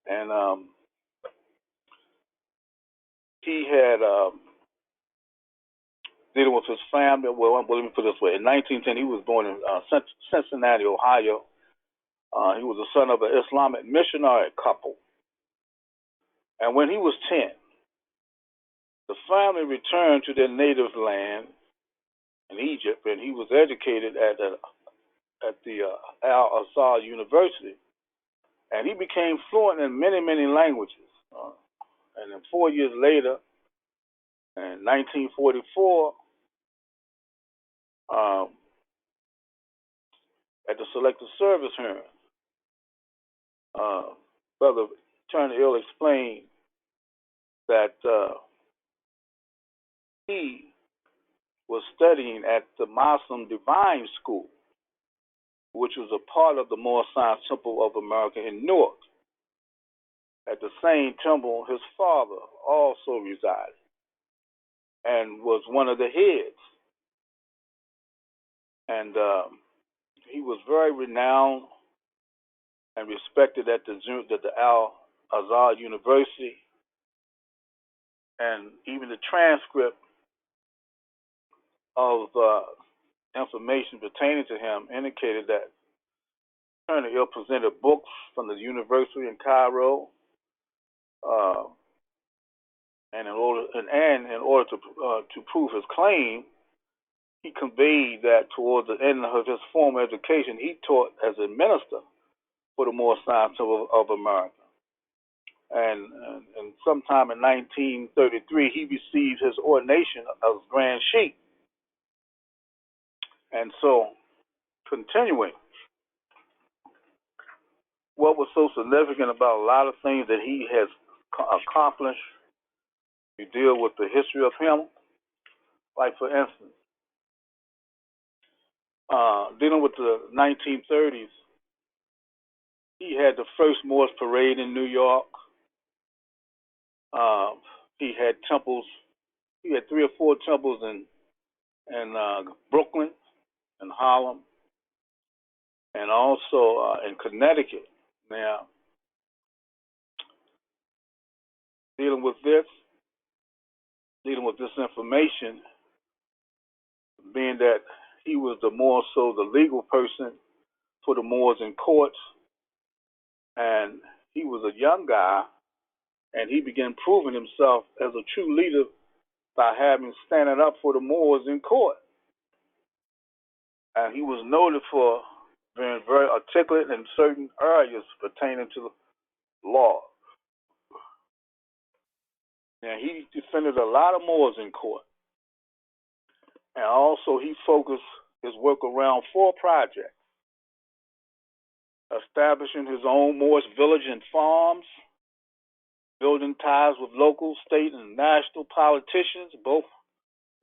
and he had dealing with his family. Well, let me put it this way: in 1910, he was born in Cincinnati, Ohio. He was the son of an Islamic missionary couple, and when he was 10, the family returned to their native land in Egypt, and he was educated at the Al-Azhar University, and he became fluent in many, many languages. And then 4 years later, in 1944, at the Selective Service hearing, Brother Turner Ill explained that he was studying at the Muslim Divine School, which was a part of the Moorish Science Temple of America in Newark. At the same temple, his father also resided and was one of the heads. And he was very renowned and respected at the Al-Azhar University. And even the transcript of information pertaining to him indicated that Turner Ill presented books from the university in Cairo, and in order to prove his claim, he conveyed that towards the end of his formal education, he taught as a minister for the Moorish Science Temple of America. And sometime in 1933, he received his ordination as Grand Sheikh. And so, continuing, what was so significant about a lot of things that he has accomplished, you deal with the history of him, like for instance, dealing with the 1930s, he had the first Moorish parade in New York. He had temples. He had 3 or 4 temples in Brooklyn and Harlem, and also in Connecticut. Now, dealing with this information, being that he was the more so the legal person for the Moors in courts, and he was a young guy, and he began proving himself as a true leader by having standing up for the Moors in court. And he was noted for being very articulate in certain areas pertaining to the law. Now, he defended a lot of Moors in court. And also, he focused his work around 4 projects: establishing his own Moorish village and farms, building ties with local, state, and national politicians, both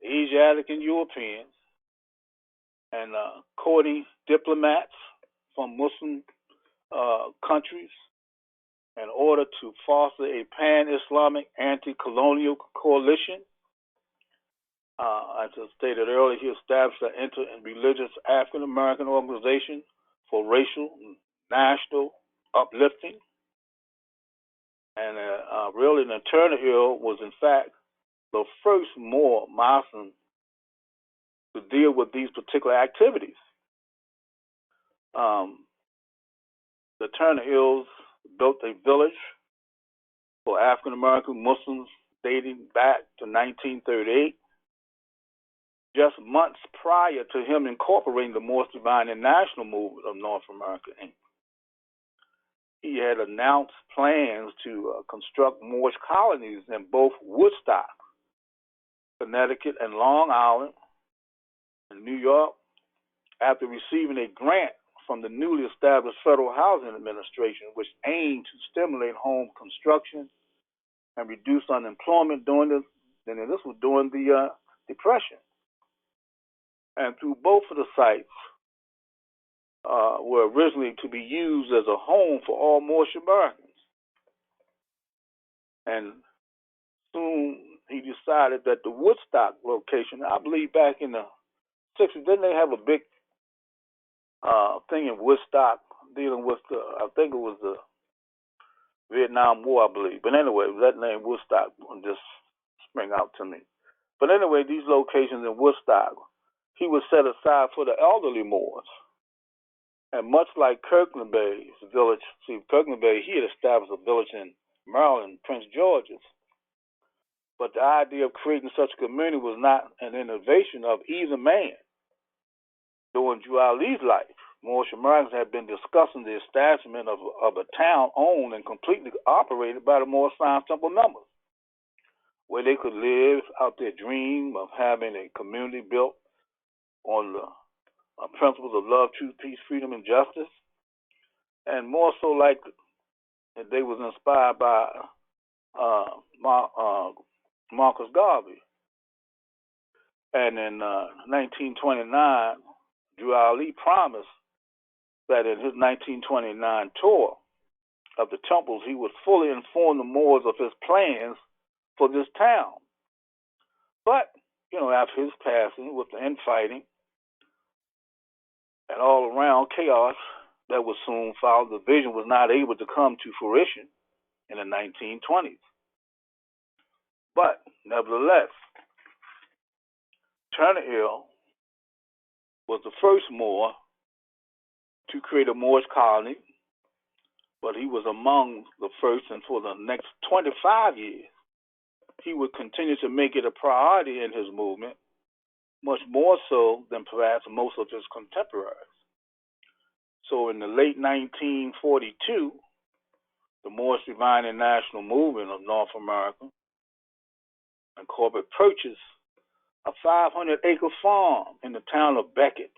Asiatic and Europeans, and courting diplomats from Muslim countries in order to foster a pan-Islamic anti-colonial coalition. As I stated earlier, he established an inter-religious African-American organization for racial and national uplifting. And really, Turner Ill was, in fact, the first Moor Muslim to deal with these particular activities. The Turner Ills built a village for African American Muslims dating back to 1938, just months prior to him incorporating the Moorish Divine and National Movement of North America, Inc. He had announced plans to construct Moorish colonies in both Woodstock, Connecticut, and Long Island, in New York, after receiving a grant from the newly established Federal Housing Administration, which aimed to stimulate home construction and reduce unemployment during the Depression. And through both of the sites were originally to be used as a home for all Moorish Americans. And soon he decided that the Woodstock location, I believe back in the 60s, didn't they have a big thing in Woodstock dealing with I think it was the Vietnam War, I believe. But anyway, that name Woodstock just spring out to me. But anyway, these locations in Woodstock, he was set aside for the elderly Moors. And much like Kirkland Bay's village, see, Kirkland Bay, he had established a village in Maryland, Prince George's. But the idea of creating such a community was not an innovation of either man. During Drew Ali's life, Moorish Americans had been discussing the establishment of a town owned and completely operated by the Moorish Science Temple members, where they could live out their dream of having a community built on the principles of love, truth, peace, freedom, and justice. And more so like they was inspired by Marcus Garvey. And in 1929, Drew Ali promised that in his 1929 tour of the temples, he would fully inform the Moors of his plans for this town. But, after his passing, with the infighting and all around chaos that would soon follow, the vision was not able to come to fruition in the 1920s. But, nevertheless, Turner Hill was the first Moor to create a Moorish colony, but he was among the first, and for the next 25 years, he would continue to make it a priority in his movement, much more so than perhaps most of his contemporaries. So in the late 1942, the Moorish Divine and National Movement of North America and corporate purchased a 500-acre farm in the town of Beckett,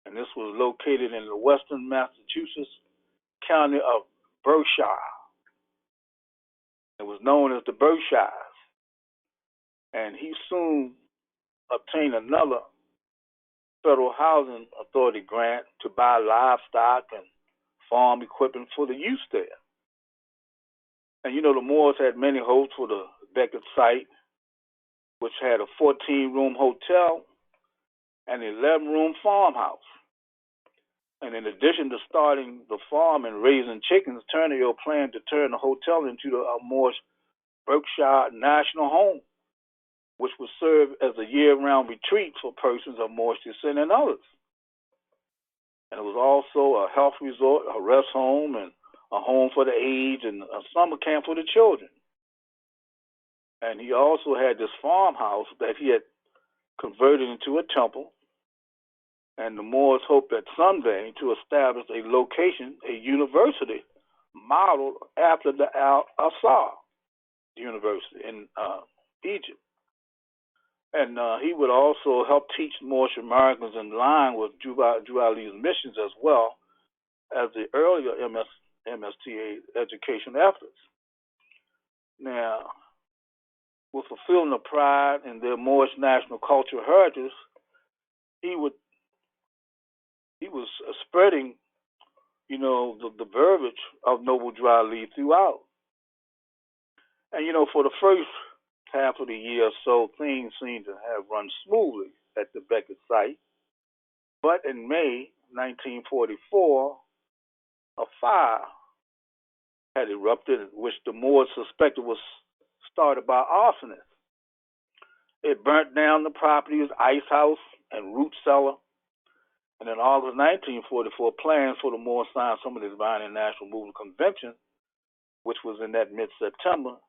and this was located in the western Massachusetts county of Berkshire. It was known as the Berkshires, and he soon obtained another Federal Housing Authority grant to buy livestock and farm equipment for the use there. And the Moors had many hopes for the Beckett site, which had a 14-room hotel and an 11-room farmhouse. And in addition to starting the farm and raising chickens, Turner Hill planned to turn the hotel into a Moorish Berkshire National Home, which would serve as a year-round retreat for persons of Moorish descent and others. And it was also a health resort, a rest home, and a home for the aged, and a summer camp for the children. And he also had this farmhouse that he had converted into a temple. And the Moors hoped that someday to establish a location, a university, modeled after the Al-Azhar University in Egypt. And he would also help teach Moorish Americans in line with Drew Ali's missions, as well as the earlier MSTA education efforts. Now, with fulfilling the pride in their Moorish national cultural heritage, he was spreading, the verbiage of Noble Drew Ali throughout. And, for the first half of the year or so, things seemed to have run smoothly at the Beckett site. But in May 1944, a fire had erupted, which the Moors suspected was started by arsonists. It burnt down the property's ice house and root cellar. And in August 1944, plans for the Moorish Science Temple Divine and National Movement Convention, which was in that mid-September,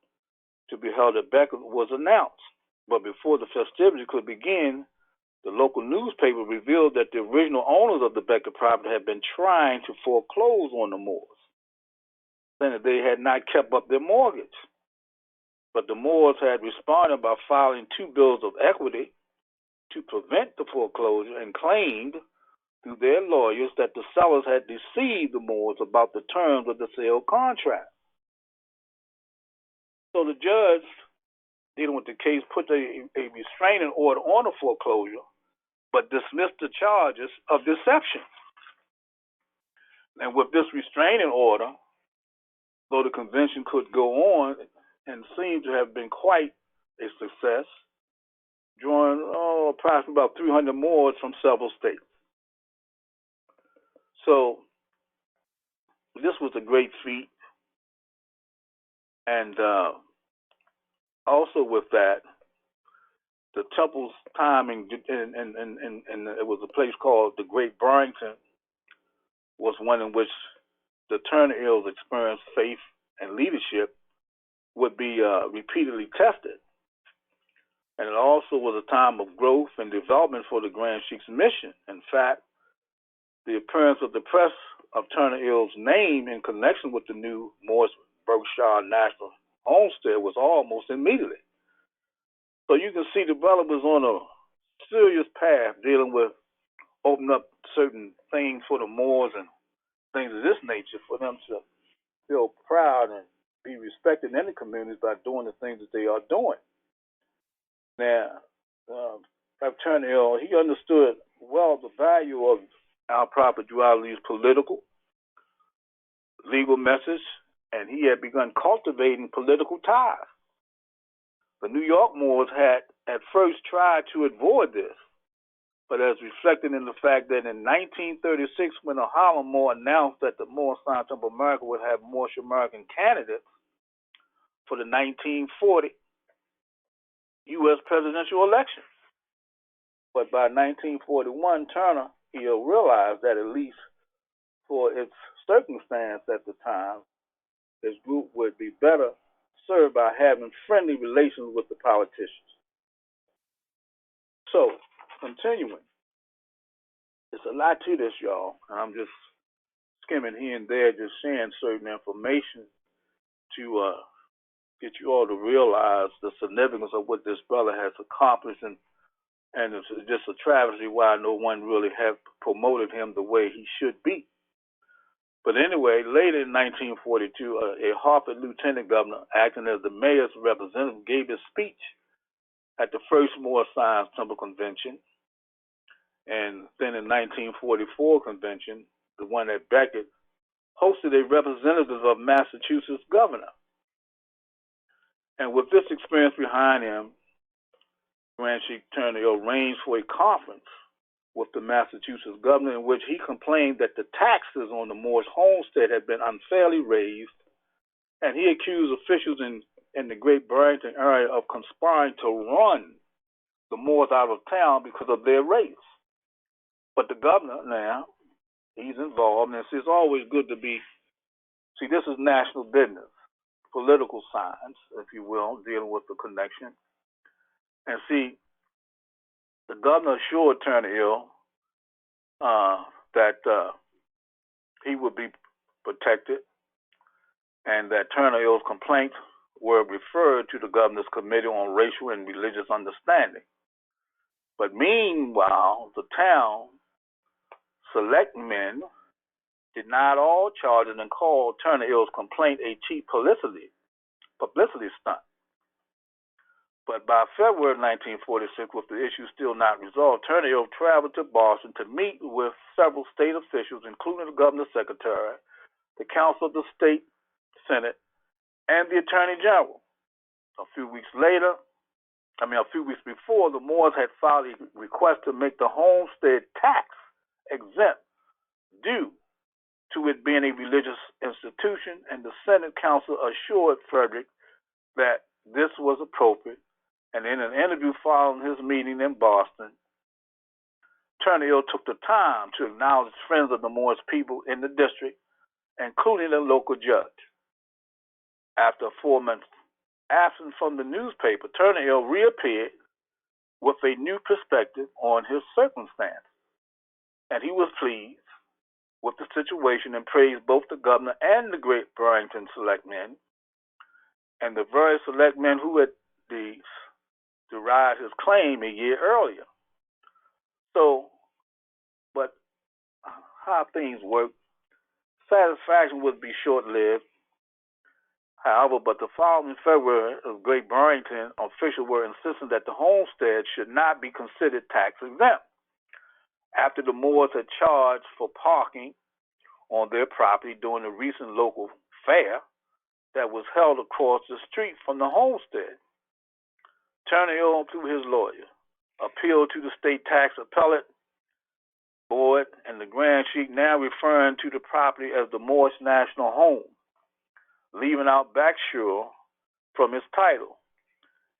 to be held at Beckett, was announced. But before the festivities could begin, the local newspaper revealed that the original owners of the Beckett property had been trying to foreclose on the Moors, saying that they had not kept up their mortgage. But the Moors had responded by filing 2 bills of equity to prevent the foreclosure, and claimed through their lawyers that the sellers had deceived the Moors about the terms of the sale contract. So the judge dealing with the case put a restraining order on the foreclosure, but dismissed the charges of deception. And with this restraining order, though the convention could go on and seemed to have been quite a success, drawing approximately about 300 Moors from several states. So this was a great feat, and also with that, the temple's time in it was a place called the Great Barrington, was one in which the Turner Hills experienced faith and leadership would be repeatedly tested. And it also was a time of growth and development for the Grand Sheik's mission. In fact, the appearance of the press of Turner Hill's name in connection with the new Moorish National Homestead was almost immediately. So you can see the brother was on a serious path dealing with opening up certain things for the Moors and things of this nature for them to feel proud and be respected in the communities by doing the things that they are doing. Now, Turner Hill, he understood well the value of our Prophet duality's political, legal message, and he had begun cultivating political ties. The New York Moors had at first tried to avoid this, but as reflected in the fact that in 1936, when the Harlem Moor announced that the Moorish Science Temple of America would have Moorish American candidates for the 1940 U.S. presidential election. But by 1941, Turner Hill realized that at least for its circumstance at the time, his group would be better served by having friendly relations with the politicians. So, continuing, there's a lot to this, y'all, and I'm just skimming here and there, just sharing certain information to get you all to realize the significance of what this brother has accomplished, and it's just a travesty why no one really have promoted him the way he should be. But anyway, later in 1942, a Harvard lieutenant governor, acting as the mayor's representative, gave a speech at the first Moorish Science Temple Convention. And then in 1944 convention, the one at Beckett, hosted a representative of Massachusetts governor. And with this experience behind him, Grand Sheik Turner arranged for a conference with the Massachusetts governor in which he complained that the taxes on the Moorish homestead had been unfairly raised, and he accused officials in the Great Barrington area of conspiring to run the Moors out of town because of their race. But the governor now, he's involved, and it's always good to be, see, this is national business, political science, if you will, dealing with the connection. And see, the governor assured Turner Hill that he would be protected, and that Turner Hill's complaints were referred to the governor's Committee on Racial and Religious Understanding. But meanwhile, the town selectmen denied all charges and called Turner Hill's complaint a cheap publicity stunt. But by February 1946, with the issue still not resolved, Turner Hill traveled to Boston to meet with several state officials, including the governor's secretary, the council of the state senate, and the attorney general. A few weeks before, the Moors had filed a request to make the homestead tax exempt due to it being a religious institution, and the Senate council assured Frederick that this was appropriate. And in an interview following his meeting in Boston, Turner Hill took the time to acknowledge friends of the Moorish people in the district, including the local judge. After 4 months absent from the newspaper, Turner Hill reappeared with a new perspective on his circumstance, and he was pleased with the situation and praised both the governor and the Great Barrington selectmen, and the very selectmen who had derived his claim a year earlier. So, but how things work, satisfaction would be short-lived. However, but the following February, the Great Barrington officials were insisting that the homestead should not be considered tax-exempt after the Moors had charged for parking on their property during a recent local fair that was held across the street from the homestead. Turner Hill, through his lawyer, appealed to the state tax appellate board and the Grand Sheik now referring to the property as the Moorish National Home, leaving out Backshore from his title.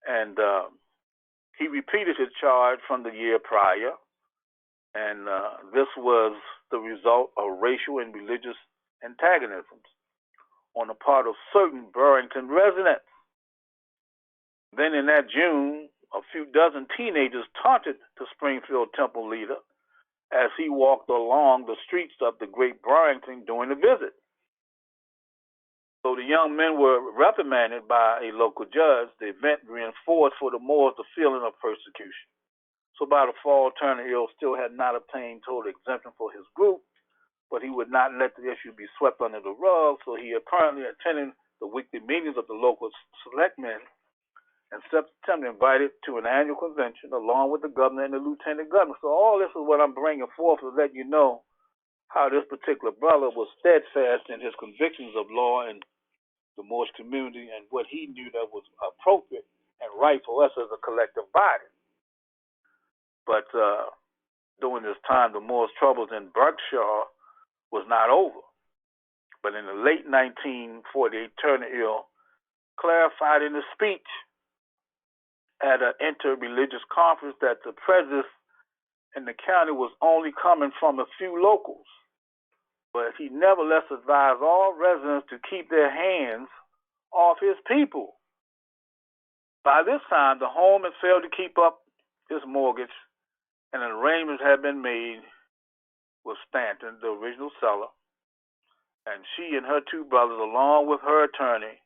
And he repeated his charge from the year prior, and this was the result of racial and religious antagonisms on the part of certain Burrington residents. Then in that June, a few dozen teenagers taunted the Springfield Temple leader as he walked along the streets of the Great Burrington during the visit. So the young men were reprimanded by a local judge. The event reinforced for the Moors the feeling of persecution. So by the fall, Turner Hill still had not obtained total exemption for his group, but he would not let the issue be swept under the rug, so he apparently attended the weekly meetings of the local selectmen and September invited to an annual convention along with the governor and the lieutenant governor. So all this is what I'm bringing forth to let you know how this particular brother was steadfast in his convictions of law and the Moorish community and what he knew that was appropriate and right for us as a collective body. But during this time, the Moorish troubles in Berkshire was not over. But in the late 1948, Turner Hill clarified in a speech at an inter-religious conference that the prejudice in the county was only coming from a few locals. But he nevertheless advised all residents to keep their hands off his people. By this time, the home had failed to keep up his mortgage, and an arrangement had been made with Stanton, the original seller, and she and her two brothers, along with her attorney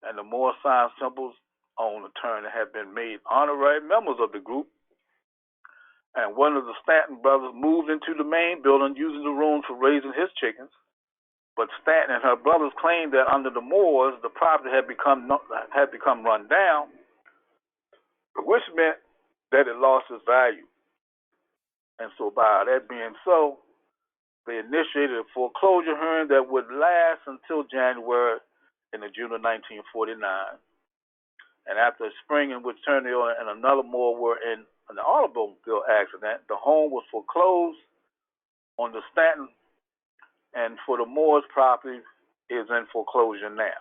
and the Moorish Science Temple's own attorney, had been made honorary members of the group. And one of the Stanton brothers moved into the main building using the room for raising his chickens. But Stanton and her brothers claimed that under the Moors, the property had become run down, which meant that it lost its value. And so by that being so, they initiated a foreclosure hearing that would last until January in the June of 1949. And after a spring in which Turner Hill and another Moor were in an automobile accident, the home was foreclosed on the Stanton, and for the Moors, property is in foreclosure now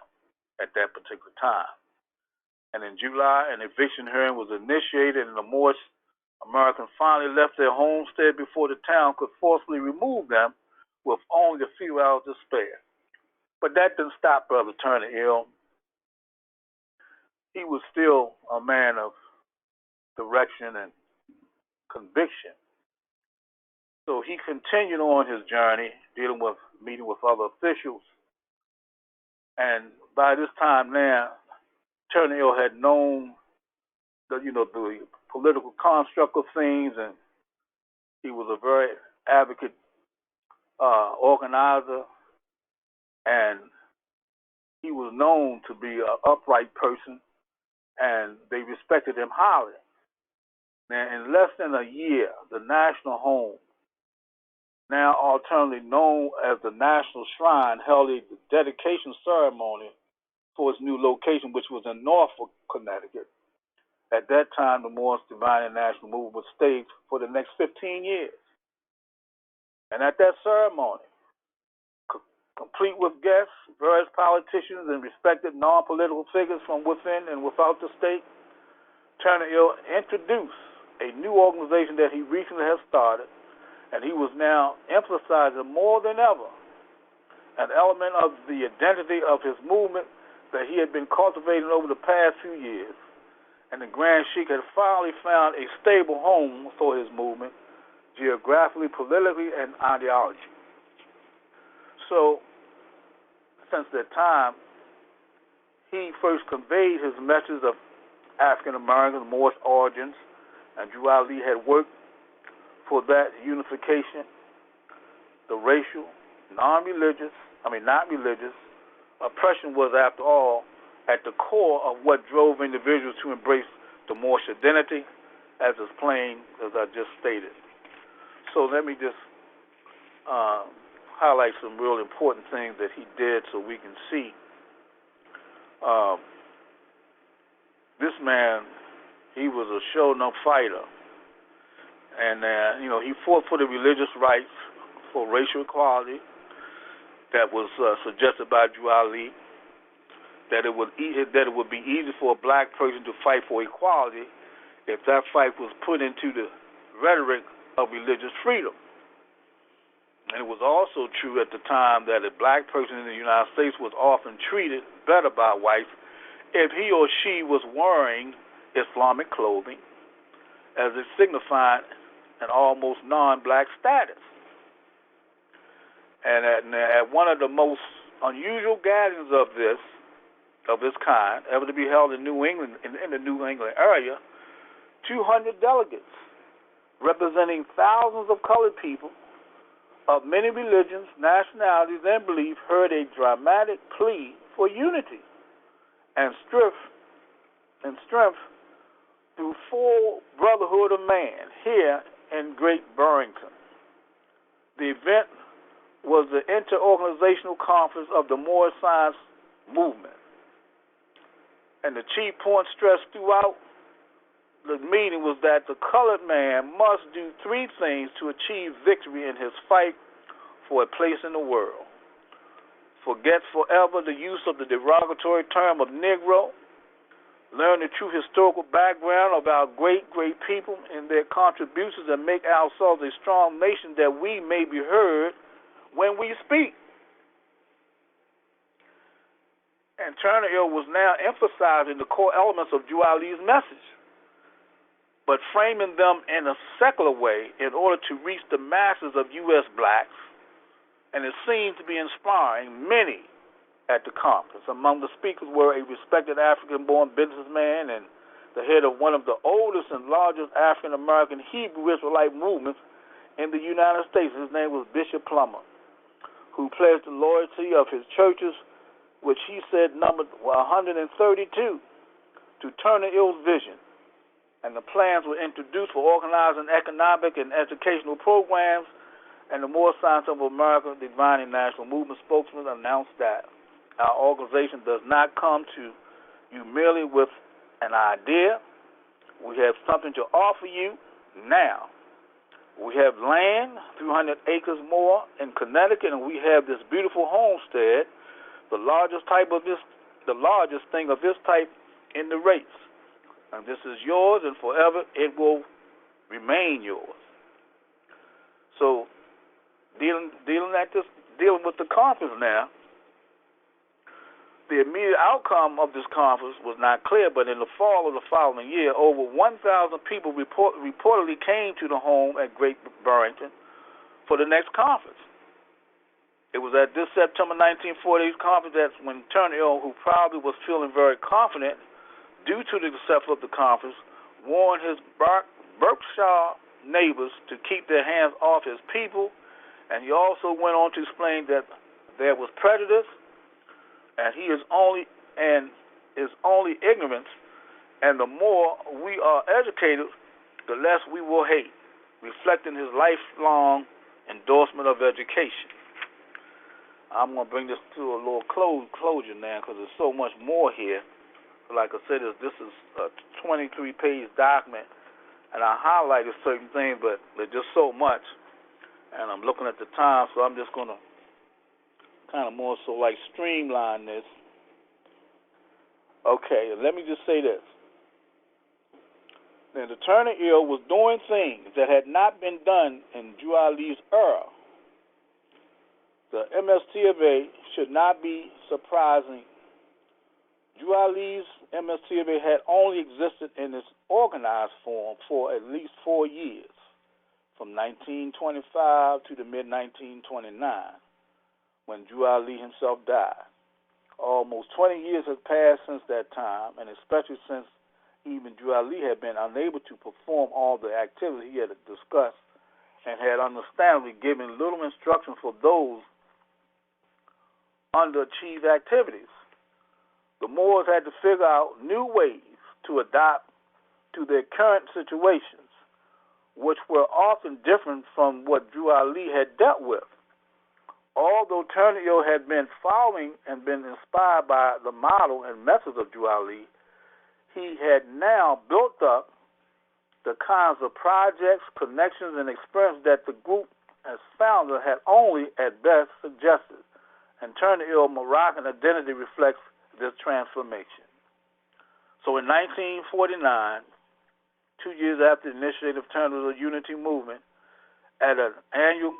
at that particular time. And in July, an eviction hearing was initiated, and the Moorish Americans finally left their homestead before the town could forcibly remove them with only a few hours to spare. But that didn't stop Brother Turner Hill. He was still a man of direction and conviction. So he continued on his journey, meeting with other officials. And by this time now, Turner Hill had known the political construct of things, and he was a very advocate organizer, and he was known to be an upright person, and they respected him highly. Now, in less than a year, the National Home, now alternately known as the National Shrine, held a dedication ceremony for its new location, which was in Norfolk, Connecticut. At that time, the Moorish Divine and National Movement was staged for the next 15 years. And at that ceremony, complete with guests, various politicians, and respected non-political figures from within and without the state, Turner Hill introduced a new organization that he recently has started, and he was now emphasizing more than ever an element of the identity of his movement that he had been cultivating over the past few years. And the Grand Sheik had finally found a stable home for his movement, geographically, politically, and ideology. So, since that time, he first conveyed his message of African Americans, Moorish origins, and Drew Ali had worked for that unification, the racial, not religious, oppression was, after all, at the core of what drove individuals to embrace the Moorish identity, as is plain as I just stated. So let me just highlight some real important things that he did so we can see. This man, he was a show-enough fighter. And he fought for the religious rights, for racial equality that was suggested by Drew Ali. That it would be easy for a black person to fight for equality if that fight was put into the rhetoric of religious freedom. And it was also true at the time that a black person in the United States was often treated better by whites if he or she was wearing Islamic clothing, as it signified an almost non-black status. And at one of the most unusual gatherings of this kind ever to be held in New England, in the New England area, 200 delegates representing thousands of colored people of many religions, nationalities, and beliefs heard a dramatic plea for unity and strength through full brotherhood of man here in Great Barrington. The event was the interorganizational conference of the Moorish Science Movement. And the chief point stressed throughout the meeting was that the colored man must do three things to achieve victory in his fight for a place in the world. Forget forever the use of the derogatory term of Negro. Learn the true historical background of our great people and their contributions, and make ourselves a strong nation that we may be heard when we speak. And Turner was now emphasizing the core elements of Drew Ali's message, but framing them in a secular way in order to reach the masses of U.S. blacks, and it seemed to be inspiring many at the conference. Among the speakers were a respected African-born businessman and the head of one of the oldest and largest African-American Hebrew Israelite movements in the United States. His name was Bishop Plummer, who pledged the loyalty of his churches, which he said numbered 132, to Turner Ill's vision. And the plans were introduced for organizing economic and educational programs, and the Moorish Science Temple of America Divine and National Movement spokesman announced that our organization does not come to you merely with an idea. We have something to offer you now. We have land, 300 acres more in Connecticut, and we have this beautiful homestead, the largest thing of this type in the race. And this is yours, and forever it will remain yours. So, dealing with the conference now, the immediate outcome of this conference was not clear, but in the fall of the following year, over 1,000 people reportedly came to the home at Great Barrington for the next conference. It was at this September 1948 conference that when Turner, who probably was feeling very confident due to the success of the conference, warned his Berkshire neighbors to keep their hands off his people, and he also went on to explain that there was prejudice, and he is only ignorance, and the more we are educated, the less we will hate, reflecting his lifelong endorsement of education. I'm going to bring this to a little closure now because there's so much more here. Like I said, this is a 23-page document, and I highlighted certain things, but there's just so much. And I'm looking at the time, so I'm just going to kind of more so like streamline this. Okay, let me just say this. Now, the Turner era was doing things that had not been done in Drew Ali's era. The MSTofA should not be surprising. Drew Ali's MSTofA had only existed in its organized form for at least 4 years, from 1925 to the mid-1929, when Drew Ali himself died. Almost 20 years have passed since that time, and especially since even Drew Ali had been unable to perform all the activities he had discussed and had understandably given little instruction for those underachieved activities. The Moors had to figure out new ways to adapt to their current situations, which were often different from what Drew Ali had dealt with. Although Turner had been following and been inspired by the model and methods of Drew Ali, he had now built up the the kinds of projects, connections, and experience that the group as founder had only at best suggested, and turn ill Moroccan identity reflects this transformation. So in 1949, 2 years after the initiative turned of the Unity Movement, at an annual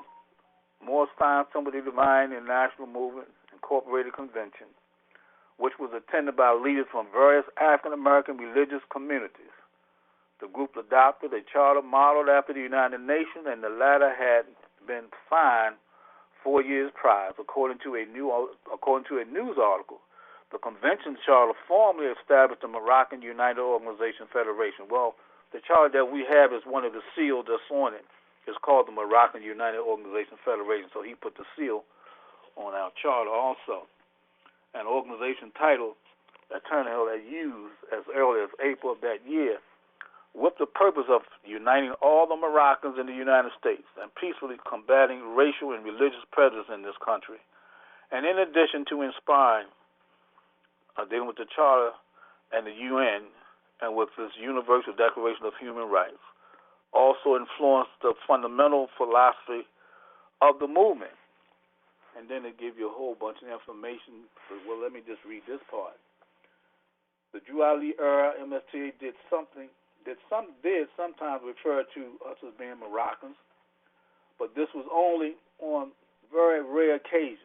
Moorish Science Temple Divine and National Movement Incorporated Convention, which was attended by leaders from various African American religious communities, the group adopted a charter modeled after the United Nations, and the latter had been signed 4 years prior, according to a news article. The convention charter formally established the Moroccan United Organization Federation. Well, the charter that we have is one of the seals that's on it. It's called the Moroccan United Organization Federation, so he put the seal on our charter also. An organization title that Turner had used as early as April of that year, with the purpose of uniting all the Moroccans in the United States and peacefully combating racial and religious prejudice in this country. And in addition to inspiring, dealing with the Charter and the UN and with this Universal Declaration of Human Rights, also influenced the fundamental philosophy of the movement. And then they give you a whole bunch of information. Well, let me just read this part. The Juali era MSTofA did sometimes refer to us as being Moroccans, but this was only on very rare occasions.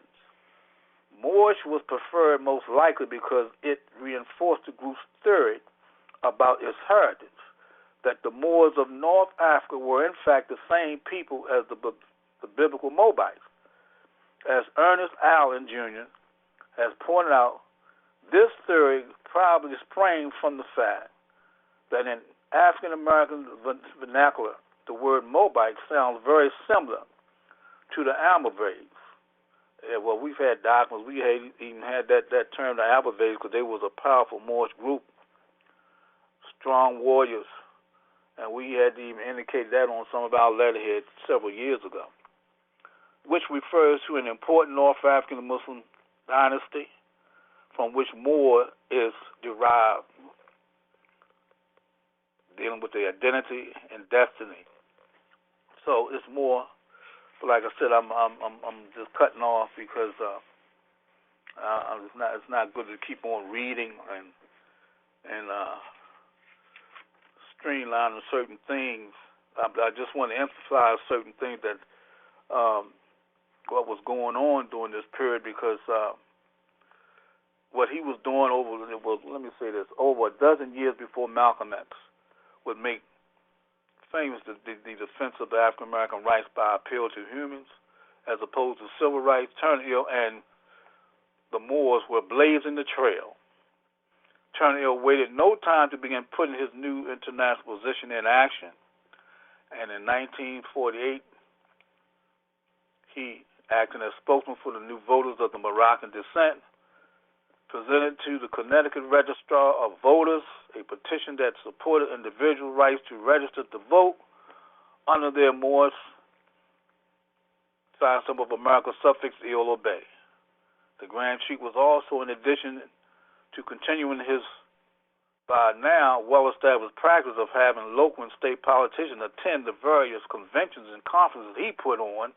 Moorish was preferred most likely because it reinforced the group's theory about its heritage, that the Moors of North Africa were in fact the same people as the biblical Moabites. As Ernest Allen Jr. has pointed out, this theory probably sprang from the fact that in African American vernacular, the word Moabite sounds very similar to the Almoravids. Well, we've had documents, we had even had that term, the Almoravids, because they was a powerful Moorish group, strong warriors, and we had even indicated that on some of our letterheads several years ago, which refers to an important North African Muslim dynasty from which Moor is derived, dealing with their identity and destiny. So it's more, like I said, I'm just cutting off because it's not good to keep on reading and streamlining certain things. I just want to emphasize certain things that what was going on during this period, because what he was doing over a dozen years before Malcolm X would make famous the defense of the African American rights by appeal to humans, as opposed to civil rights. Turner and the Moors were blazing the trail. Turner waited no time to begin putting his new international position in action, and in 1948, he, acting as spokesman for the new voters of the Moroccan descent, presented to the Connecticut Registrar of Voters a petition that supported individual rights to register to vote under their Moorish Science Temple of America suffix ill obey. The Grand Chief was also, in addition to continuing his by now well-established practice of having local and state politicians attend the various conventions and conferences he put on,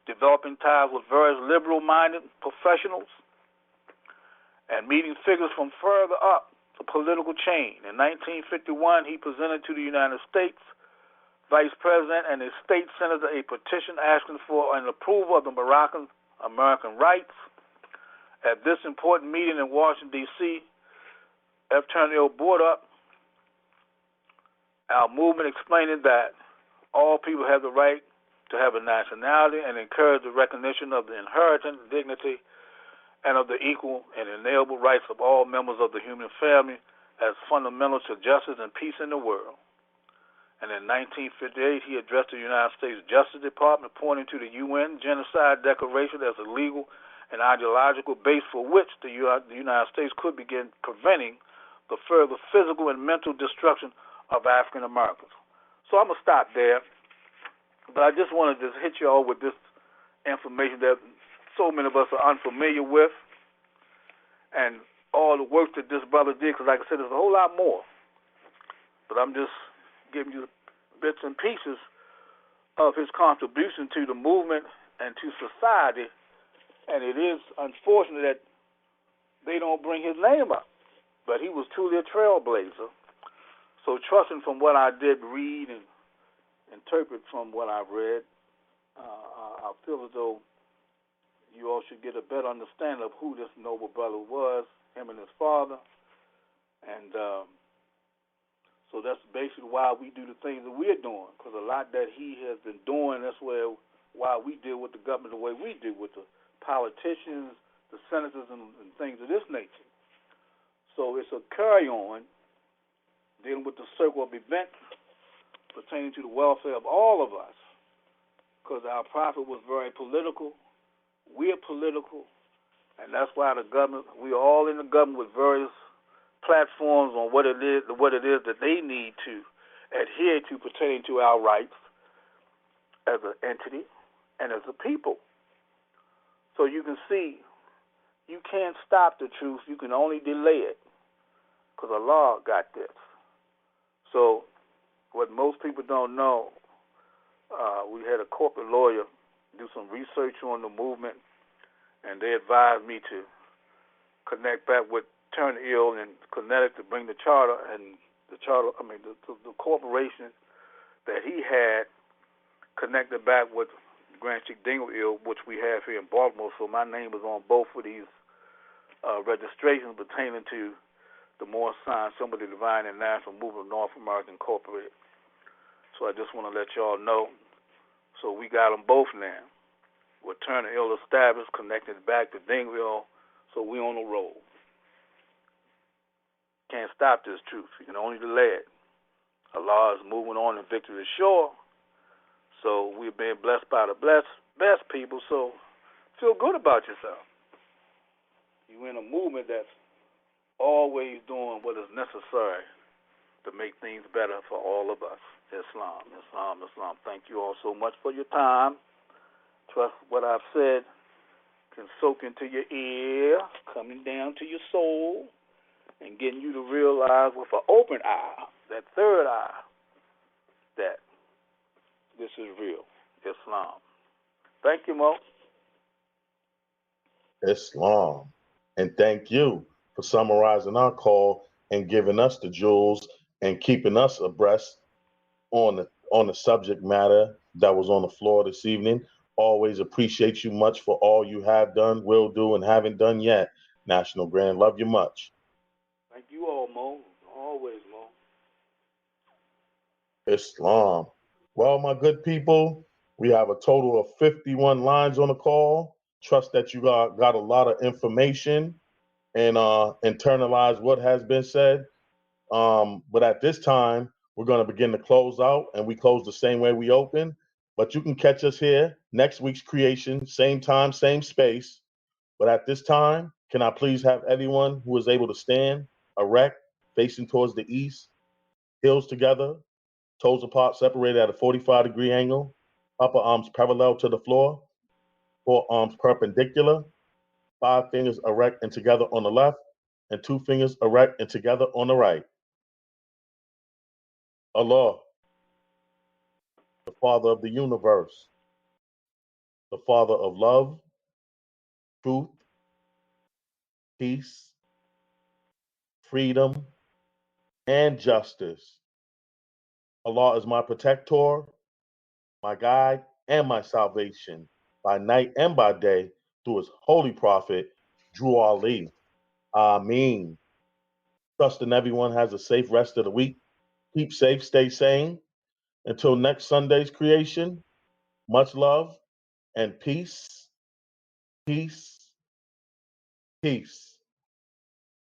developing ties with various liberal-minded professionals, and meeting figures from further up the political chain. In 1951, he presented to the United States Vice President and a state senator a petition asking for an approval of the Moroccan American rights. At this important meeting in Washington, D.C., F. Turner brought up our movement, explaining that all people have the right to have a nationality, and encouraged the recognition of the inherent dignity and of the equal and inalienable rights of all members of the human family as fundamental to justice and peace in the world. And in 1958, he addressed the United States Justice Department, pointing to the UN Genocide Declaration as a legal and ideological base for which the United States could begin preventing the further physical and mental destruction of African Americans. So I'm going to stop there, but I just wanted to hit you all with this information that so many of us are unfamiliar with, and all the work that this brother did, because like I said, there's a whole lot more. But I'm just giving you bits and pieces of his contribution to the movement and to society. And it is unfortunate that they don't bring his name up. But he was truly a trailblazer. So trusting from what I did read and interpret from what I've read, I feel as though you all should get a better understanding of who this noble brother was, him and his father. And so that's basically why we do the things that we're doing, because a lot that he has been doing, that's why we deal with the government the way we do, with the politicians, the senators, and things of this nature. So it's a carry-on dealing with the circle of events pertaining to the welfare of all of us, because our prophet was very political. We're political, and that's why the government, we are all in the government with various platforms on what it is that they need to adhere to pertaining to our rights as an entity and as a people. So you can see, you can't stop the truth, you can only delay it, because Allah got this. So what most people don't know, we had a corporate lawyer do some research on the movement, and they advised me to connect back with Turner Hill and Connecticut to bring the charter and the corporation that he had connected back with Grand Chief Dingle, which we have here in Baltimore. So my name is on both of these registrations pertaining to the Moorish Science Temple, the Divine and National Movement of North America Incorporated. So I just want to let y'all know. So we got them both now. With Turner Hill established, connected back to Dingle, so we on the road. Can't stop this truth. You can only delay it. Allah is moving on and victory is sure. So we're being blessed by the best people. So feel good about yourself. You're in a movement that's always doing what is necessary to make things better for all of us. Islam, Islam, Islam. Thank you all so much for your time. Trust what I've said can soak into your ear, coming down to your soul, and getting you to realize with an open eye, that third eye, that this is real, Islam. Thank you, Mo. Islam. And thank you for summarizing our call and giving us the jewels and keeping us abreast on the subject matter that was on the floor this evening. Always appreciate you much for all you have done, will do, and haven't done yet. National Grand, love you much. Thank you all, Mo. Always, Mo. Islam. Well, my good people, we have a total of 51 lines on the call. Trust that you got a lot of information and internalize what has been said. But at this time, we're going to begin to close out, and we close the same way we open. But you can catch us here next week's creation, same time, same space. But at this time, can I please have everyone who is able to stand erect, facing towards the east, heels together, toes apart, separated at a 45-degree angle, upper arms parallel to the floor, forearms perpendicular, 5 fingers erect and together on the left, and 2 fingers erect and together on the right. Allah, the Father of the universe, the Father of love, truth, peace, freedom, and justice. Allah is my protector, my guide, and my salvation, by night and by day, through his holy prophet, Drew Ali. Ameen. Trusting everyone has a safe rest of the week. Keep safe, stay sane. Until next Sunday's creation, much love and peace, peace, peace.